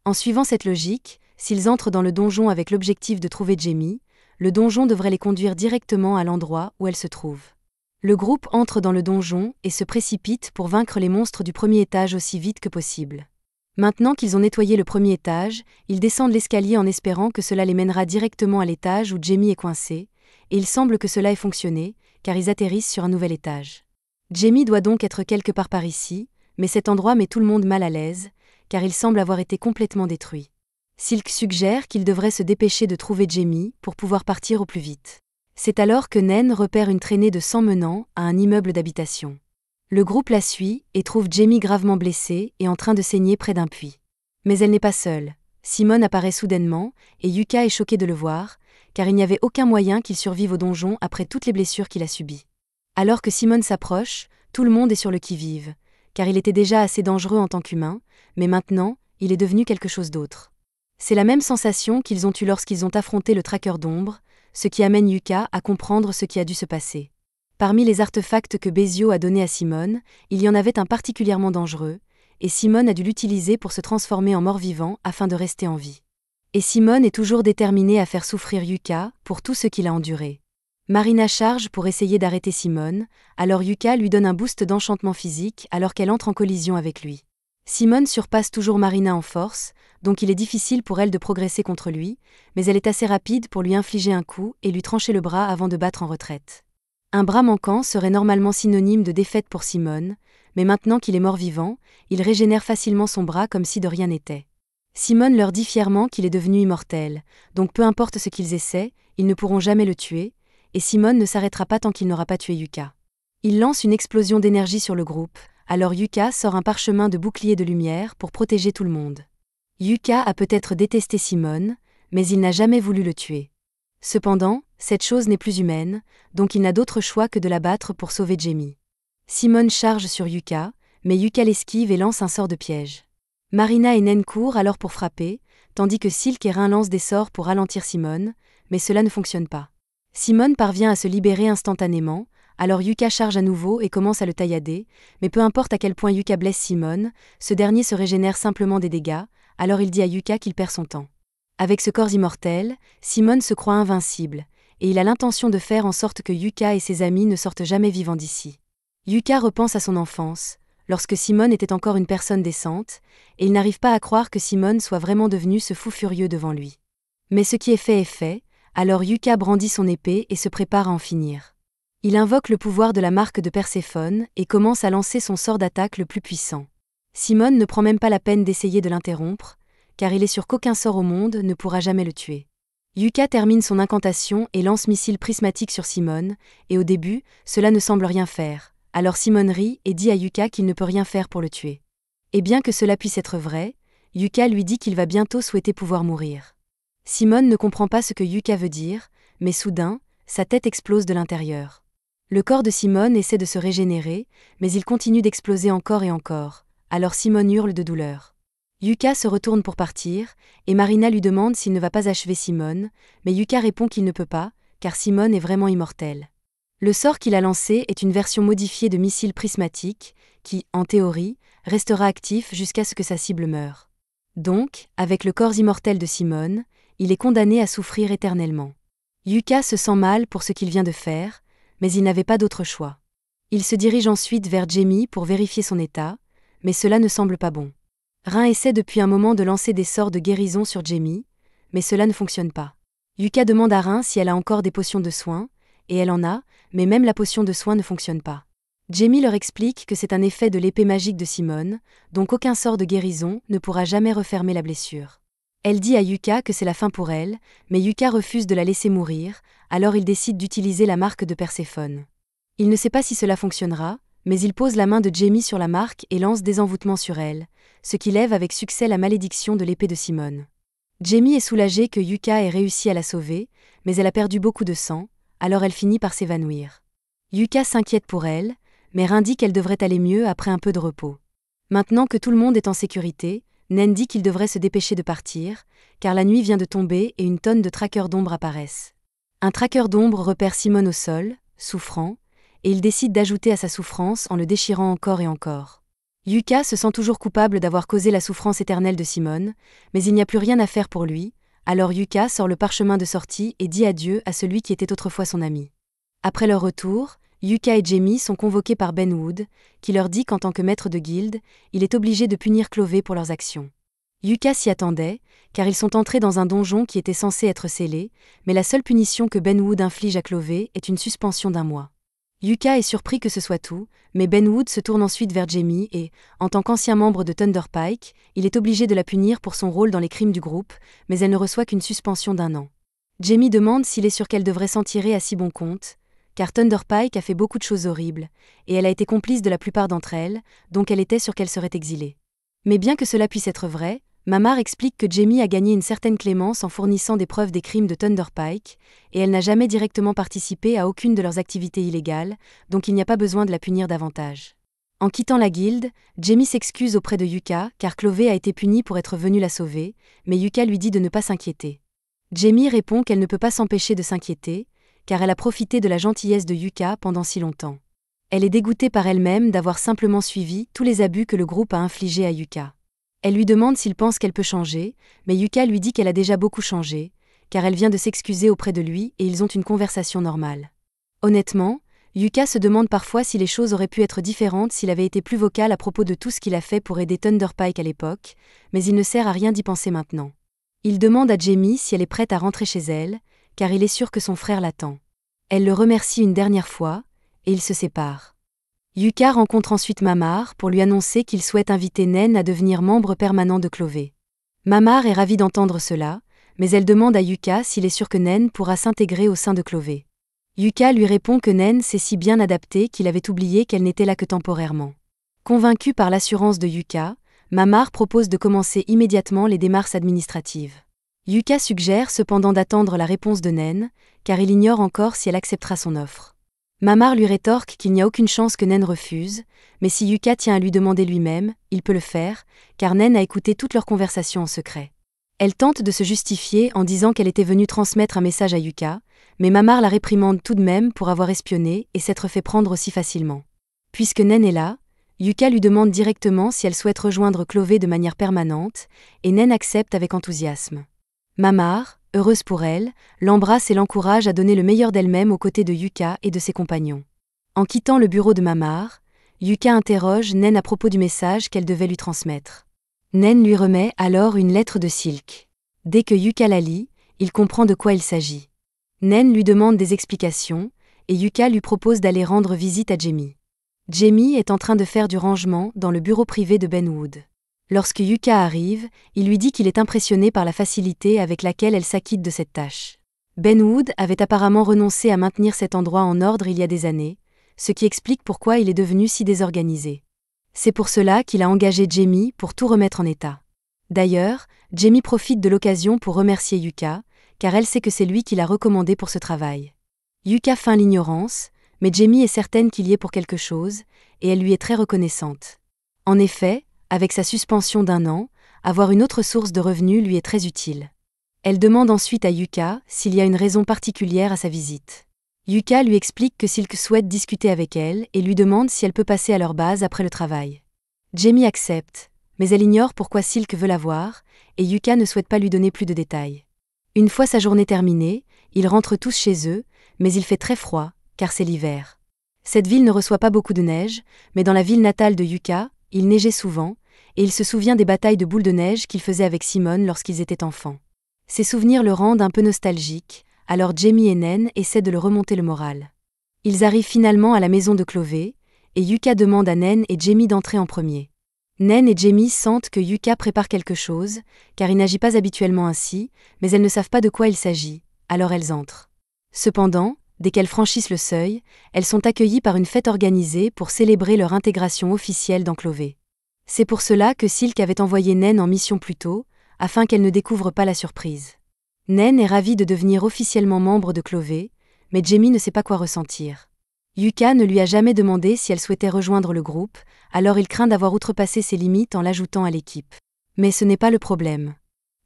En suivant cette logique, s'ils entrent dans le donjon avec l'objectif de trouver Jamie, le donjon devrait les conduire directement à l'endroit où elle se trouve. Le groupe entre dans le donjon et se précipite pour vaincre les monstres du premier étage aussi vite que possible. Maintenant qu'ils ont nettoyé le premier étage, ils descendent l'escalier en espérant que cela les mènera directement à l'étage où Jamie est coincé, et il semble que cela ait fonctionné, car ils atterrissent sur un nouvel étage. Jamie doit donc être quelque part par ici, mais cet endroit met tout le monde mal à l'aise, car il semble avoir été complètement détruit. Silk suggère qu'il devrait se dépêcher de trouver Jamie pour pouvoir partir au plus vite. C'est alors que Nen repère une traînée de sang menant à un immeuble d'habitation. Le groupe la suit et trouve Jamie gravement blessée et en train de saigner près d'un puits. Mais elle n'est pas seule. Simone apparaît soudainement, et Yuka est choquée de le voir, car il n'y avait aucun moyen qu'il survive au donjon après toutes les blessures qu'il a subies. Alors que Simone s'approche, tout le monde est sur le qui-vive, car il était déjà assez dangereux en tant qu'humain, mais maintenant, il est devenu quelque chose d'autre. C'est la même sensation qu'ils ont eue lorsqu'ils ont affronté le traqueur d'ombre, ce qui amène Yuka à comprendre ce qui a dû se passer. Parmi les artefacts que Bezio a donnés à Simone, il y en avait un particulièrement dangereux, et Simone a dû l'utiliser pour se transformer en mort-vivant afin de rester en vie. Et Simone est toujours déterminée à faire souffrir Yuka pour tout ce qu'il a enduré. Marina charge pour essayer d'arrêter Simone, alors Yuka lui donne un boost d'enchantement physique alors qu'elle entre en collision avec lui. Simone surpasse toujours Marina en force, donc il est difficile pour elle de progresser contre lui, mais elle est assez rapide pour lui infliger un coup et lui trancher le bras avant de battre en retraite. Un bras manquant serait normalement synonyme de défaite pour Simone, mais maintenant qu'il est mort-vivant, il régénère facilement son bras comme si de rien n'était. Simone leur dit fièrement qu'il est devenu immortel, donc peu importe ce qu'ils essaient, ils ne pourront jamais le tuer, et Simone ne s'arrêtera pas tant qu'il n'aura pas tué Yuka. Il lance une explosion d'énergie sur le groupe, alors Yuka sort un parchemin de bouclier de lumière pour protéger tout le monde. Yuka a peut-être détesté Simone, mais il n'a jamais voulu le tuer. Cependant, cette chose n'est plus humaine, donc il n'a d'autre choix que de la battre pour sauver Jamie. Simone charge sur Yuka, mais Yuka l'esquive et lance un sort de piège. Marina et Nen courent alors pour frapper, tandis que Silk et Rin lancent des sorts pour ralentir Simone, mais cela ne fonctionne pas. Simone parvient à se libérer instantanément, alors Yuka charge à nouveau et commence à le taillader, mais peu importe à quel point Yuka blesse Simone, ce dernier se régénère simplement des dégâts, alors il dit à Yuka qu'il perd son temps. Avec ce corps immortel, Simone se croit invincible, et il a l'intention de faire en sorte que Yuka et ses amis ne sortent jamais vivants d'ici. Yuka repense à son enfance, lorsque Simone était encore une personne décente, et il n'arrive pas à croire que Simone soit vraiment devenue ce fou furieux devant lui. Mais ce qui est fait, alors Yuka brandit son épée et se prépare à en finir. Il invoque le pouvoir de la marque de Perséphone et commence à lancer son sort d'attaque le plus puissant. Simone ne prend même pas la peine d'essayer de l'interrompre, car il est sûr qu'aucun sort au monde ne pourra jamais le tuer. Yuka termine son incantation et lance missile prismatique sur Simone, et au début, cela ne semble rien faire. Alors Simone rit et dit à Yuka qu'il ne peut rien faire pour le tuer. Et bien que cela puisse être vrai, Yuka lui dit qu'il va bientôt souhaiter pouvoir mourir. Simone ne comprend pas ce que Yuka veut dire, mais soudain, sa tête explose de l'intérieur. Le corps de Simone essaie de se régénérer, mais il continue d'exploser encore et encore, alors Simone hurle de douleur. Yuka se retourne pour partir, et Marina lui demande s'il ne va pas achever Simone, mais Yuka répond qu'il ne peut pas, car Simone est vraiment immortelle. Le sort qu'il a lancé est une version modifiée de missile prismatique, qui, en théorie, restera actif jusqu'à ce que sa cible meure. Donc, avec le corps immortel de Simone, il est condamné à souffrir éternellement. Yuka se sent mal pour ce qu'il vient de faire, mais il n'avait pas d'autre choix. Il se dirige ensuite vers Jamie pour vérifier son état, mais cela ne semble pas bon. Rin essaie depuis un moment de lancer des sorts de guérison sur Jamie, mais cela ne fonctionne pas. Yuka demande à Rin si elle a encore des potions de soins, et elle en a, mais même la potion de soins ne fonctionne pas. Jamie leur explique que c'est un effet de l'épée magique de Simone, donc aucun sort de guérison ne pourra jamais refermer la blessure. Elle dit à Yuka que c'est la fin pour elle, mais Yuka refuse de la laisser mourir, alors il décide d'utiliser la marque de Perséphone. Il ne sait pas si cela fonctionnera, mais il pose la main de Jamie sur la marque et lance désenvoûtement sur elle, ce qui lève avec succès la malédiction de l'épée de Simone. Jamie est soulagée que Yuka ait réussi à la sauver, mais elle a perdu beaucoup de sang, alors elle finit par s'évanouir. Yuka s'inquiète pour elle, mais Rin dit qu'elle devrait aller mieux après un peu de repos. Maintenant que tout le monde est en sécurité, Nen dit qu'il devrait se dépêcher de partir, car la nuit vient de tomber et une tonne de traqueurs d'ombre apparaissent. Un traqueur d'ombre repère Simone au sol, souffrant, et il décide d'ajouter à sa souffrance en le déchirant encore et encore. Yuka se sent toujours coupable d'avoir causé la souffrance éternelle de Simone, mais il n'y a plus rien à faire pour lui, alors Yuka sort le parchemin de sortie et dit adieu à celui qui était autrefois son ami. Après leur retour, Yuka et Jamie sont convoqués par Ben Wood, qui leur dit qu'en tant que maître de guilde, il est obligé de punir Clové pour leurs actions. Yuka s'y attendait, car ils sont entrés dans un donjon qui était censé être scellé, mais la seule punition que Ben Wood inflige à Clové est une suspension d'1 mois. Yuka est surpris que ce soit tout, mais Ben Wood se tourne ensuite vers Jamie et, en tant qu'ancien membre de Thunder Pike, il est obligé de la punir pour son rôle dans les crimes du groupe, mais elle ne reçoit qu'une suspension d'1 an. Jamie demande s'il est sûr qu'elle devrait s'en tirer à si bon compte, car Thunder Pike a fait beaucoup de choses horribles, et elle a été complice de la plupart d'entre elles, donc elle était sûre qu'elle serait exilée. Mais bien que cela puisse être vrai, Mamar explique que Jamie a gagné une certaine clémence en fournissant des preuves des crimes de Thunder Pike, et elle n'a jamais directement participé à aucune de leurs activités illégales, donc il n'y a pas besoin de la punir davantage. En quittant la guilde, Jamie s'excuse auprès de Yuka car Clové a été punie pour être venue la sauver, mais Yuka lui dit de ne pas s'inquiéter. Jamie répond qu'elle ne peut pas s'empêcher de s'inquiéter, car elle a profité de la gentillesse de Yuka pendant si longtemps. Elle est dégoûtée par elle-même d'avoir simplement suivi tous les abus que le groupe a infligés à Yuka. Elle lui demande s'il pense qu'elle peut changer, mais Yuka lui dit qu'elle a déjà beaucoup changé, car elle vient de s'excuser auprès de lui et ils ont une conversation normale. Honnêtement, Yuka se demande parfois si les choses auraient pu être différentes s'il avait été plus vocal à propos de tout ce qu'il a fait pour aider Thunder Pike à l'époque, mais il ne sert à rien d'y penser maintenant. Il demande à Jamie si elle est prête à rentrer chez elle, car il est sûr que son frère l'attend. Elle le remercie une dernière fois, et ils se séparent. Yuka rencontre ensuite Mamar pour lui annoncer qu'il souhaite inviter Nen à devenir membre permanent de Clové. Mamar est ravie d'entendre cela, mais elle demande à Yuka s'il est sûr que Nen pourra s'intégrer au sein de Clové. Yuka lui répond que Nen s'est si bien adaptée qu'il avait oublié qu'elle n'était là que temporairement. Convaincue par l'assurance de Yuka, Mamar propose de commencer immédiatement les démarches administratives. Yuka suggère cependant d'attendre la réponse de Nen, car il ignore encore si elle acceptera son offre. Mamar lui rétorque qu'il n'y a aucune chance que Nen refuse, mais si Yuka tient à lui demander lui-même, il peut le faire, car Nen a écouté toute leur conversation en secret. Elle tente de se justifier en disant qu'elle était venue transmettre un message à Yuka, mais Mamar la réprimande tout de même pour avoir espionné et s'être fait prendre aussi facilement. Puisque Nen est là, Yuka lui demande directement si elle souhaite rejoindre Clové de manière permanente, et Nen accepte avec enthousiasme. Mamar, heureuse pour elle, l'embrasse et l'encourage à donner le meilleur d'elle-même aux côtés de Yuka et de ses compagnons. En quittant le bureau de Mamar, Yuka interroge Nen à propos du message qu'elle devait lui transmettre. Nen lui remet alors une lettre de Silk. Dès que Yuka la lit, il comprend de quoi il s'agit. Nen lui demande des explications, et Yuka lui propose d'aller rendre visite à Jamie. Jamie est en train de faire du rangement dans le bureau privé de Ben Wood. Lorsque Yuka arrive, il lui dit qu'il est impressionné par la facilité avec laquelle elle s'acquitte de cette tâche. Ben Wood avait apparemment renoncé à maintenir cet endroit en ordre il y a des années, ce qui explique pourquoi il est devenu si désorganisé. C'est pour cela qu'il a engagé Jamie pour tout remettre en état. D'ailleurs, Jamie profite de l'occasion pour remercier Yuka, car elle sait que c'est lui qui l'a recommandé pour ce travail. Yuka feint l'ignorance, mais Jamie est certaine qu'il y est pour quelque chose, et elle lui est très reconnaissante. En effet, avec sa suspension d'1 an, avoir une autre source de revenus lui est très utile. Elle demande ensuite à Yuka s'il y a une raison particulière à sa visite. Yuka lui explique que Silk souhaite discuter avec elle et lui demande si elle peut passer à leur base après le travail. Jamie accepte, mais elle ignore pourquoi Silk veut la voir, et Yuka ne souhaite pas lui donner plus de détails. Une fois sa journée terminée, ils rentrent tous chez eux, mais il fait très froid, car c'est l'hiver. Cette ville ne reçoit pas beaucoup de neige, mais dans la ville natale de Yuka, il neigeait souvent, et il se souvient des batailles de boules de neige qu'il faisait avec Simone lorsqu'ils étaient enfants. Ces souvenirs le rendent un peu nostalgique, alors Jamie et Nen essaient de le remonter le moral. Ils arrivent finalement à la maison de Clové, et Yuka demande à Nen et Jamie d'entrer en premier. Nen et Jamie sentent que Yuka prépare quelque chose, car il n'agit pas habituellement ainsi, mais elles ne savent pas de quoi il s'agit, alors elles entrent. Cependant, dès qu'elles franchissent le seuil, elles sont accueillies par une fête organisée pour célébrer leur intégration officielle dans Clové. C'est pour cela que Silk avait envoyé Nen en mission plus tôt, afin qu'elle ne découvre pas la surprise. Nen est ravie de devenir officiellement membre de Clové, mais Jamie ne sait pas quoi ressentir. Yuka ne lui a jamais demandé si elle souhaitait rejoindre le groupe, alors il craint d'avoir outrepassé ses limites en l'ajoutant à l'équipe. Mais ce n'est pas le problème.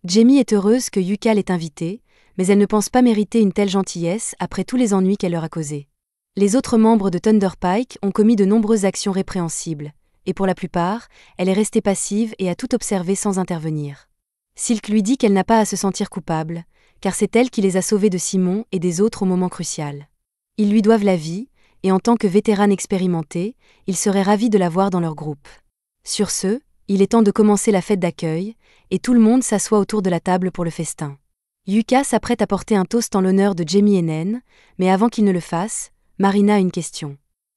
Jamie est heureuse que Yuka l'ait invitée, mais elle ne pense pas mériter une telle gentillesse après tous les ennuis qu'elle leur a causés. Les autres membres de Thunder Pike ont commis de nombreuses actions répréhensibles, et pour la plupart, elle est restée passive et a tout observé sans intervenir. Silk lui dit qu'elle n'a pas à se sentir coupable, car c'est elle qui les a sauvés de Simon et des autres au moment crucial. Ils lui doivent la vie, et en tant que vétérane expérimentée, ils seraient ravis de la voir dans leur groupe. Sur ce, il est temps de commencer la fête d'accueil, et tout le monde s'assoit autour de la table pour le festin. Yuka s'apprête à porter un toast en l'honneur de Jamie et Nen, mais avant qu'il ne le fasse, Marina a une question.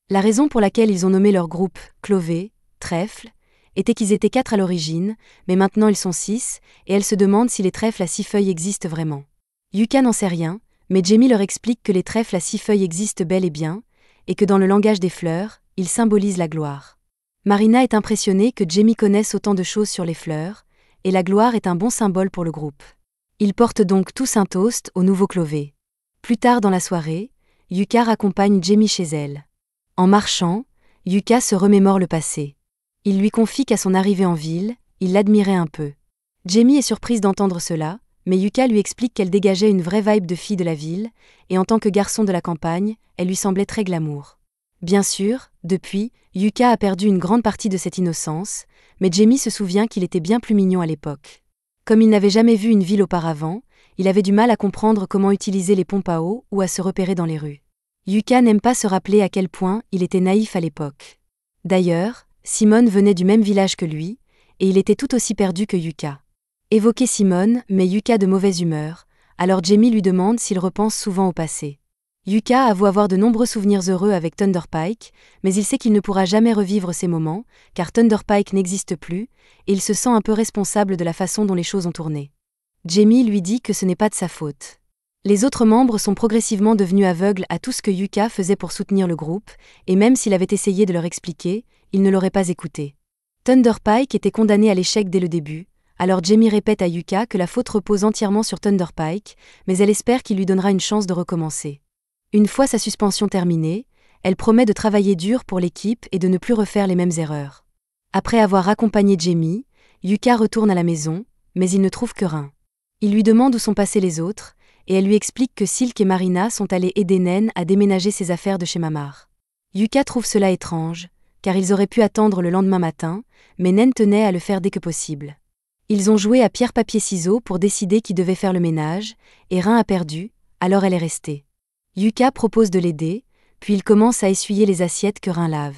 La raison pour laquelle ils ont nommé leur groupe Clové, Trèfle, était qu'ils étaient 4 à l'origine, mais maintenant ils sont 6, et elle se demande si les trèfles à 6 feuilles existent vraiment. Yuka n'en sait rien, mais Jamie leur explique que les trèfles à 6 feuilles existent bel et bien, et que dans le langage des fleurs, ils symbolisent la gloire. Marina est impressionnée que Jamie connaisse autant de choses sur les fleurs, et la gloire est un bon symbole pour le groupe. Ils portent donc tous un toast au nouveau Clové. Plus tard dans la soirée, Yuka accompagne Jamie chez elle. En marchant, Yuka se remémore le passé. Il lui confie qu'à son arrivée en ville, il l'admirait un peu. Jamie est surprise d'entendre cela, mais Yuka lui explique qu'elle dégageait une vraie vibe de fille de la ville, et en tant que garçon de la campagne, elle lui semblait très glamour. Bien sûr, depuis, Yuka a perdu une grande partie de cette innocence, mais Jamie se souvient qu'il était bien plus mignon à l'époque. Comme il n'avait jamais vu une ville auparavant, il avait du mal à comprendre comment utiliser les pompes à eau ou à se repérer dans les rues. Yuka n'aime pas se rappeler à quel point il était naïf à l'époque. D'ailleurs, Simone venait du même village que lui, et il était tout aussi perdu que Yuka. Évoquer Simone met Yuka de mauvaise humeur, alors Jamie lui demande s'il repense souvent au passé. Yuka avoue avoir de nombreux souvenirs heureux avec Thunder Pike, mais il sait qu'il ne pourra jamais revivre ces moments, car Thunder Pike n'existe plus, et il se sent un peu responsable de la façon dont les choses ont tourné. Jamie lui dit que ce n'est pas de sa faute. Les autres membres sont progressivement devenus aveugles à tout ce que Yuka faisait pour soutenir le groupe, et même s'il avait essayé de leur expliquer, ils ne l'auraient pas écouté. Thunder Pike était condamné à l'échec dès le début, alors Jamie répète à Yuka que la faute repose entièrement sur Thunder Pike, mais elle espère qu'il lui donnera une chance de recommencer. Une fois sa suspension terminée, elle promet de travailler dur pour l'équipe et de ne plus refaire les mêmes erreurs. Après avoir accompagné Jamie, Yuka retourne à la maison, mais il ne trouve que Rin. Il lui demande où sont passés les autres, et elle lui explique que Silk et Marina sont allés aider Nen à déménager ses affaires de chez Mamar. Yuka trouve cela étrange, car ils auraient pu attendre le lendemain matin, mais Nen tenait à le faire dès que possible. Ils ont joué à pierre-papier-ciseaux pour décider qui devait faire le ménage, et Rin a perdu, alors elle est restée. Yuka propose de l'aider, puis il commence à essuyer les assiettes que Rin lave.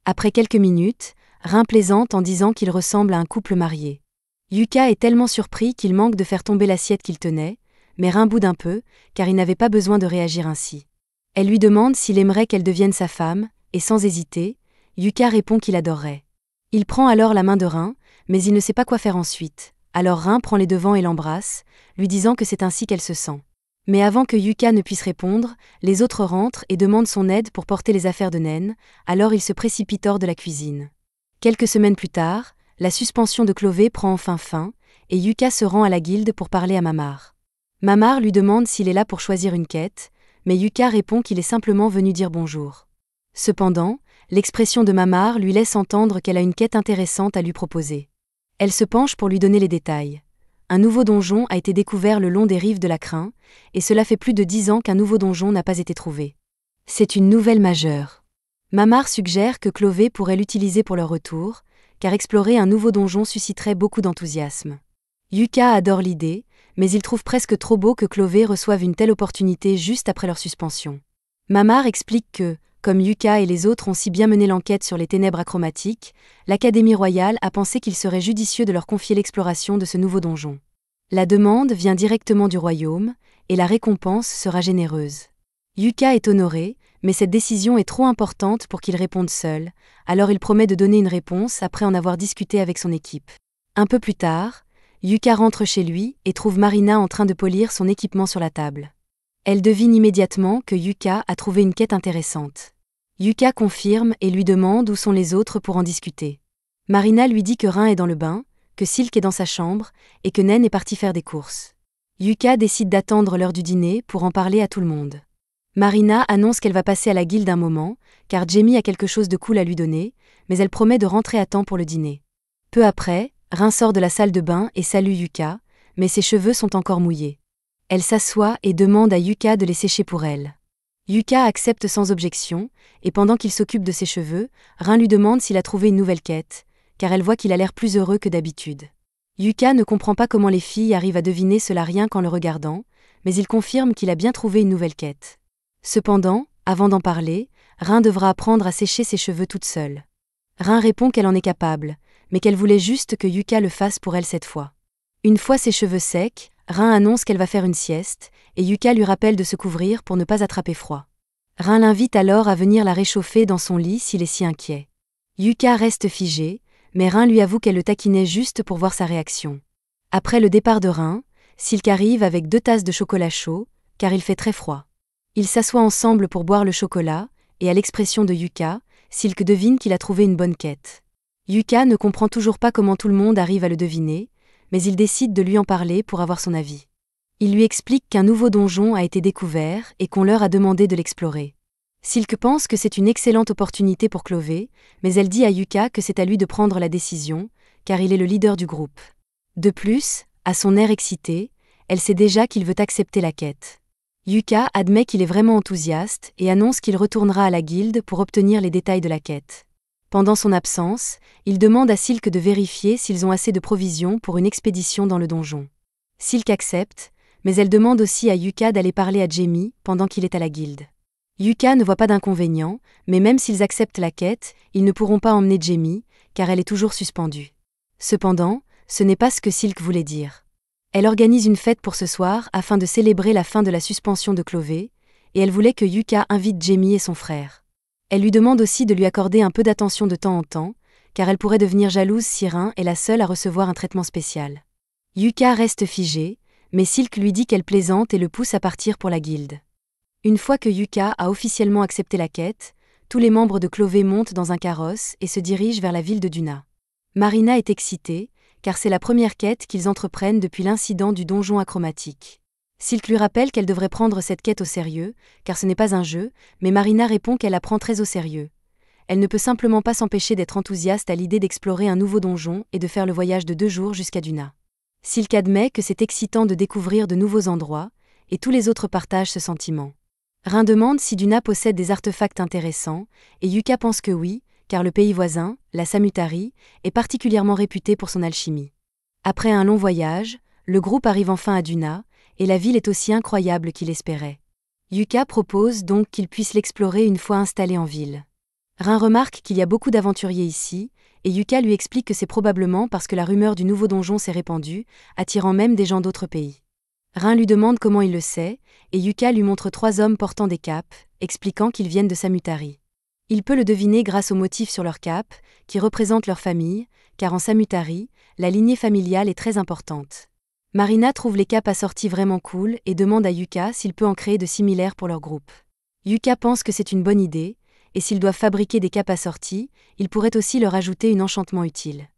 Après quelques minutes, Rin plaisante en disant qu'il ressemble à un couple marié. Yuka est tellement surpris qu'il manque de faire tomber l'assiette qu'il tenait, mais Rin boude un peu, car il n'avait pas besoin de réagir ainsi. Elle lui demande s'il aimerait qu'elle devienne sa femme, et sans hésiter, Yuka répond qu'il adorerait. Il prend alors la main de Rin, mais il ne sait pas quoi faire ensuite, alors Rin prend les devants et l'embrasse, lui disant que c'est ainsi qu'elle se sent. Mais avant que Yuka ne puisse répondre, les autres rentrent et demandent son aide pour porter les affaires de Nen, alors il se précipite hors de la cuisine. Quelques semaines plus tard, la suspension de Clové prend enfin fin, et Yuka se rend à la guilde pour parler à Mamar. Mamar lui demande s'il est là pour choisir une quête, mais Yuka répond qu'il est simplement venu dire bonjour. Cependant, l'expression de Mamar lui laisse entendre qu'elle a une quête intéressante à lui proposer. Elle se penche pour lui donner les détails. Un nouveau donjon a été découvert le long des rives de la Crin, et cela fait plus de 10 ans qu'un nouveau donjon n'a pas été trouvé. C'est une nouvelle majeure. Mamar suggère que Clové pourrait l'utiliser pour leur retour, car explorer un nouveau donjon susciterait beaucoup d'enthousiasme. Yuka adore l'idée, mais il trouve presque trop beau que Clové reçoive une telle opportunité juste après leur suspension. Mamar explique que, comme Yuka et les autres ont si bien mené l'enquête sur les ténèbres achromatiques, l'Académie royale a pensé qu'il serait judicieux de leur confier l'exploration de ce nouveau donjon. La demande vient directement du royaume, et la récompense sera généreuse. Yuka est honoré, mais cette décision est trop importante pour qu'il réponde seul, alors il promet de donner une réponse après en avoir discuté avec son équipe. Un peu plus tard, Yuka rentre chez lui et trouve Marina en train de polir son équipement sur la table. Elle devine immédiatement que Yuka a trouvé une quête intéressante. Yuka confirme et lui demande où sont les autres pour en discuter. Marina lui dit que Rin est dans le bain, que Silk est dans sa chambre et que Nen est parti faire des courses. Yuka décide d'attendre l'heure du dîner pour en parler à tout le monde. Marina annonce qu'elle va passer à la guilde un moment, car Jamie a quelque chose de cool à lui donner, mais elle promet de rentrer à temps pour le dîner. Peu après, Rin sort de la salle de bain et salue Yuka, mais ses cheveux sont encore mouillés. Elle s'assoit et demande à Yuka de les sécher pour elle. Yuka accepte sans objection, et pendant qu'il s'occupe de ses cheveux, Rin lui demande s'il a trouvé une nouvelle quête, car elle voit qu'il a l'air plus heureux que d'habitude. Yuka ne comprend pas comment les filles arrivent à deviner cela rien qu'en le regardant, mais il confirme qu'il a bien trouvé une nouvelle quête. Cependant, avant d'en parler, Rin devra apprendre à sécher ses cheveux toute seule. Rin répond qu'elle en est capable, mais qu'elle voulait juste que Yuka le fasse pour elle cette fois. Une fois ses cheveux secs, Rin annonce qu'elle va faire une sieste, et Yuka lui rappelle de se couvrir pour ne pas attraper froid. Rin l'invite alors à venir la réchauffer dans son lit s'il est si inquiet. Yuka reste figée, mais Rin lui avoue qu'elle le taquinait juste pour voir sa réaction. Après le départ de Rin, Silk arrive avec 2 tasses de chocolat chaud, car il fait très froid. Ils s'assoient ensemble pour boire le chocolat, et à l'expression de Yuka, Silk devine qu'il a trouvé une bonne quête. Yuka ne comprend toujours pas comment tout le monde arrive à le deviner, mais il décide de lui en parler pour avoir son avis. Il lui explique qu'un nouveau donjon a été découvert et qu'on leur a demandé de l'explorer. Silk pense que c'est une excellente opportunité pour Clové, mais elle dit à Yuka que c'est à lui de prendre la décision, car il est le leader du groupe. De plus, à son air excité, elle sait déjà qu'il veut accepter la quête. Yuka admet qu'il est vraiment enthousiaste et annonce qu'il retournera à la guilde pour obtenir les détails de la quête. Pendant son absence, il demande à Silk de vérifier s'ils ont assez de provisions pour une expédition dans le donjon. Silk accepte, mais elle demande aussi à Yuka d'aller parler à Jamie pendant qu'il est à la guilde. Yuka ne voit pas d'inconvénient, mais même s'ils acceptent la quête, ils ne pourront pas emmener Jamie, car elle est toujours suspendue. Cependant, ce n'est pas ce que Silk voulait dire. Elle organise une fête pour ce soir afin de célébrer la fin de la suspension de Clové, et elle voulait que Yuka invite Jamie et son frère. Elle lui demande aussi de lui accorder un peu d'attention de temps en temps, car elle pourrait devenir jalouse si Rin est la seule à recevoir un traitement spécial. Yuka reste figée, mais Silk lui dit qu'elle plaisante et le pousse à partir pour la guilde. Une fois que Yuka a officiellement accepté la quête, tous les membres de Clové montent dans un carrosse et se dirigent vers la ville de Duna. Marina est excitée, car c'est la première quête qu'ils entreprennent depuis l'incident du donjon achromatique. Silk lui rappelle qu'elle devrait prendre cette quête au sérieux, car ce n'est pas un jeu, mais Marina répond qu'elle la prend très au sérieux. Elle ne peut simplement pas s'empêcher d'être enthousiaste à l'idée d'explorer un nouveau donjon et de faire le voyage de 2 jours jusqu'à Duna. Silk admet que c'est excitant de découvrir de nouveaux endroits, et tous les autres partagent ce sentiment. Rin demande si Duna possède des artefacts intéressants, et Yuka pense que oui, car le pays voisin, la Samutari, est particulièrement réputé pour son alchimie. Après un long voyage, le groupe arrive enfin à Duna, et la ville est aussi incroyable qu'il espérait. Yuka propose donc qu'ils puissent l'explorer une fois installés en ville. Rin remarque qu'il y a beaucoup d'aventuriers ici, et Yuka lui explique que c'est probablement parce que la rumeur du nouveau donjon s'est répandue, attirant même des gens d'autres pays. Rin lui demande comment il le sait, et Yuka lui montre 3 hommes portant des capes, expliquant qu'ils viennent de Samutari. Il peut le deviner grâce aux motifs sur leurs capes, qui représentent leur famille, car en Samutari, la lignée familiale est très importante. Marina trouve les capes assorties vraiment cool et demande à Yuka s'il peut en créer de similaires pour leur groupe. Yuka pense que c'est une bonne idée, et s'ils doivent fabriquer des capes assorties, il pourrait aussi leur ajouter un enchantement utile.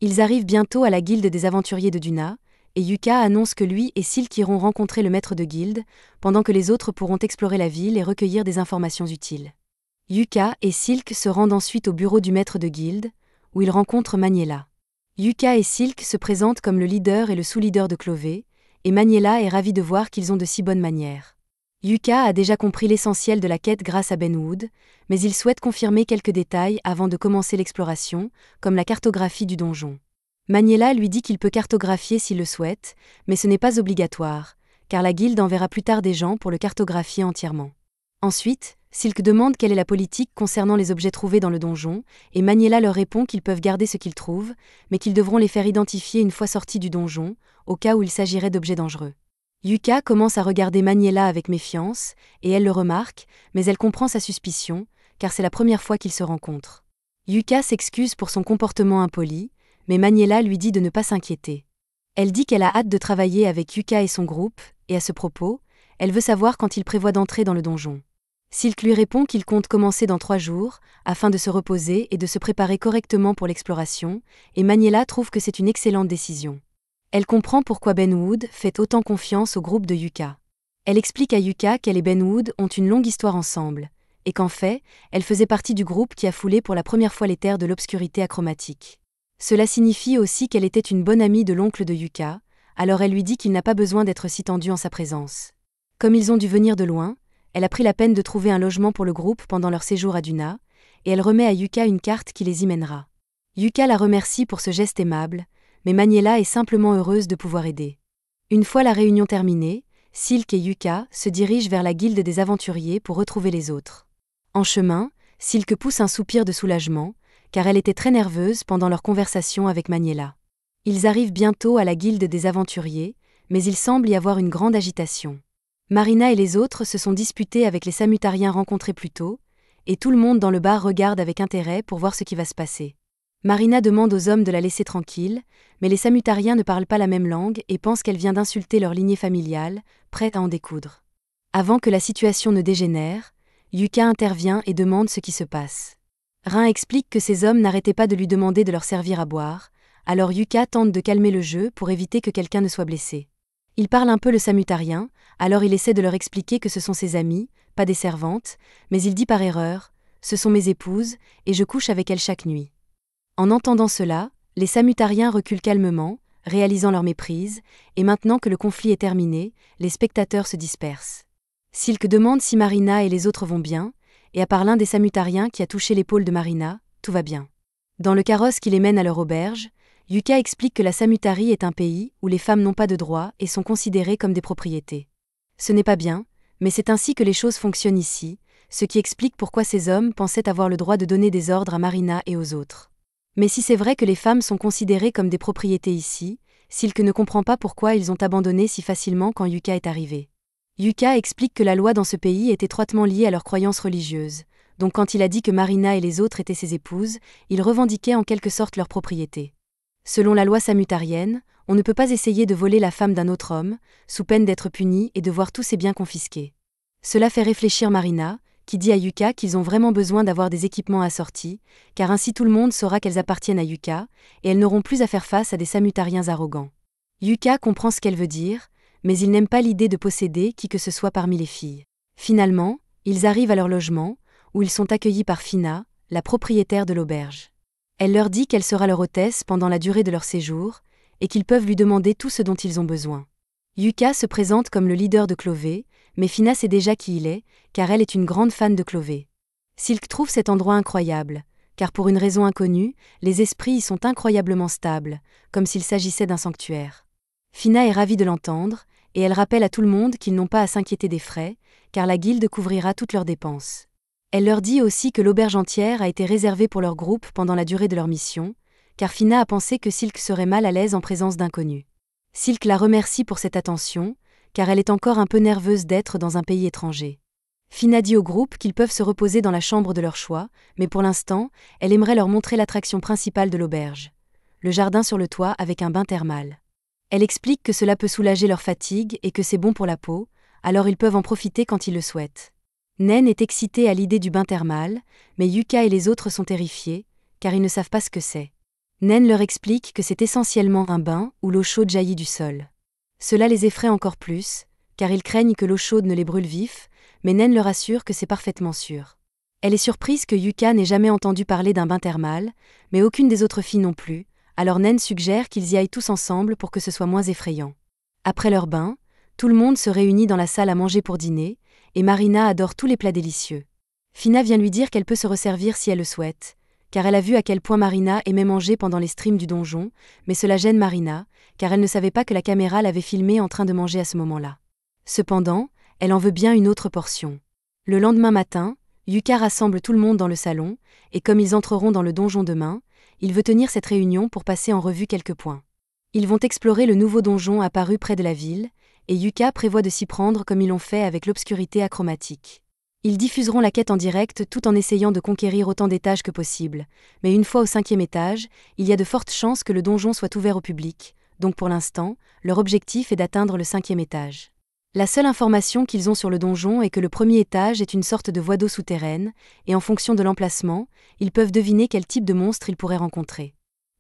Ils arrivent bientôt à la guilde des aventuriers de Duna, et Yuka annonce que lui et Silk iront rencontrer le maître de guilde, pendant que les autres pourront explorer la ville et recueillir des informations utiles. Yuka et Silk se rendent ensuite au bureau du maître de guilde, où ils rencontrent Maniela. Yuka et Silk se présentent comme le leader et le sous-leader de Clové, et Maniela est ravie de voir qu'ils ont de si bonnes manières. Yuka a déjà compris l'essentiel de la quête grâce à Benwood, mais il souhaite confirmer quelques détails avant de commencer l'exploration, comme la cartographie du donjon. Maniela lui dit qu'il peut cartographier s'il le souhaite, mais ce n'est pas obligatoire, car la guilde enverra plus tard des gens pour le cartographier entièrement. Ensuite, Silk demande quelle est la politique concernant les objets trouvés dans le donjon, et Magnella leur répond qu'ils peuvent garder ce qu'ils trouvent, mais qu'ils devront les faire identifier une fois sortis du donjon, au cas où il s'agirait d'objets dangereux. Yuka commence à regarder Magnella avec méfiance, et elle le remarque, mais elle comprend sa suspicion, car c'est la première fois qu'ils se rencontrent. Yuka s'excuse pour son comportement impoli, mais Magnella lui dit de ne pas s'inquiéter. Elle dit qu'elle a hâte de travailler avec Yuka et son groupe, et à ce propos, elle veut savoir quand il prévoit d'entrer dans le donjon. Silk lui répond qu'il compte commencer dans 3 jours, afin de se reposer et de se préparer correctement pour l'exploration, et Magnella trouve que c'est une excellente décision. Elle comprend pourquoi Ben Wood fait autant confiance au groupe de Yuka. Elle explique à Yuka qu'elle et Ben Wood ont une longue histoire ensemble, et qu'en fait, elle faisait partie du groupe qui a foulé pour la première fois les terres de l'obscurité achromatique. Cela signifie aussi qu'elle était une bonne amie de l'oncle de Yuka, alors elle lui dit qu'il n'a pas besoin d'être si tendu en sa présence. Comme ils ont dû venir de loin, elle a pris la peine de trouver un logement pour le groupe pendant leur séjour à Duna, et elle remet à Yuka une carte qui les y mènera. Yuka la remercie pour ce geste aimable, mais Magnella est simplement heureuse de pouvoir aider. Une fois la réunion terminée, Silk et Yuka se dirigent vers la guilde des aventuriers pour retrouver les autres. En chemin, Silk pousse un soupir de soulagement, car elle était très nerveuse pendant leur conversation avec Magnella. Ils arrivent bientôt à la guilde des aventuriers, mais il semble y avoir une grande agitation. Marina et les autres se sont disputés avec les Samutariens rencontrés plus tôt, et tout le monde dans le bar regarde avec intérêt pour voir ce qui va se passer. Marina demande aux hommes de la laisser tranquille, mais les Samutariens ne parlent pas la même langue et pensent qu'elle vient d'insulter leur lignée familiale, prête à en découdre. Avant que la situation ne dégénère, Yuka intervient et demande ce qui se passe. Rin explique que ces hommes n'arrêtaient pas de lui demander de leur servir à boire, alors Yuka tente de calmer le jeu pour éviter que quelqu'un ne soit blessé. Il parle un peu le samutarien, alors il essaie de leur expliquer que ce sont ses amis, pas des servantes, mais il dit par erreur « ce sont mes épouses, et je couche avec elles chaque nuit ». En entendant cela, les Samutariens reculent calmement, réalisant leur méprise, et maintenant que le conflit est terminé, les spectateurs se dispersent. Silk demande si Marina et les autres vont bien, et à part l'un des Samutariens qui a touché l'épaule de Marina, tout va bien. Dans le carrosse qui les mène à leur auberge, Yuka explique que la Samutarie est un pays où les femmes n'ont pas de droits et sont considérées comme des propriétés. Ce n'est pas bien, mais c'est ainsi que les choses fonctionnent ici, ce qui explique pourquoi ces hommes pensaient avoir le droit de donner des ordres à Marina et aux autres. Mais si c'est vrai que les femmes sont considérées comme des propriétés ici, Silk ne comprend pas pourquoi ils ont abandonné si facilement quand Yuka est arrivé. Yuka explique que la loi dans ce pays est étroitement liée à leurs croyances religieuses, donc quand il a dit que Marina et les autres étaient ses épouses, il revendiquait en quelque sorte leur propriété. Selon la loi samutarienne, on ne peut pas essayer de voler la femme d'un autre homme, sous peine d'être puni et de voir tous ses biens confisqués. Cela fait réfléchir Marina, qui dit à Yuka qu'ils ont vraiment besoin d'avoir des équipements assortis, car ainsi tout le monde saura qu'elles appartiennent à Yuka, et elles n'auront plus à faire face à des samutariens arrogants. Yuka comprend ce qu'elle veut dire, mais il n'aime pas l'idée de posséder qui que ce soit parmi les filles. Finalement, ils arrivent à leur logement, où ils sont accueillis par Fina, la propriétaire de l'auberge. Elle leur dit qu'elle sera leur hôtesse pendant la durée de leur séjour, et qu'ils peuvent lui demander tout ce dont ils ont besoin. Yuka se présente comme le leader de Clové, mais Fina sait déjà qui il est, car elle est une grande fan de Clové. Silk trouve cet endroit incroyable, car pour une raison inconnue, les esprits y sont incroyablement stables, comme s'il s'agissait d'un sanctuaire. Fina est ravie de l'entendre, et elle rappelle à tout le monde qu'ils n'ont pas à s'inquiéter des frais, car la guilde couvrira toutes leurs dépenses. Elle leur dit aussi que l'auberge entière a été réservée pour leur groupe pendant la durée de leur mission, car Fina a pensé que Silk serait mal à l'aise en présence d'inconnus. Silk la remercie pour cette attention, car elle est encore un peu nerveuse d'être dans un pays étranger. Fina dit au groupe qu'ils peuvent se reposer dans la chambre de leur choix, mais pour l'instant, elle aimerait leur montrer l'attraction principale de l'auberge, le jardin sur le toit avec un bain thermal. Elle explique que cela peut soulager leur fatigue et que c'est bon pour la peau, alors ils peuvent en profiter quand ils le souhaitent. Nen est excitée à l'idée du bain thermal, mais Yuka et les autres sont terrifiés, car ils ne savent pas ce que c'est. Nen leur explique que c'est essentiellement un bain où l'eau chaude jaillit du sol. Cela les effraie encore plus, car ils craignent que l'eau chaude ne les brûle vifs, mais Nen leur assure que c'est parfaitement sûr. Elle est surprise que Yuka n'ait jamais entendu parler d'un bain thermal, mais aucune des autres filles non plus, alors Nen suggère qu'ils y aillent tous ensemble pour que ce soit moins effrayant. Après leur bain, tout le monde se réunit dans la salle à manger pour dîner, et Marina adore tous les plats délicieux. Fina vient lui dire qu'elle peut se resservir si elle le souhaite, car elle a vu à quel point Marina aimait manger pendant les streams du donjon, mais cela gêne Marina, car elle ne savait pas que la caméra l'avait filmée en train de manger à ce moment-là. Cependant, elle en veut bien une autre portion. Le lendemain matin, Yuka rassemble tout le monde dans le salon, et comme ils entreront dans le donjon demain, il veut tenir cette réunion pour passer en revue quelques points. Ils vont explorer le nouveau donjon apparu près de la ville, et Yuka prévoit de s'y prendre comme ils l'ont fait avec l'obscurité achromatique. Ils diffuseront la quête en direct tout en essayant de conquérir autant d'étages que possible, mais une fois au 5e étage, il y a de fortes chances que le donjon soit ouvert au public, donc pour l'instant, leur objectif est d'atteindre le 5e étage. La seule information qu'ils ont sur le donjon est que le premier étage est une sorte de voie d'eau souterraine, et en fonction de l'emplacement, ils peuvent deviner quel type de monstre ils pourraient rencontrer.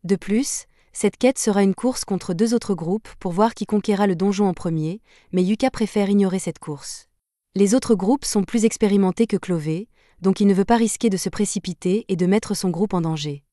De plus, cette quête sera une course contre 2 autres groupes pour voir qui conquérera le donjon en premier, mais Yuka préfère ignorer cette course. Les autres groupes sont plus expérimentés que Clové, donc il ne veut pas risquer de se précipiter et de mettre son groupe en danger.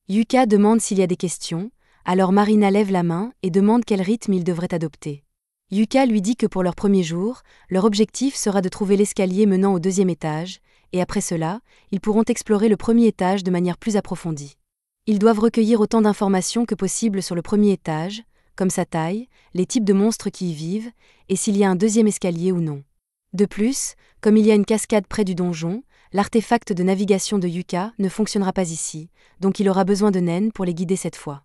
Yuka demande s'il y a des questions, alors Marina lève la main et demande quel rythme ils devraient adopter. Yuka lui dit que pour leur premier jour, leur objectif sera de trouver l'escalier menant au 2e étage, et après cela, ils pourront explorer le premier étage de manière plus approfondie. Ils doivent recueillir autant d'informations que possible sur le premier étage, comme sa taille, les types de monstres qui y vivent, et s'il y a un 2e escalier ou non. De plus, comme il y a une cascade près du donjon, l'artefact de navigation de Yuka ne fonctionnera pas ici, donc il aura besoin de naines pour les guider cette fois.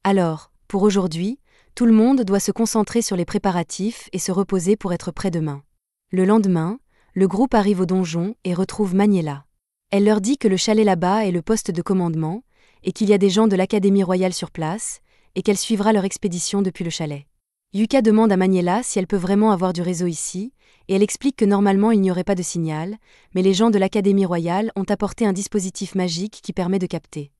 Alors, pour aujourd'hui, tout le monde doit se concentrer sur les préparatifs et se reposer pour être prêt demain. Le lendemain, le groupe arrive au donjon et retrouve Maniela. Elle leur dit que le chalet là-bas est le poste de commandement, et qu'il y a des gens de l'Académie royale sur place, et qu'elle suivra leur expédition depuis le chalet. Yuka demande à Maniela si elle peut vraiment avoir du réseau ici, et elle explique que normalement il n'y aurait pas de signal, mais les gens de l'Académie royale ont apporté un dispositif magique qui permet de capter.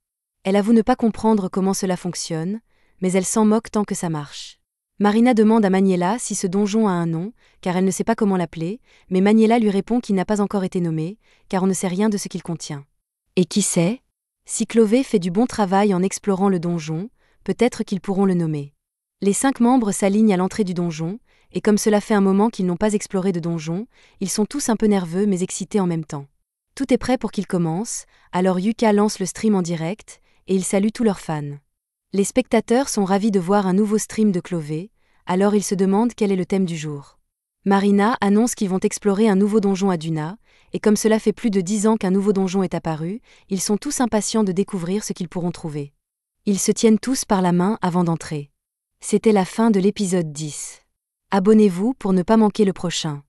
Elle avoue ne pas comprendre comment cela fonctionne, mais elle s'en moque tant que ça marche. Marina demande à Maniela si ce donjon a un nom, car elle ne sait pas comment l'appeler, mais Maniela lui répond qu'il n'a pas encore été nommé, car on ne sait rien de ce qu'il contient. Et qui sait ? Si Clové fait du bon travail en explorant le donjon, peut-être qu'ils pourront le nommer. Les 5 membres s'alignent à l'entrée du donjon, et comme cela fait un moment qu'ils n'ont pas exploré de donjon, ils sont tous un peu nerveux mais excités en même temps. Tout est prêt pour qu'ils commencent, alors Yuka lance le stream en direct, et il salue tous leurs fans. Les spectateurs sont ravis de voir un nouveau stream de Clové, alors ils se demandent quel est le thème du jour. Marina annonce qu'ils vont explorer un nouveau donjon à Duna, et comme cela fait plus de 10 ans qu'un nouveau donjon est apparu, ils sont tous impatients de découvrir ce qu'ils pourront trouver. Ils se tiennent tous par la main avant d'entrer. C'était la fin de l'épisode 10. Abonnez-vous pour ne pas manquer le prochain.